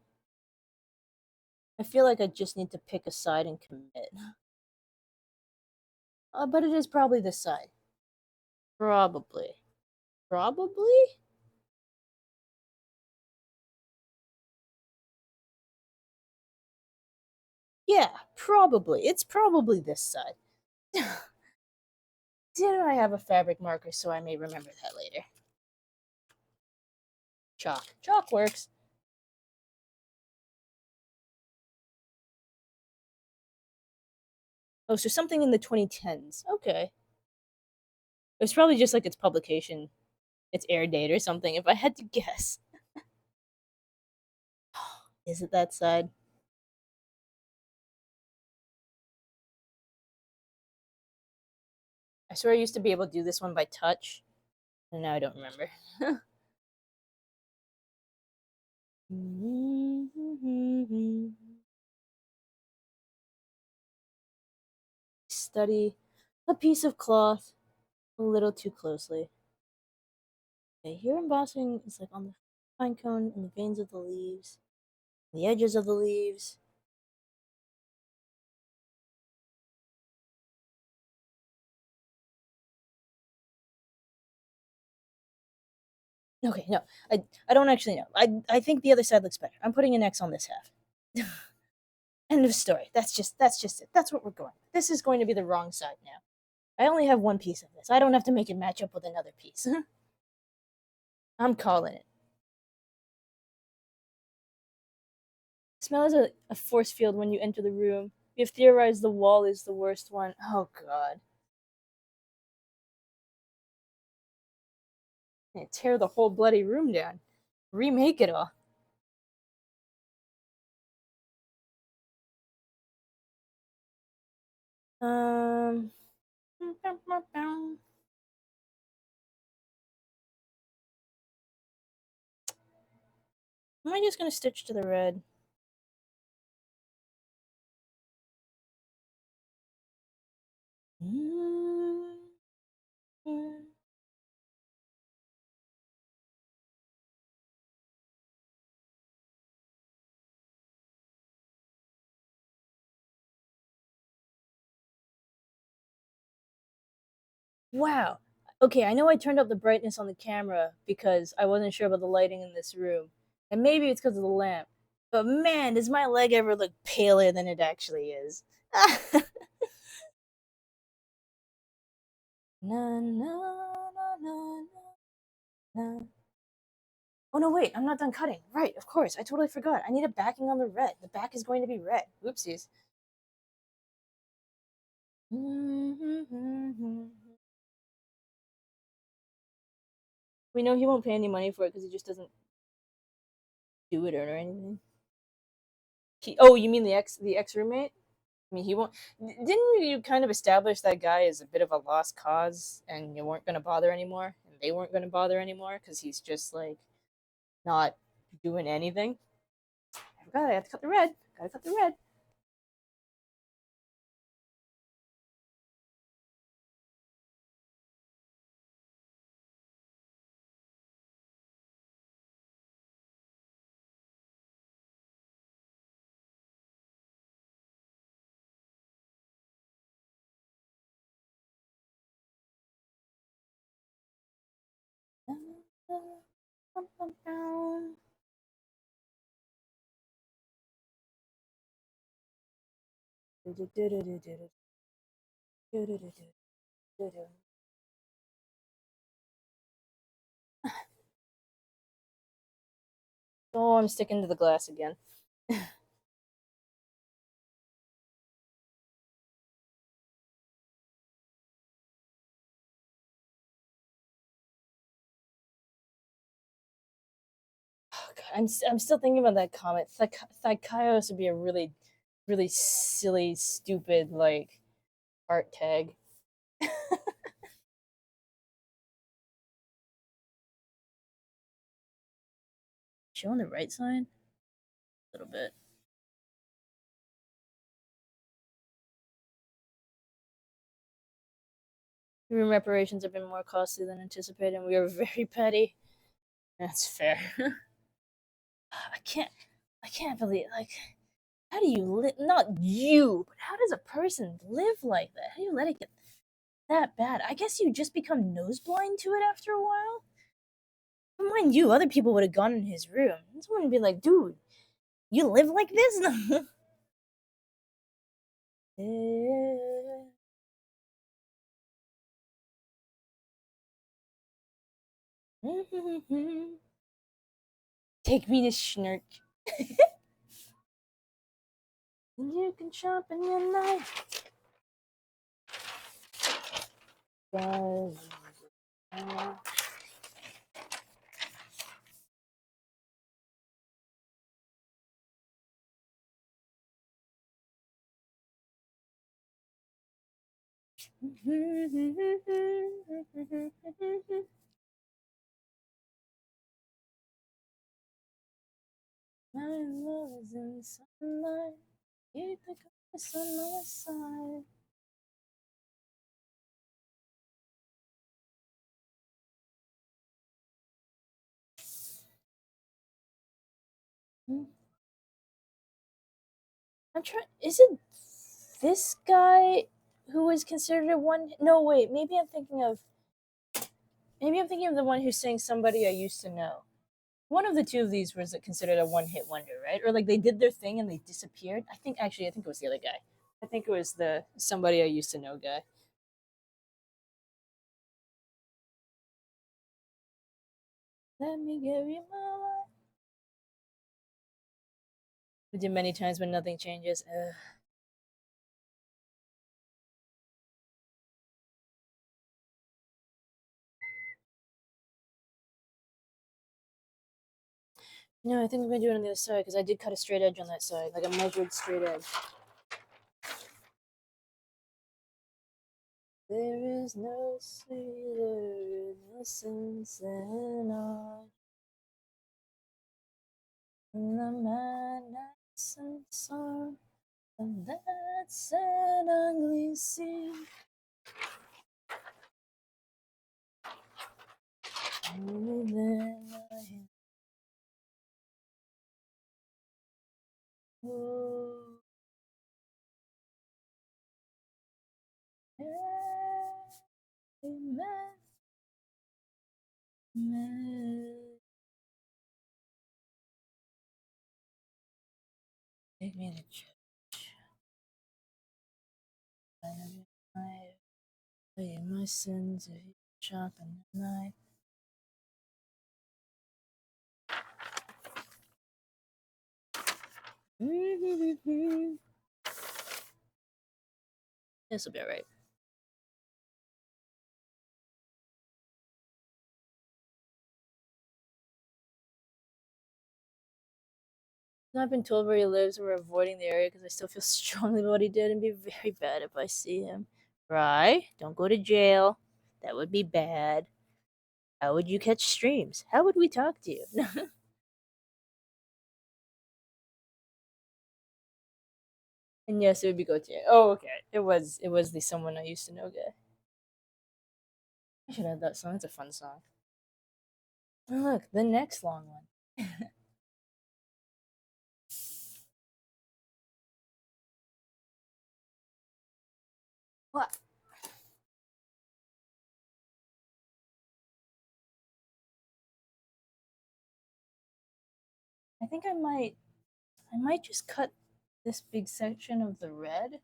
Speaker 1: I feel like I just need to pick a side and commit. But it is probably this side. Probably. Probably? Yeah, probably. It's probably this side. Did I have a fabric marker so I may remember that later? Chalk. Chalk works. Oh, so something in the 2010s. Okay. It was probably just like its publication, its air date or something, if I had to guess. Is it that side? I swear I used to be able to do this one by touch, and now I don't remember. Study a piece of cloth a little too closely. Okay, here embossing is like on the pine cone and the veins of the leaves, the edges of the leaves. Okay, no, I don't actually know. I think the other side looks better. I'm putting an X on this half. End of story. That's just it. That's what we're going with. This is going to be the wrong side now. I only have one piece of this. I don't have to make it match up with another piece. I'm calling it. Smell is a force field when you enter the room. We have theorized the wall is the worst one. Oh god. Yeah, tear the whole bloody room down. Remake it all. Um am I just gonna stitch to the red? Wow. Okay, I know I turned up the brightness on the camera because I wasn't sure about the lighting in this room. And maybe it's because of the lamp. But man, does my leg ever look paler than it actually is. Na, na, na, na, na. Oh no, wait, I'm not done cutting. Right, of course, I totally forgot. I need a backing on the red. The back is going to be red. Whoopsies. We know he won't pay any money for it because he just doesn't do it or anything. Oh, you mean the ex roommate? I mean, he won't. Didn't you kind of establish that guy as a bit of a lost cause, and you weren't going to bother anymore, and they weren't going to bother anymore because he's just like not doing anything? I forgot I have to cut the red. Gotta cut the red. Oh, I'm sticking to the glass again. Oh, God, I'm still thinking about that comment. L.Y.K.A.I.O.S would be a really, really silly, stupid like art tag. Showing the right side a little bit. Room reparations have been more costly than anticipated, and we are very petty. That's fair. I can't. I can't believe how do you live? Not you, but how does a person live like that? How do you let it get that bad? I guess you just become nose blind to it after a while. But mind you, other people would have gone in his room. This wouldn't be like, dude, you live like this? Take me to Schnurk. And you can shop in your life. Guys. My love is in sunlight. You think it's on my side. I'm trying. Is it this guy who was considered a one? No, wait. Maybe I'm thinking of. Maybe I'm thinking of the one who's saying somebody I used to know. One of the two of these was considered a one-hit wonder, right? Or like they did their thing and they disappeared. I think it was the other guy. I think it was the somebody I used to know guy. Let me give you my life. We did many times when nothing changes. Ugh. No, I think I'm gonna do it on the other side because I did cut a straight edge on that side, like a measured straight edge. There is no sweeter innocence than ours. In the madness and sorrow of that sad, ugly scene. Amen. Amen. Take me to church. I lay my sins if you shop in the night. This will be alright. I've been told where he lives and we're avoiding the area because I still feel strongly about what he did and be very bad if I see him. Right? Don't go to jail. That would be bad. How would you catch streams? How would we talk to you? And yes, it would be go to. Oh, okay. It was the someone I used to know guy. I should have that song. It's a fun song. And look, the next long one. What? I think I might just cut this big section of the red,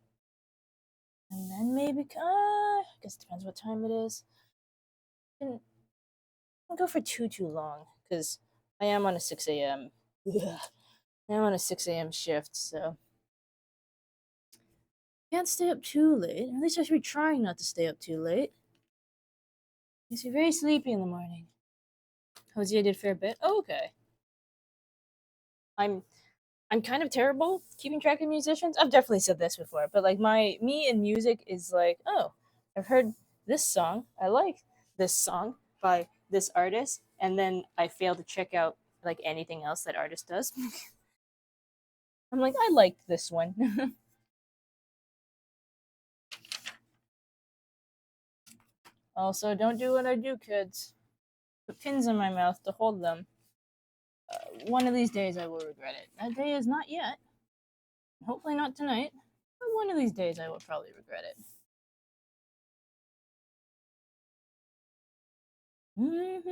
Speaker 1: and then maybe I guess it depends what time it is. And I'll go for too long because I am on a 6 a.m. Ugh. I am on a 6 a.m. shift, so can't stay up too late. At least I should be trying not to stay up too late. Makes me very sleepy in the morning. Hosea did a fair bit. Oh, okay. I'm I'm kind of terrible keeping track of musicians. I've definitely said this before, but like me and music is like, oh, I've heard this song. I like this song by this artist, and then I fail to check out like anything else that artist does. I'm like, I liked this one. Also, don't do what I do, kids. Put pins in my mouth to hold them. One of these days I will regret it. That day is not yet. Hopefully not tonight. But one of these days I will probably regret it. And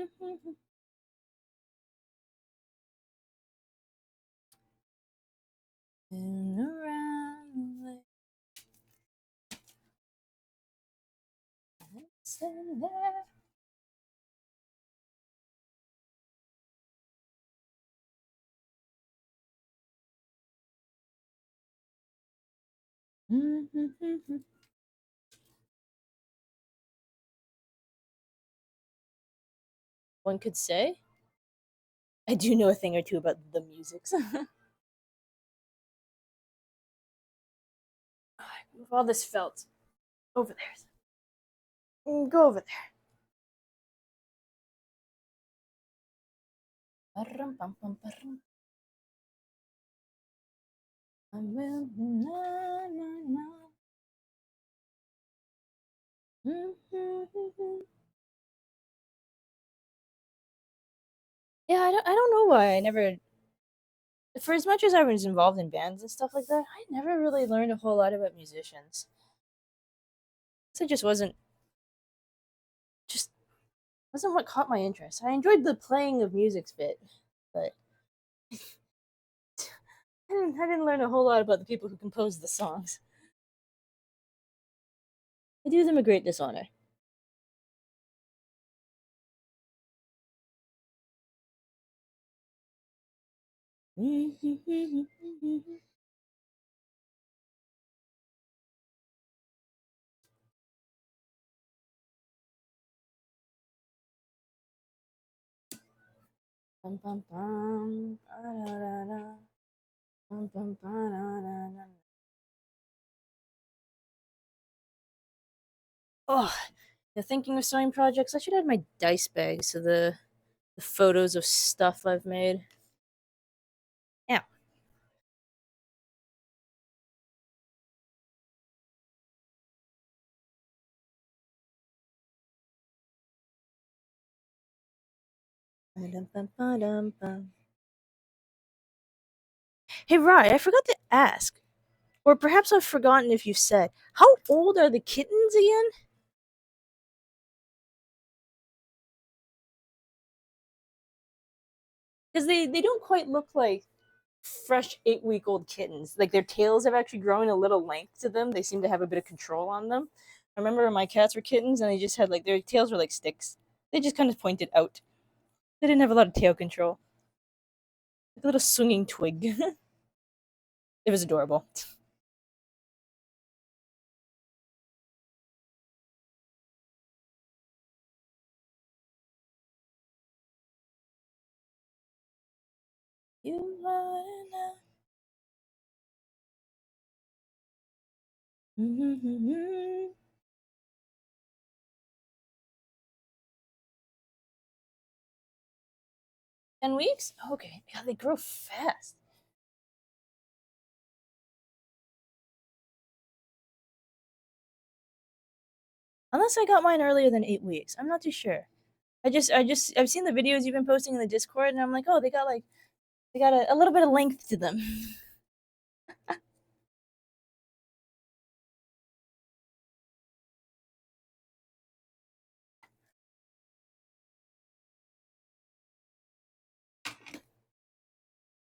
Speaker 1: around the lights and there. One could say I do know a thing or two about the music. With all this felt over there. Go over there. I will na na na. Yeah, I don't know why I never. For as much as I was involved in bands and stuff like that, I never really learned a whole lot about musicians. So it just wasn't what caught my interest. I enjoyed the playing of music's bit, but I didn't learn a whole lot about the people who composed the songs. I do them a great dishonor. Bum, bum, bum, ba-da-da-da. Bum, bum, ba-da-da-da. Oh, thinking of sewing projects, I should add my dice bag so the photos of stuff I've made. Yeah. Ba-dum-bum-ba-dum-bum. Hey, Rye, I forgot to ask, or perhaps I've forgotten if you said, how old are the kittens again? Because they don't quite look like fresh 8 week old kittens. Like their tails have actually grown a little length to them. They seem to have a bit of control on them. I remember my cats were kittens and they just had like their tails were like sticks. They just kind of pointed out. They didn't have a lot of tail control. Like a little swinging twig. It was adorable. You are enough. 10 weeks? Okay. Yeah, they grow fast. Unless I got mine earlier than 8 weeks. I'm not too sure. I've seen the videos you've been posting in the Discord, and I'm like, oh, they got a little bit of length to them.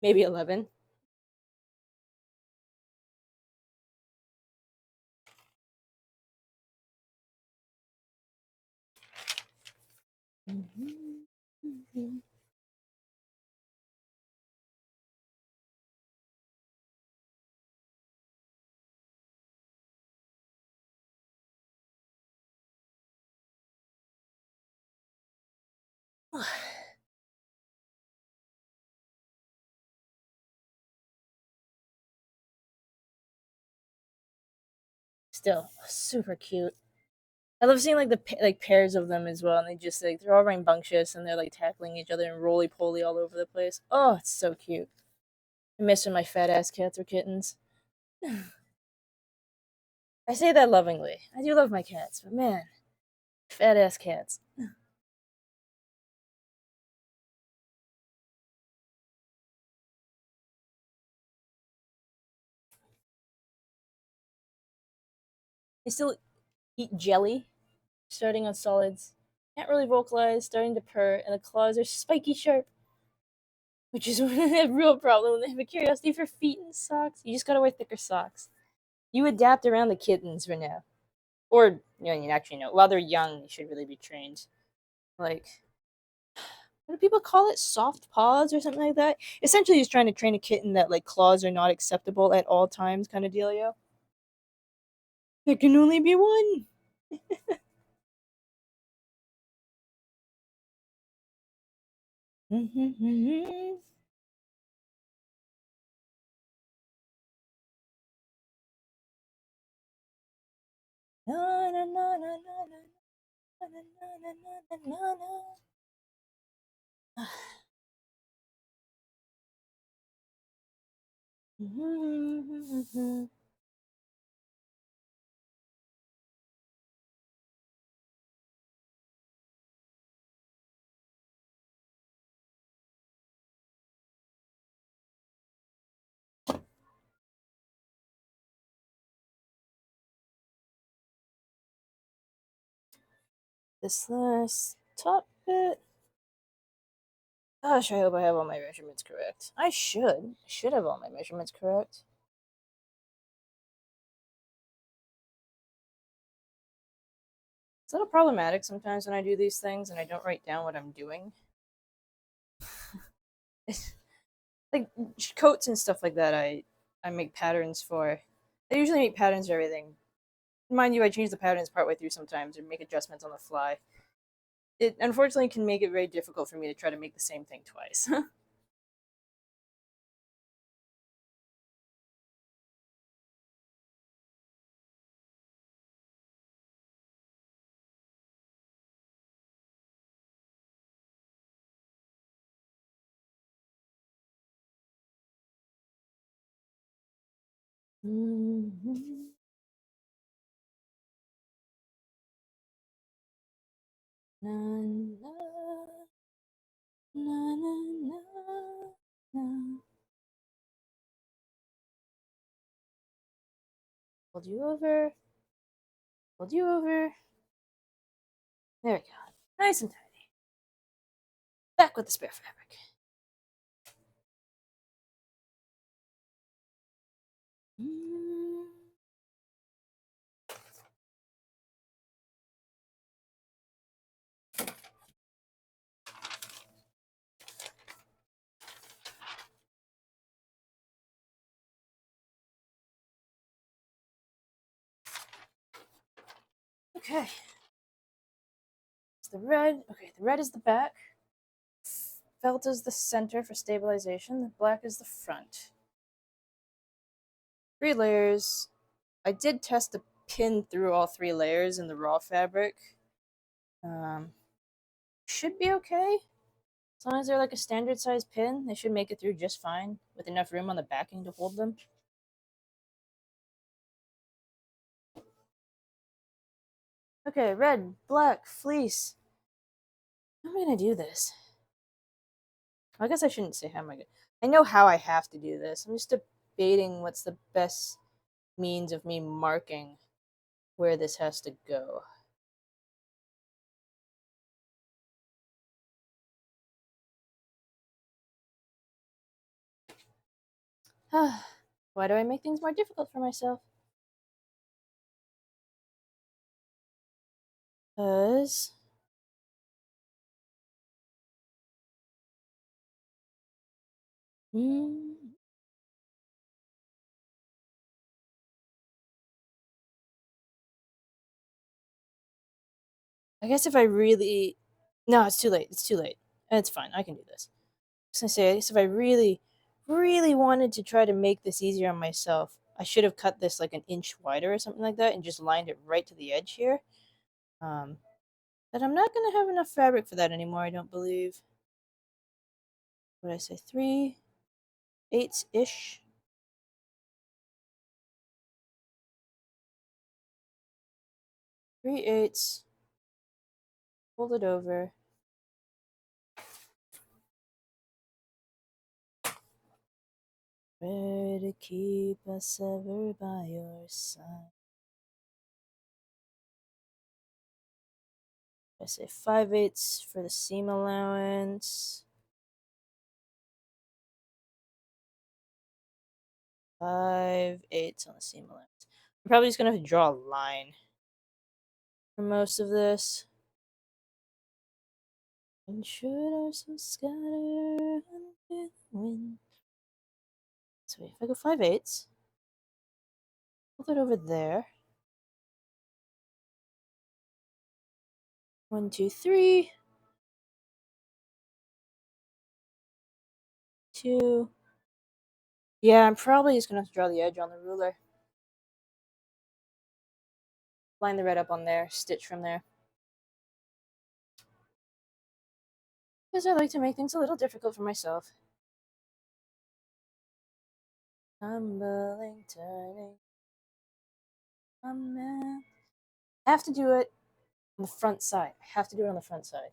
Speaker 1: Maybe 11. Still super cute. I love seeing like the like pairs of them as well, and they just like they're all rambunctious and they're like tackling each other and roly poly all over the place. Oh, it's so cute. I miss when my fat ass cats were kittens. I say that lovingly. I do love my cats, but man, fat ass cats. They still eat jelly, starting on solids. Can't really vocalize, starting to purr, and the claws are spiky sharp, which is a real problem when they have a curiosity for feet and socks. You just gotta wear thicker socks. You adapt around the kittens for now. Or, you actually know, while they're young, they should really be trained. Like, what do people call it? Soft paws or something like that? Essentially, he's trying to train a kitten that, like, claws are not acceptable at all times, kind of dealio. There can only be one. Na, na, na, na, na, na, na, na, na, na, na, na. This last top bit. Gosh, I hope I have all my measurements correct. I should. I should have all my measurements correct. It's a little problematic sometimes when I do these things and I don't write down what I'm doing. Like coats and stuff like that, I make patterns for. I usually make patterns for everything. Mind you, I change the patterns partway through sometimes or make adjustments on the fly. It unfortunately can make it very difficult for me to try to make the same thing twice. Fold you over. Fold you over. There we go. Nice and tidy. Back with the spare fabric. Okay. It's the red. Okay, the red is the back. Felt is the center for stabilization. The black is the front. 3 layers. I did test the pin through all 3 layers in the raw fabric. Should be okay. As long as they're like a standard size pin, they should make it through just fine with enough room on the backing to hold them. Okay, red, black, fleece. How am I gonna do this? I guess I shouldn't say how am I gonna. I know how I have to do this. I'm just debating what's the best means of me marking where this has to go. Why do I make things more difficult for myself? Because I guess if I really. No, it's too late. It's too late. It's fine. I can do this. I was gonna say, I guess if I really, really wanted to try to make this easier on myself, I should have cut this like an inch wider or something like that and just lined it right to the edge here. Um, but I'm not gonna have enough fabric for that anymore, I don't believe. What did I say? 3/8 ish. 3/8. Fold it over. Where to keep us ever by your side. I say 5/8 for the seam allowance. 5/8 on the seam allowance. I'm probably just gonna have to draw a line for most of this. And should our souls scatter under the wind. So if I go 5/8, hold it over there. 1, 2, 3. 2. Yeah, I'm probably just gonna have to draw the edge on the ruler. Line the red up on there, stitch from there. Because I like to make things a little difficult for myself. Tumbling, turning. I have to do it on the front side. I have to do it on the front side.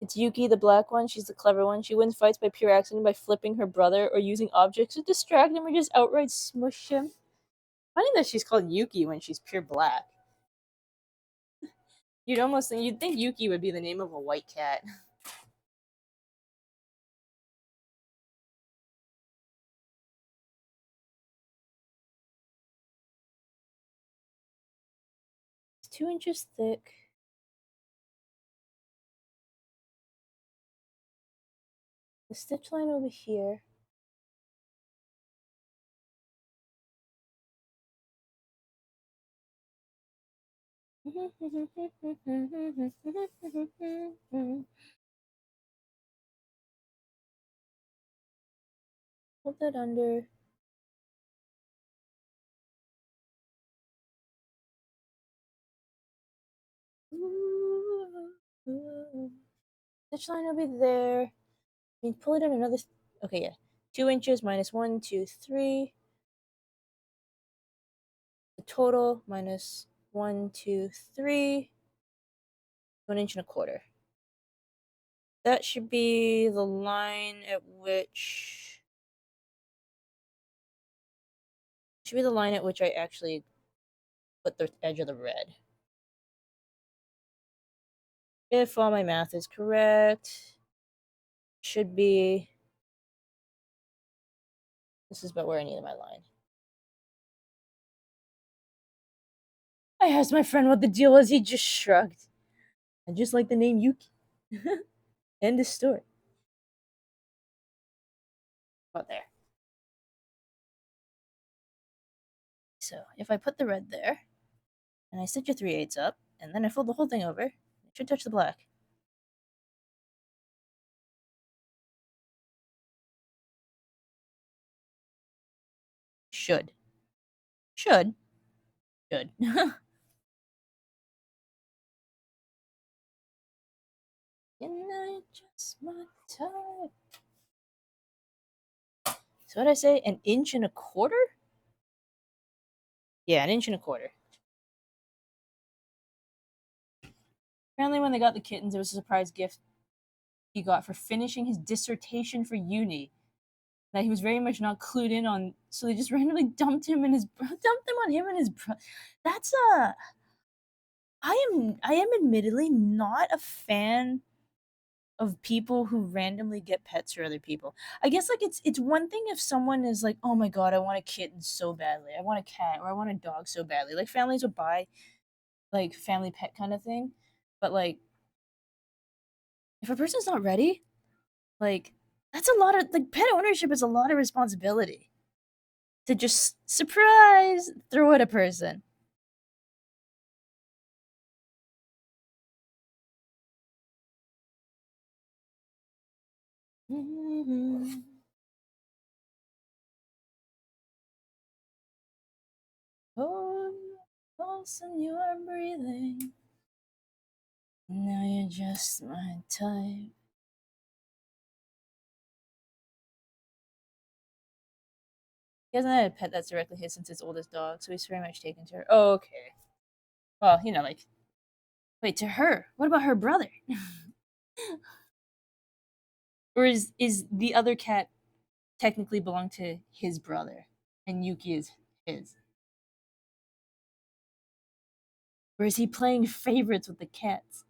Speaker 1: It's Yuki, the black one. She's the clever one. She wins fights by pure accident by flipping her brother or using objects to distract him or just outright smush him. Funny that she's called Yuki when she's pure black. You'd think Yuki would be the name of a white cat. It's 2 inches thick. The stitch line over here. Hold that under. Stitch line will be there. I mean, pull it in another. Okay, yeah. 2 inches minus 1, 2, 3. The total minus 1, 2, 3. 1.25 inches. That should be the line at which should be the line at which I actually put the edge of the red. If all my math is correct, should be. This is about where I needed my line. I asked my friend what the deal was. He just shrugged. I just like the name Yuki. End of story. About there. So if I put the red there, and I stitch a 3/8 up, and then I fold the whole thing over, it should touch the black. Should. Should. Should. And I just my type. So what did I say? 1.25 inches? Yeah, 1.25 inches. Apparently when they got the kittens, it was a surprise gift he got for finishing his dissertation for uni that he was very much not clued in on. So they just randomly dumped him on him and his brother. That's I am admittedly not a fan of people who randomly get pets for other people. I guess like it's one thing if someone is like, "Oh my god, I want a kitten so badly. I want a cat or I want a dog so badly." Like families would buy like family pet kind of thing. But like if a person's not ready, like that's a lot of like pet ownership is a lot of responsibility to just surprise throw at a person. Mm-hmm. Oh, awesome, you are breathing. Now you're just my type. He hasn't had a pet that's directly his since his oldest dog, so he's very much taken to her. Oh, okay. Well, like, wait, to her? What about her brother? Or is the other cat technically belong to his brother, and Yuki is his? Or is he playing favorites with the cats?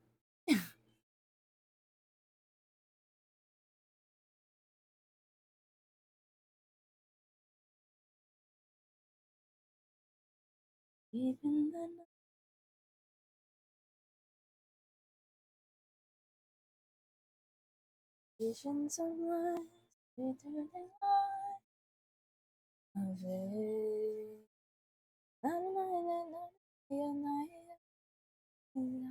Speaker 1: Even the visions of life, sweeter than life of it. Na, na, na, na, na, na, na.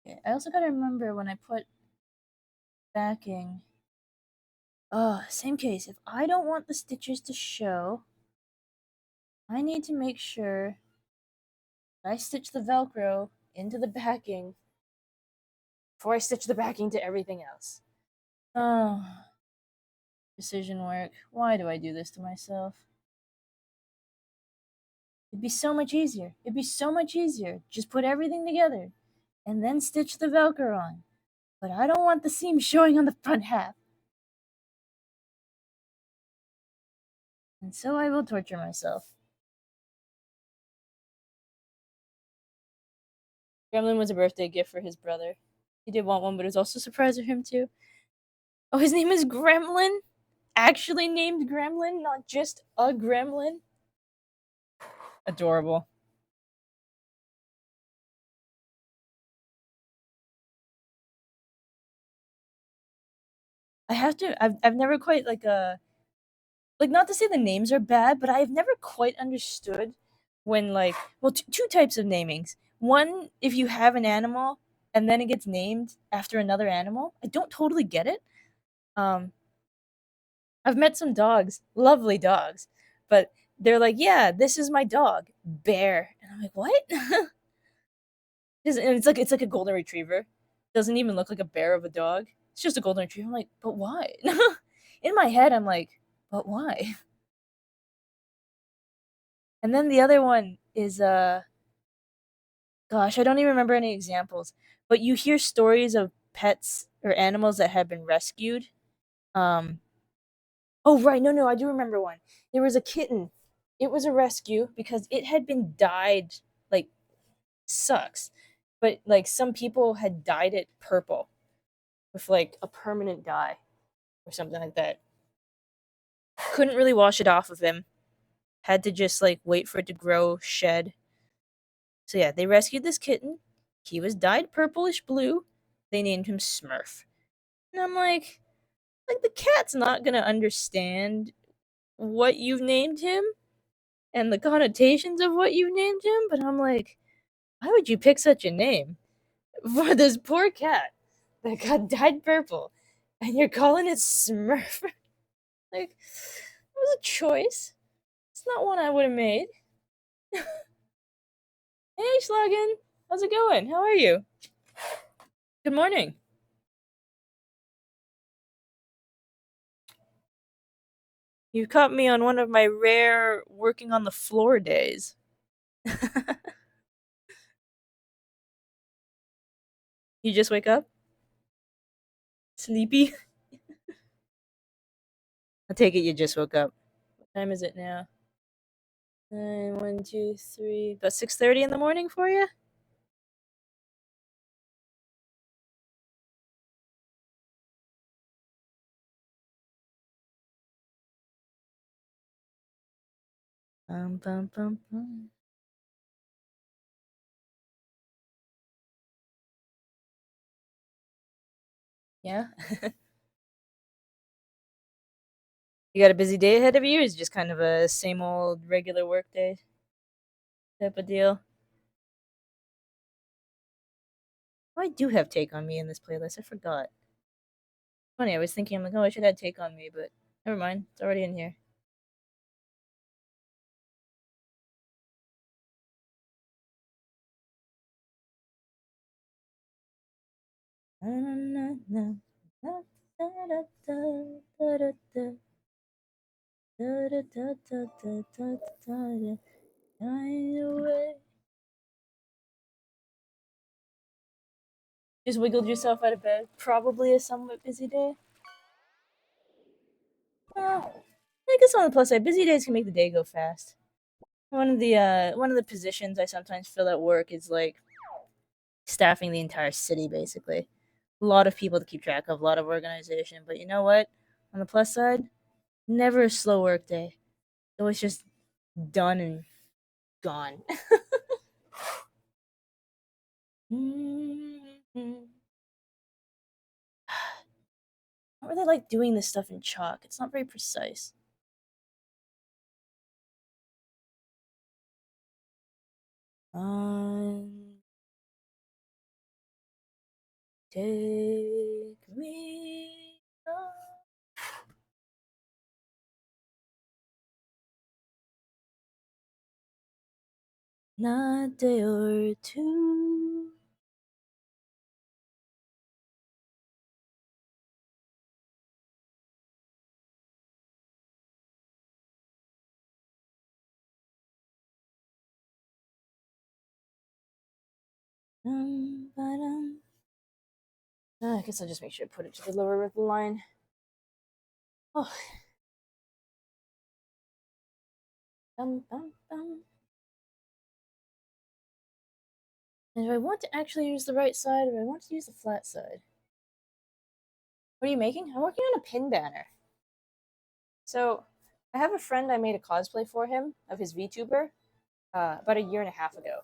Speaker 1: Okay, I also gotta remember when I put backing. Oh, same case. If I don't want the stitches to show, I need to make sure I stitch the Velcro into the backing before I stitch the backing to everything else. Oh, precision work. Why do I do this to myself? It'd be so much easier. It'd be so much easier. Just put everything together and then stitch the Velcro on. But I don't want the seam showing on the front half. And so I will torture myself. Gremlin was a birthday gift for his brother. He did want one, but it was also a surprise for him too. Oh, his name is Gremlin? Actually named Gremlin, not just a gremlin? Adorable. I have to I've never quite like not to say the names are bad, but I've never quite understood when like well two types of namings. One, if you have an animal and then it gets named after another animal. I don't totally get it. Um I've met some dogs, lovely dogs, but they're like, "Yeah, this is my dog, Bear." And I'm like, "What?" And it's like a golden retriever. Doesn't even look like a bear of a dog. It's just a golden retriever. I'm like, "But why?" In my head, I'm like, "But why?" And then the other one is gosh, I don't even remember any examples, but you hear stories of pets or animals that have been rescued. Um oh right, no, I do remember one. There was a kitten. It was a rescue because it had been dyed like sucks. But like some people had dyed it purple with like a permanent dye or something like that. Couldn't really wash it off of him. Had to just like wait for it to grow, shed. So yeah, they rescued this kitten. He was dyed purplish blue. They named him Smurf. And I'm like the cat's not gonna understand what you've named him and the connotations of what you've named him, but I'm like, why would you pick such a name for this poor cat that got dyed purple and you're calling it Smurf? Like, it was a choice. It's not one I would have made. Hey, Schlagen. How's it going? How are you? Good morning. You caught me on one of my rare working on the floor days. You just wake up? Sleepy? I take it you just woke up. What time is it now? 1, 2, 3. About 6:30 in the morning for you? Bum, bum, bum. Yeah. You got a busy day ahead of you? Or is it just kind of a same old regular work day type of deal? Oh, I do have Take on Me in this playlist. I forgot. Funny, I was thinking, I'm like, oh, I should add Take on Me, but never mind. It's already in here. Just wiggled yourself out of bed. Probably a somewhat busy day. Well, I guess on the plus side, busy days can make the day go fast. One of the positions I sometimes fill at work is like staffing the entire city, basically. A lot of people to keep track of, a lot of organization. But you know what? On the plus side, never a slow work day. It was just done and gone. I don't really like doing this stuff in chalk. It's not very precise. Um, take me on. Not day or two. Ba-dum. I guess I'll just make sure to put it to the lower ripple line. Oh, bum, bum, bum. And do I want to actually use the right side or do I want to use the flat side? What are you making? I'm working on a pin banner. So, I have a friend I made a cosplay for him of his VTuber about a year and a half ago.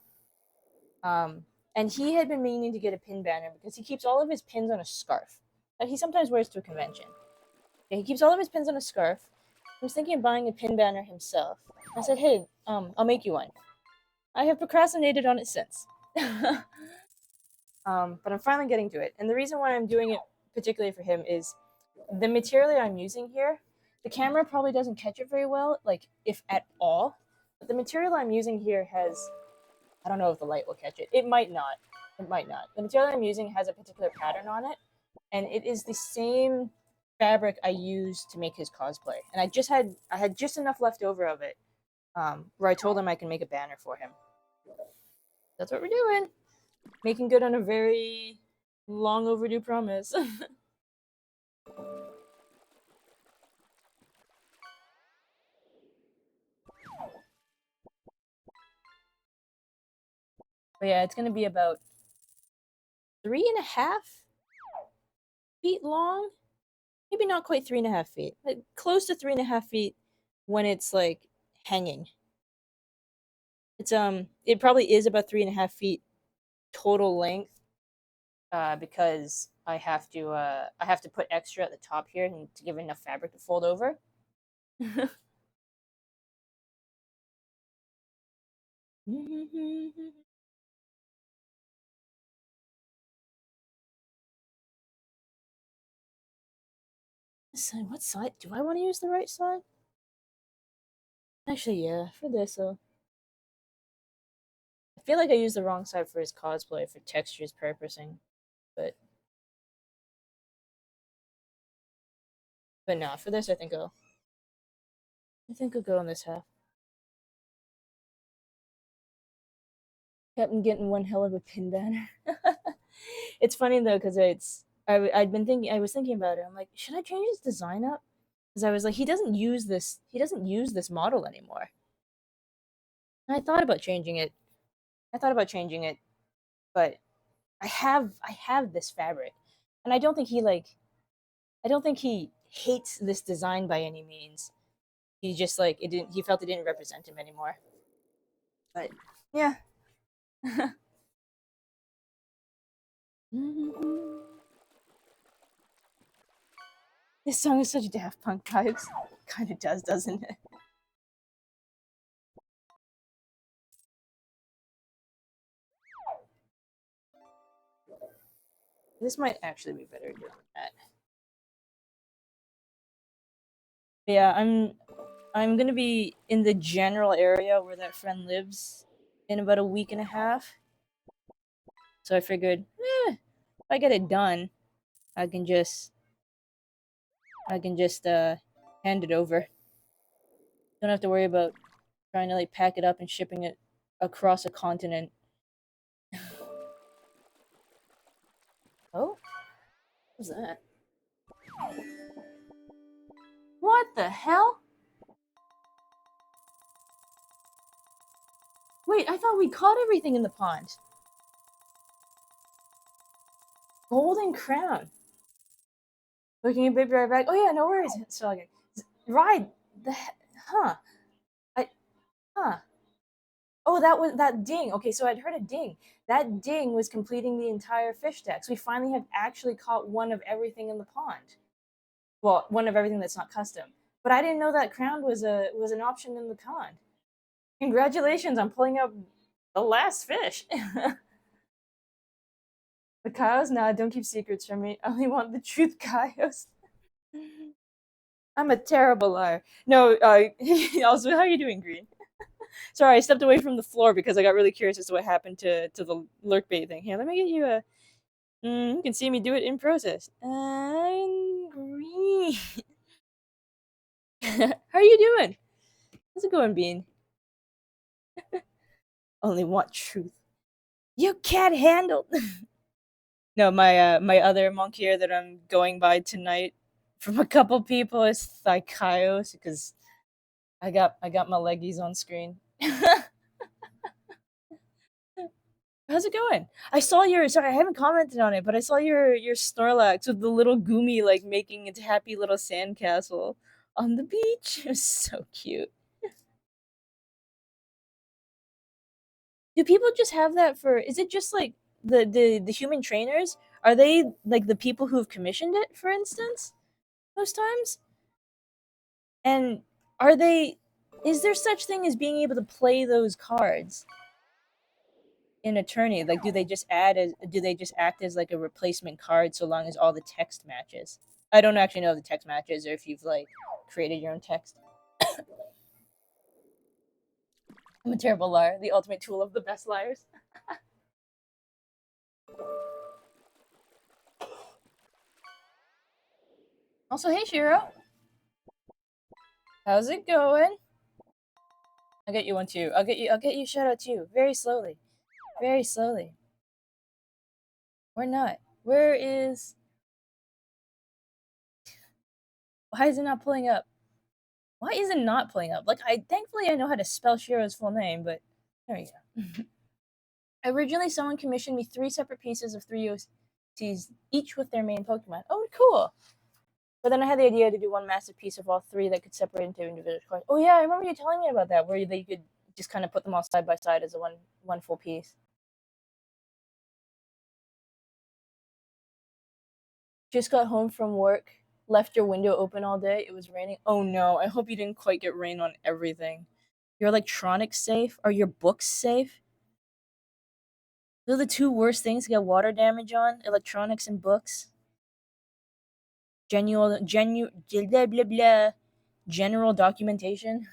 Speaker 1: Um, and he had been meaning to get a pin banner because he keeps all of his pins on a scarf that he sometimes wears to a convention. Yeah, he keeps all of his pins on a scarf. He was thinking of buying a pin banner himself. I said, "Hey, I'll make you one." I have procrastinated on it since. But I'm finally getting to it. And the reason why I'm doing it particularly for him is the material I'm using here. The camera probably doesn't catch it very well, like if at all. But the material I'm using here has, I don't know if the light will catch it. It might not. It might not. The material I'm using has a particular pattern on it, and it is the same fabric I used to make his cosplay. And I had just enough left over of it where I told him I can make a banner for him. That's what we're doing. Making good on a very long overdue promise. But yeah, it's gonna be about 3.5 feet long. Maybe not quite 3.5 feet, but close to 3.5 feet when it's like hanging. It probably is about 3.5 feet total length, because I have to put extra at the top here and to give enough fabric to fold over. What side? Do I want to use the right side? Actually, yeah, for this though. I feel like I used the wrong side for his cosplay for textures purposing, but no, for this I think I'll go on this half. Kept getting one hell of a pin banner. It's funny though because I was thinking about it. I'm like, should I change his design up? Because I was like, he doesn't use this model anymore. And I thought about changing it. I thought about changing it, but I have this fabric, and I don't think he hates this design by any means. He just like it didn't. He felt it didn't represent him anymore. But yeah. This song is such Daft Punk vibes. Kind of does, doesn't it? This might actually be better doing that. Yeah, I'm gonna be in the general area where that friend lives in about a week and a half. So I figured, if I get it done, I can just I can just hand it over. Don't have to worry about trying to like pack it up and shipping it across a continent. Oh, what's that? What the hell? Wait, I thought we caught everything in the pond. Golden crown. Looking a bit right back. Oh yeah, no worries. So okay. Ride the huh? I huh? Oh, that was that ding. Okay, so I'd heard a ding. That ding was completing the entire fish deck. So we finally have actually caught one of everything in the pond. Well, one of everything that's not custom. But I didn't know that crown was an option in the pond. Congratulations on pulling up the last fish. The cows? Nah, don't keep secrets from me. I only want the truth, cows. I'm a terrible liar. No, also, how are you doing, Green? Sorry, I stepped away from the floor because I got really curious as to what happened to the lurk bait thing. Here, let me get you a. You can see me do it in process. I'm Green. How are you doing? How's it going, Bean? Only want truth. You can't handle. No, my other monk here that I'm going by tonight from a couple people is L.Y.K.A.I.O.S because I got my leggies on screen. How's it going? I saw your sorry, I haven't commented on it, but I saw your Snorlax with the little Goomy like making its happy little sandcastle on the beach. It was so cute. Do people just have that for is it just like the human trainers? Are they like the people who have commissioned it, for instance, most times? And are they is there such thing as being able to play those cards in a tourney? Like do they just act as like a replacement card so long as all the text matches? I don't actually know if the text matches or if you've like created your own text. I'm a terrible liar, the ultimate tool of the best liars. Also, hey Shiro, how's it going? I'll get you one too. I'll get you a shout out too. Very slowly. Very slowly. Or not. Where is why is it not pulling up? Why is it not pulling up? Like I thankfully I know how to spell Shiro's full name, but there you go. Originally someone commissioned me 3 separate pieces of 3 OCs, each with their main Pokemon. Oh cool. But then I had the idea to do one massive piece of all 3 that could separate into individual cards. Oh yeah, I remember you telling me about that, where you could just kind of put them all side by side as a one full piece. Just got home from work. Left your window open all day. It was raining. Oh no! I hope you didn't quite get rain on everything. Your electronics safe? Are your books safe? Those are the 2 worst things to get water damage on: electronics and books. Blah blah blah. General documentation.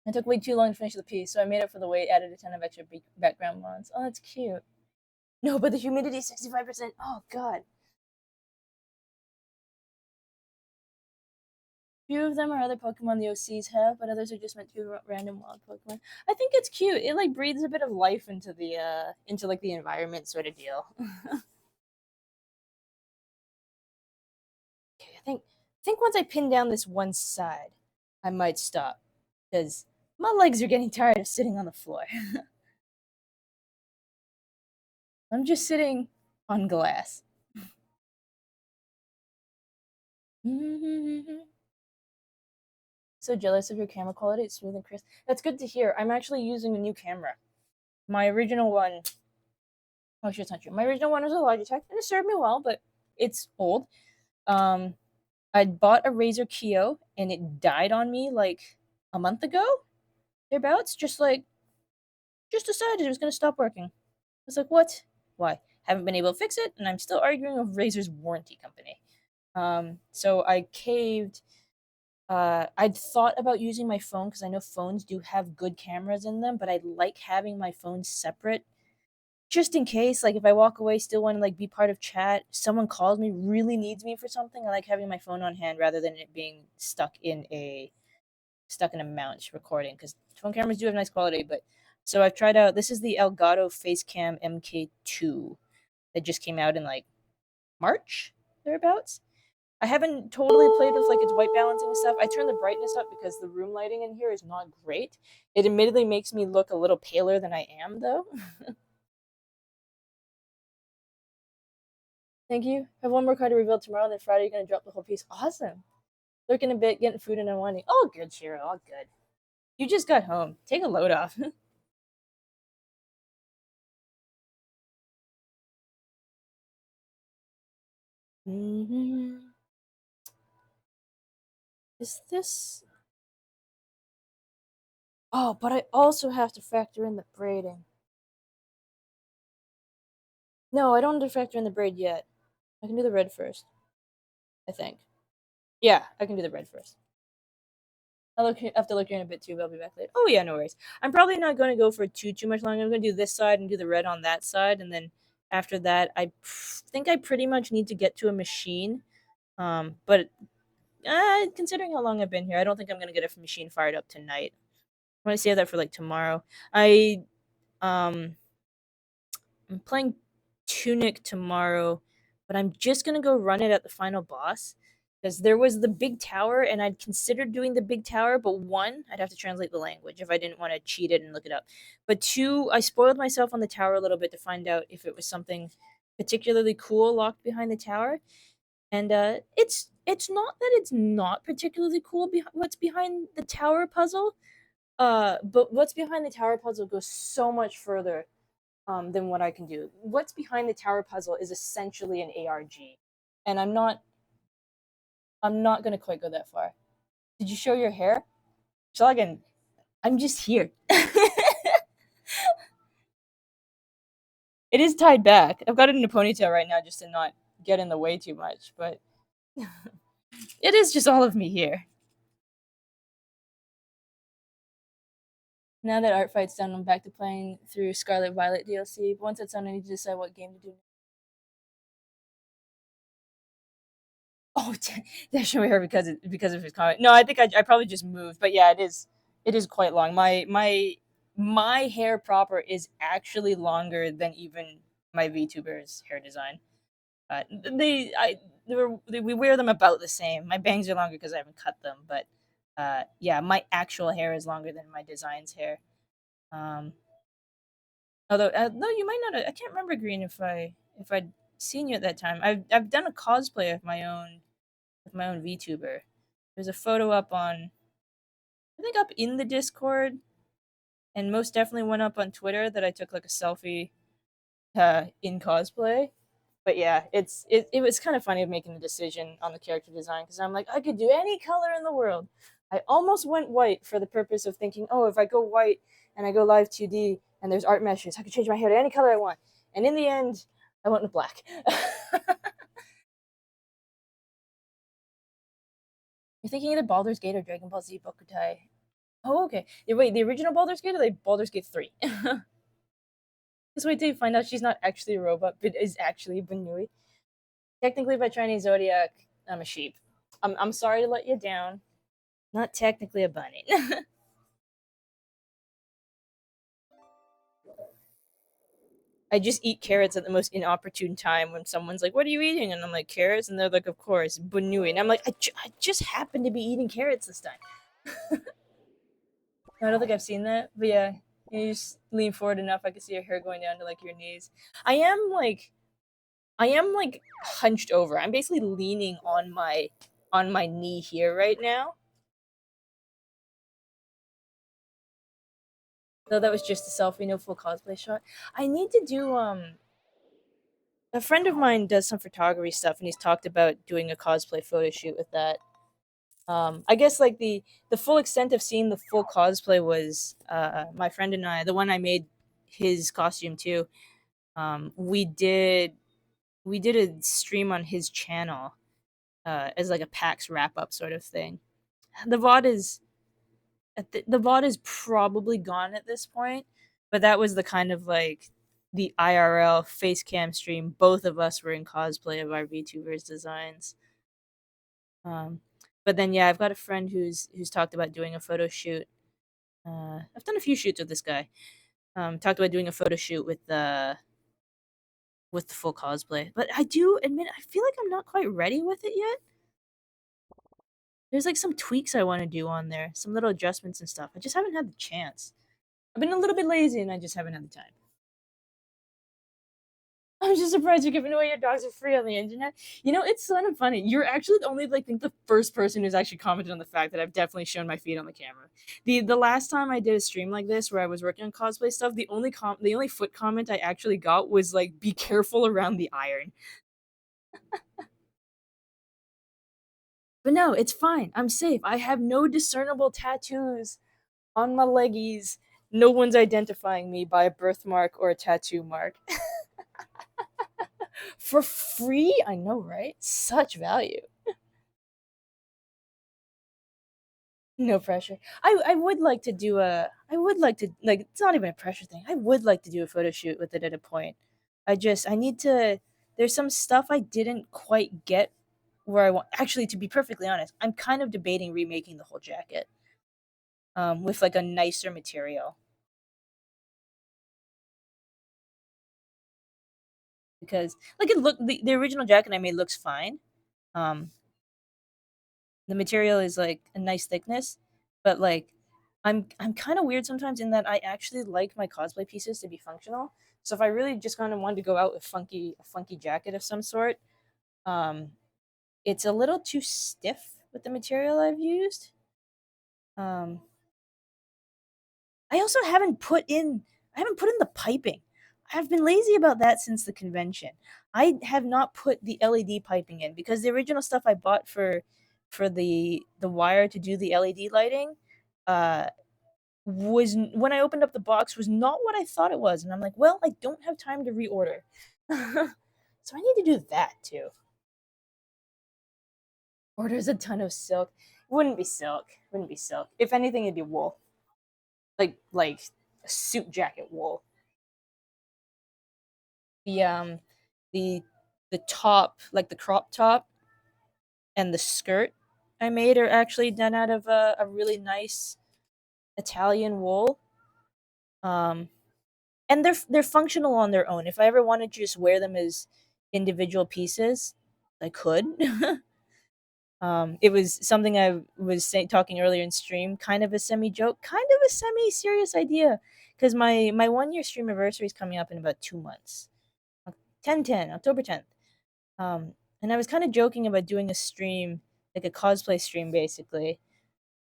Speaker 1: It took way too long to finish the piece, so I made up for the wait, added a ton of extra background ones. Oh, that's cute. No, but the humidity is 65%. Oh, God. Few of them are other Pokemon the OCs have, but others are just meant to be random wild Pokemon. I think it's cute. It like breathes a bit of life into into like the environment sort of deal. Okay, I think once I pin down this one side, I might stop because my legs are getting tired of sitting on the floor. I'm just sitting on glass. So jealous of your camera quality. It's smooth and crisp. That's good to hear. I'm actually using a new camera. My original one, oh, actually, it's not true. My original one was a Logitech, and it served me well, but it's old. Um, I bought a Razer Kio, and it died on me like a month ago, thereabouts. Just decided it was gonna stop working. I was like, what? Why? Haven't been able to fix it, and I'm still arguing with Razer's warranty company. So I caved. I'd thought about using my phone because I know phones do have good cameras in them, but I like having my phone separate just in case. Like if I walk away, still want to like be part of chat. Someone calls me, really needs me for something. I like having my phone on hand rather than it being stuck in a mount recording because phone cameras do have nice quality. But so I've tried out. This is the Elgato Facecam MK2 that just came out in like March thereabouts. I haven't totally played with like its white balancing and stuff. I turn the brightness up because the room lighting in here is not great. It admittedly makes me look a little paler than I am, though. Thank you. I have one more card to reveal tomorrow, then Friday you're gonna drop the whole piece. Awesome. Lurking a bit, getting food and unwinding. All good, Shiro. All good. You just got home. Take a load off. Mm-hmm. Is this? Oh, but I also have to factor in the braiding. No, I don't have to factor in the braid yet. I can do the red first. I think. Yeah, I can do the red first. Have to look here in a bit too, but I'll be back later. Oh yeah, no worries. I'm probably not going to go for too much longer. I'm going to do this side and do the red on that side, and then after that, think I pretty much need to get to a machine. But considering how long I've been here, I don't think I'm going to get a machine fired up tonight. I'm going to save that for like tomorrow. Um I'm playing Tunic tomorrow, but I'm just gonna go run it at the final boss because there was the big tower, and I'd considered doing the big tower, but one, I'd have to translate the language if I didn't want to cheat it and look it up. But two, I spoiled myself on the tower a little bit to find out if it was something particularly cool locked behind the tower, and it's not that it's not particularly cool what's behind the tower puzzle. But what's behind the tower puzzle goes so much further than what I can do. What's behind the tower puzzle is essentially an ARG, and I'm not gonna quite go that far. Did you show your hair? So again, I'm just here. It is tied back. I've got it in a ponytail right now just to not get in the way too much, but it is just all of me here. Now that art fight's done, I'm back to playing through Scarlet Violet DLC. But once that's done, I need to decide what game to do. Oh, that showed her because of his comment. No, I think I probably just moved, but yeah, it is. It is quite long. My hair proper is actually longer than even my VTuber's hair design. They I we wear them about the same. My bangs are longer because I haven't cut them, but yeah, my actual hair is longer than my design's hair. Um, Although no, you might not. I can't remember Green if I'd seen you at that time. I've done a cosplay of my own with my own VTuber. There's a photo up on I think up in the Discord, and most definitely one up on Twitter that I took like a selfie in cosplay. But yeah, it was kind of funny making the decision on the character design because I'm like I could do any color in the world. I almost went white for the purpose of thinking, oh, if I go white and I go live 2D and there's art meshes, I could change my hair to any color I want. And in the end, I went with black. You're thinking either Baldur's Gate or Dragon Ball Z Bokutai. Oh, okay. Wait, the original Baldur's Gate or the Baldur's Gate 3? Just wait till you find out she's not actually a robot, but is actually Banui. Technically, by Chinese zodiac, I'm a sheep. I'm sorry to let you down. Not technically a bunny. I just eat carrots at the most inopportune time when someone's like, "What are you eating?" And I'm like, "Carrots," and they're like, "Of course, Banui." And I'm like, I just happen to be eating carrots this time. I don't think I've seen that, but yeah, you just lean forward enough, I can see your hair going down to like your knees. I am like, I am like hunched over. I'm basically leaning on my knee here right now. Though that was just a selfie, no full cosplay shot. I need to do a friend of mine does some photography stuff and he's talked about doing a cosplay photo shoot with that. I guess like the full extent of seeing the full cosplay was my friend and I, the one I made his costume too. We did a stream on his channel as like a PAX wrap up sort of thing. The VOD is the VOD is probably gone at this point, but that was the kind of like the IRL face cam stream. Both of us were in cosplay of our VTubers designs. Um, but then yeah, I've got a friend who's talked about doing a photo shoot. I've done a few shoots with this guy. Talked about doing a photo shoot with the full cosplay. But I do admit I feel like I'm not quite ready with it yet. There's like some tweaks I want to do on there, some little adjustments and stuff. I just haven't had the chance. I've been a little bit lazy and I just haven't had the time. I'm just surprised you're giving away your dogs for free on the internet. You know, it's kind of funny. You're actually the only like think the first person who's actually commented on the fact that I've definitely shown my feet on the camera. The last time I did a stream like this where I was working on cosplay stuff, the only foot comment I actually got was like, "Be careful around the iron." But no, it's fine. I'm safe. I have no discernible tattoos on my leggies. No one's identifying me by a birthmark or a tattoo mark. For free? I know, right? Such value. No pressure. I would like to do a I would like to like it's not even a pressure thing. I would like to do a photo shoot with it at a point. I need to there's some stuff I didn't quite get where I want actually to be perfectly honest, I'm kind of debating remaking the whole jacket with like a nicer material because like the original jacket I made looks fine. Um the material is like a nice thickness, but like I'm kind of weird sometimes in that I actually like my cosplay pieces to be functional. So if I really just kind of wanted to go out with a funky jacket of some sort, um, it's a little too stiff with the material I've used. Um, I also haven't put in the piping. I've been lazy about that since the convention. I have not put the LED piping in because the original stuff I bought for the wire to do the LED lighting uh was when I opened up the box was not what I thought it was and I'm like, "Well, I don't have time to reorder." So I need to do that too. Orders a ton of silk. Wouldn't be silk. Wouldn't be silk. If anything it'd be wool. Like a suit jacket wool. The the the top, like the crop top and the skirt I made are actually done out of a really nice Italian wool. Um, and they're functional on their own. If I ever wanted to just wear them as individual pieces, I could. It was something I was talking earlier in stream, kind of a semi joke, kind of a semi serious idea, because my 1 year stream anniversary is coming up in about 2 months, 10/10, October 10th. And I was kind of joking about doing a stream, like a cosplay stream, basically.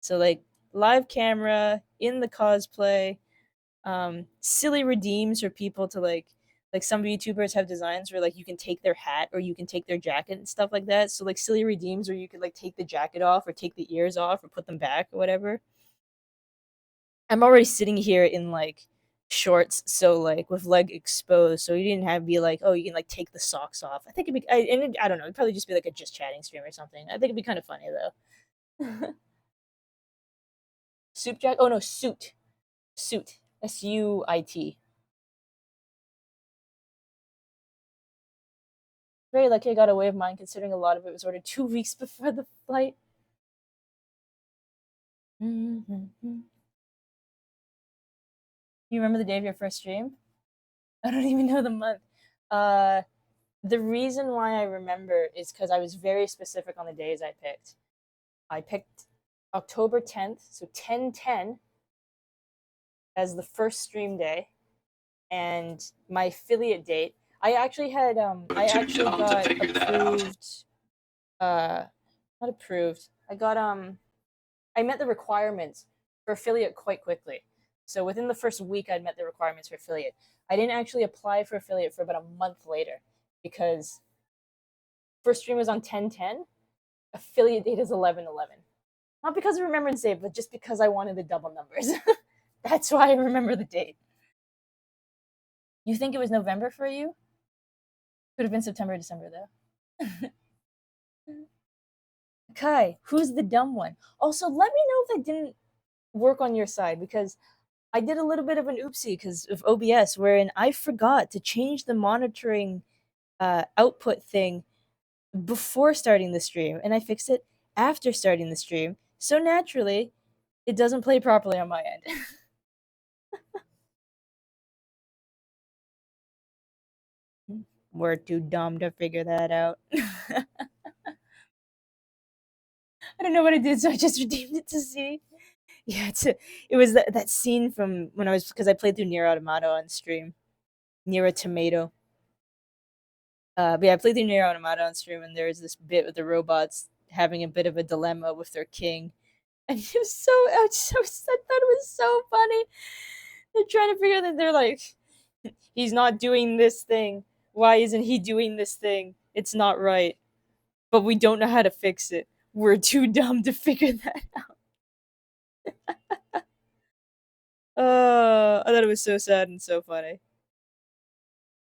Speaker 1: So like live camera in the cosplay, silly redeems for people to like some YouTubers have designs where like you can take their hat or you can take their jacket and stuff like that. So like silly redeems where you could like take the jacket off or take the ears off or put them back or whatever. I'm already sitting here in like shorts, so like with leg exposed, so you didn't have to be like, oh, you can like take the socks off. I think I don't know, it'd probably just be like a just chatting stream or something. I think it'd be kind of funny though. Soup jack? Oh no, suit, suit, SUIT. Very lucky I got away with mine, considering a lot of it was ordered 2 weeks before the flight. Mm-hmm. You remember the day of your first stream? I don't even know the month. Uh, the reason why I remember is because I was very specific on the days I picked. I picked October 10th, so 10/10 as the first stream day, and my affiliate date. I actually had I actually got approved. Not approved. I met the requirements for affiliate quite quickly. So within the first week, I'd met the requirements for affiliate. I didn't actually apply for affiliate for about a month later because first stream was on 10/10. Affiliate date is 11/11. Not because of Remembrance Day, but just because I wanted the double numbers. That's why I remember the date. You think it was November for you? Could have been September or December, though. Kai, who's the dumb one? Also, let me know if that didn't work on your side because I did a little bit of an oopsie because of OBS, wherein I forgot to change the monitoring output thing before starting the stream, and I fixed it after starting the stream. So naturally, it doesn't play properly on my end. We're too dumb to figure that out. I don't know what I did, so I just redeemed it to see. Yeah, it was that scene from when I was because I played through Nier Automata on stream. Nier a Tomato. But yeah, I played through Nier Automata on stream, and there was this bit with the robots having a bit of a dilemma with their king, and it was I thought it was so funny. They're trying to figure that they're like, he's not doing this thing. Why isn't he doing this thing? It's not right. But we don't know how to fix it. We're too dumb to figure that out. I thought it was so sad and so funny.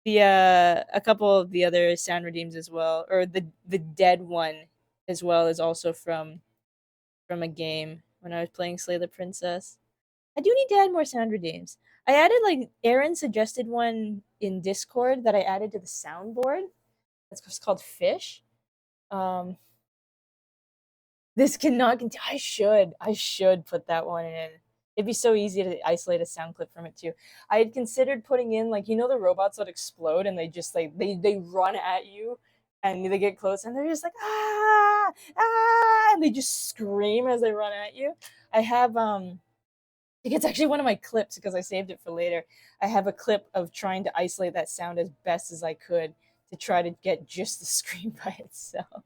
Speaker 1: The a couple of the other sound redeems as well, or the dead one as well is also from a game when I was playing Slay the Princess. I do need to add more sound redeems. I added like Aaron suggested one in Discord that I added to the soundboard. It's called Fish. Um, this cannot continue. I should put that one in. It'd be so easy to isolate a sound clip from it too. I had considered putting in like the robots that explode and they just like they run at you and they get close and they're just like and they just scream as they run at you. I have I think it's actually one of my clips because I saved it for later. I have a clip of trying to isolate that sound as best as I could to try to get just the scream by itself.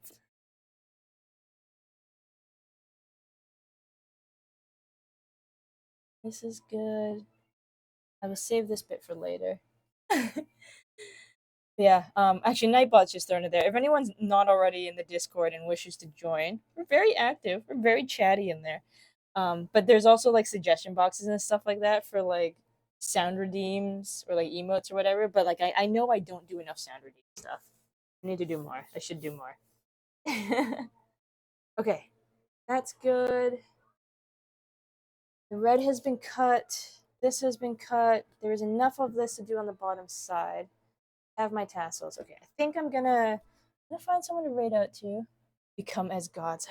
Speaker 1: This is good. I will save this bit for later. Yeah, actually, Nightbot's just thrown it there. If anyone's not already in the Discord and wishes to join, we're very active. We're very chatty in there. But there's also like suggestion boxes and stuff like that for like sound redeems or like emotes or whatever. But like, I know I don't do enough sound redeem stuff. I need to do more. I should do more. Okay, that's good. The red has been cut. This has been cut. There is enough of this to do on the bottom side. Have my tassels. Okay, I think I'm gonna find someone to raid out to. Become as gods.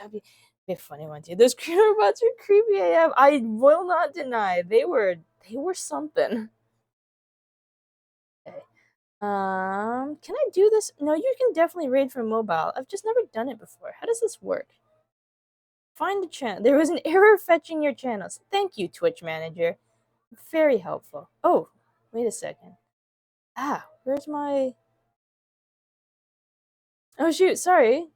Speaker 1: Be a funny one too. Those creeper bots are creepy AF. I will not deny they were something. Okay. Can I do this? No, you can definitely raid from mobile. I've just never done it before. How does this work? Find the channel. There was an error fetching your channels. Thank you, Twitch manager. Very helpful. Oh, wait a second. Ah, where's my... Oh shoot, sorry.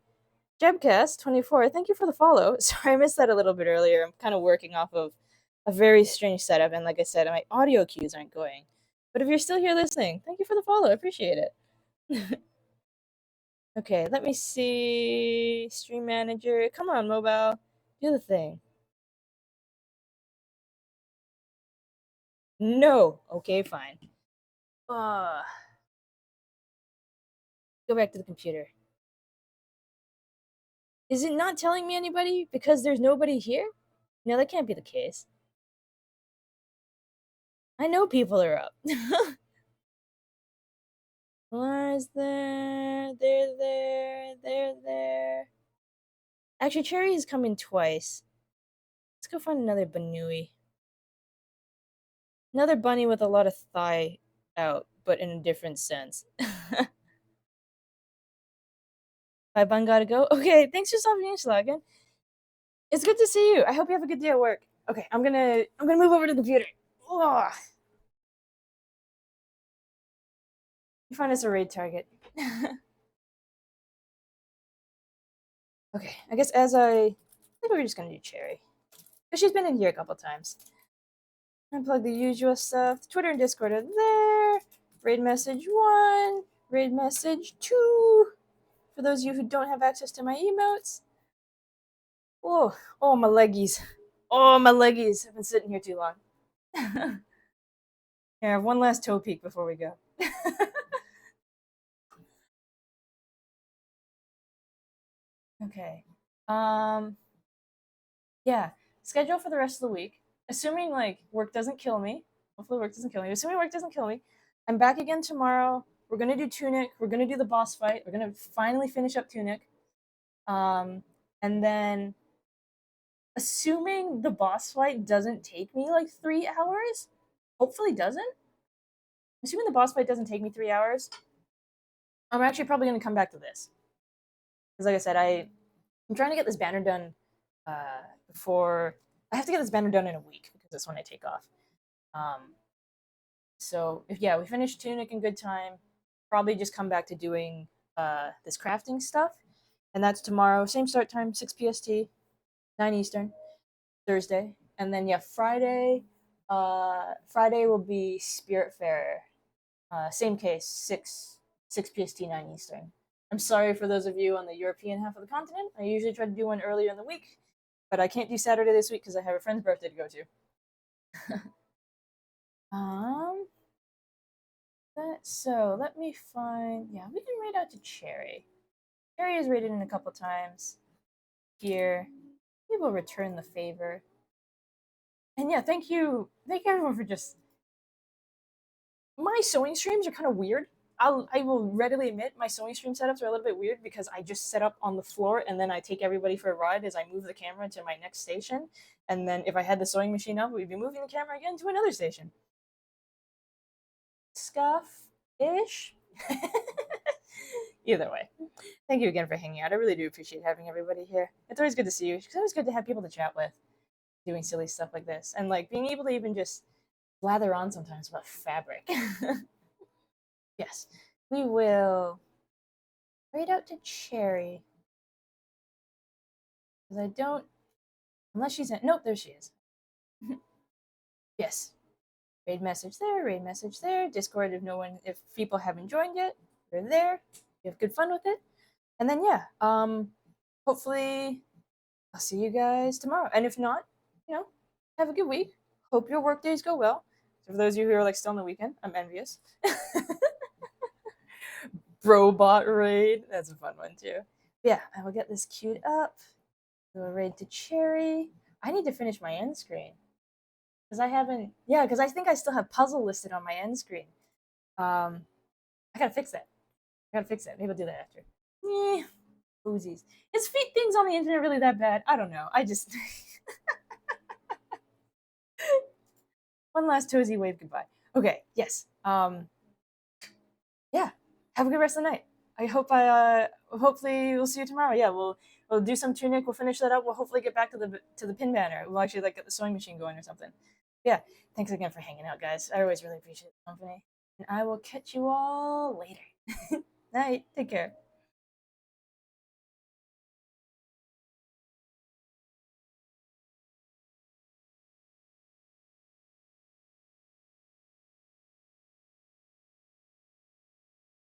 Speaker 1: Jebcast24, thank you for the follow. Sorry, I missed that a little bit earlier. I'm kind of working off of a very strange setup, and like I said, my audio cues aren't going. But if you're still here listening, thank you for the follow. I appreciate it. Okay, let me see. Stream manager. Come on, mobile. Do the thing. No. Okay, fine. Uh, go back to the computer. Is it not telling me anybody because there's nobody here? No, that can't be the case. I know people are up. Lars there, they're there, they're there. Actually, Cherry is coming twice. Let's go find another Banui. Another bunny with a lot of thigh out, but in a different sense. Bye, bun, gotta go. Okay, thanks for stopping in, Schlagen. It's good to see you. I hope you have a good day at work. Okay, I'm gonna move over to the computer. Ugh. You find us a raid target. Okay, I guess I think we're just gonna do Cherry. Because she's been in here a couple times. Unplug the usual stuff. Twitter and Discord are there. Raid message 1. Raid message 2. For those of you who don't have access to my emotes. Oh, my leggies. Oh, my leggies. I've been sitting here too long. Here, one last toe peek before we go. Okay. Yeah. Schedule for the rest of the week. Assuming like work doesn't kill me. Hopefully work doesn't kill me. Assuming work doesn't kill me. I'm back again tomorrow. We're gonna do Tunic. We're gonna do the boss fight. We're gonna finally finish up Tunic. And then assuming the boss fight doesn't take me like 3 hours, hopefully doesn't. Assuming the boss fight doesn't take me 3 hours, I'm actually probably gonna come back to this. Because like I said, I'm trying to get this banner done before I have to get this banner done in a week because that's when I take off. So if we finish Tunic in good time, probably just come back to doing this crafting stuff, and that's tomorrow. Same start time, 6 PST, 9 Eastern, Thursday, and then Friday. Friday will be Spiritfarer. Same case, 6 PST, 9 Eastern. I'm sorry for those of you on the European half of the continent. I usually try to do one earlier in the week, but I can't do Saturday this week because I have a friend's birthday to go to. um, so let me find. Yeah, we can raid out to Cherry. Cherry is raided in a couple times. Here, we will return the favor. And yeah, thank you everyone for just. My sewing streams are kind of weird. I will readily admit my sewing stream setups are a little bit weird because I just set up on the floor and then I take everybody for a ride as I move the camera to my next station. And then if I had the sewing machine up, we'd be moving the camera again to another station. Scuff-ish? Either way. Thank you again for hanging out. I really do appreciate having everybody here. It's always good to see you. It's always good to have people to chat with doing silly stuff like this. And like being able to even just blather on sometimes about fabric. Yes. We will raid out to Cherry. Because I don't. Unless she's in. Nope, there she is. Yes. Raid message there, raid message there. Discord if people haven't joined yet, they're there. You have good fun with it. And then hopefully I'll see you guys tomorrow. And if not, have a good week. Hope your work days go well. So for those of you who are like still on the weekend, I'm envious. Robot raid. That's a fun one too. Yeah, I will get this queued up. Do a raid to Cherry. I need to finish my end screen. Because I haven't because I think I still have puzzle listed on my end screen. I gotta fix that. Maybe I'll do that after. Toesies. Is feet things on the internet really that bad? I don't know. I just one last toesy wave goodbye. Okay, yes. Yeah. Have a good rest of the night. I hope hopefully we'll see you tomorrow. Yeah, we'll do some tunic, we'll finish that up, we'll hopefully get back to the pin banner. We'll actually like get the sewing machine going or something. Yeah. Thanks again for hanging out, guys. I always really appreciate the company. And I will catch you all later. Night. Take care.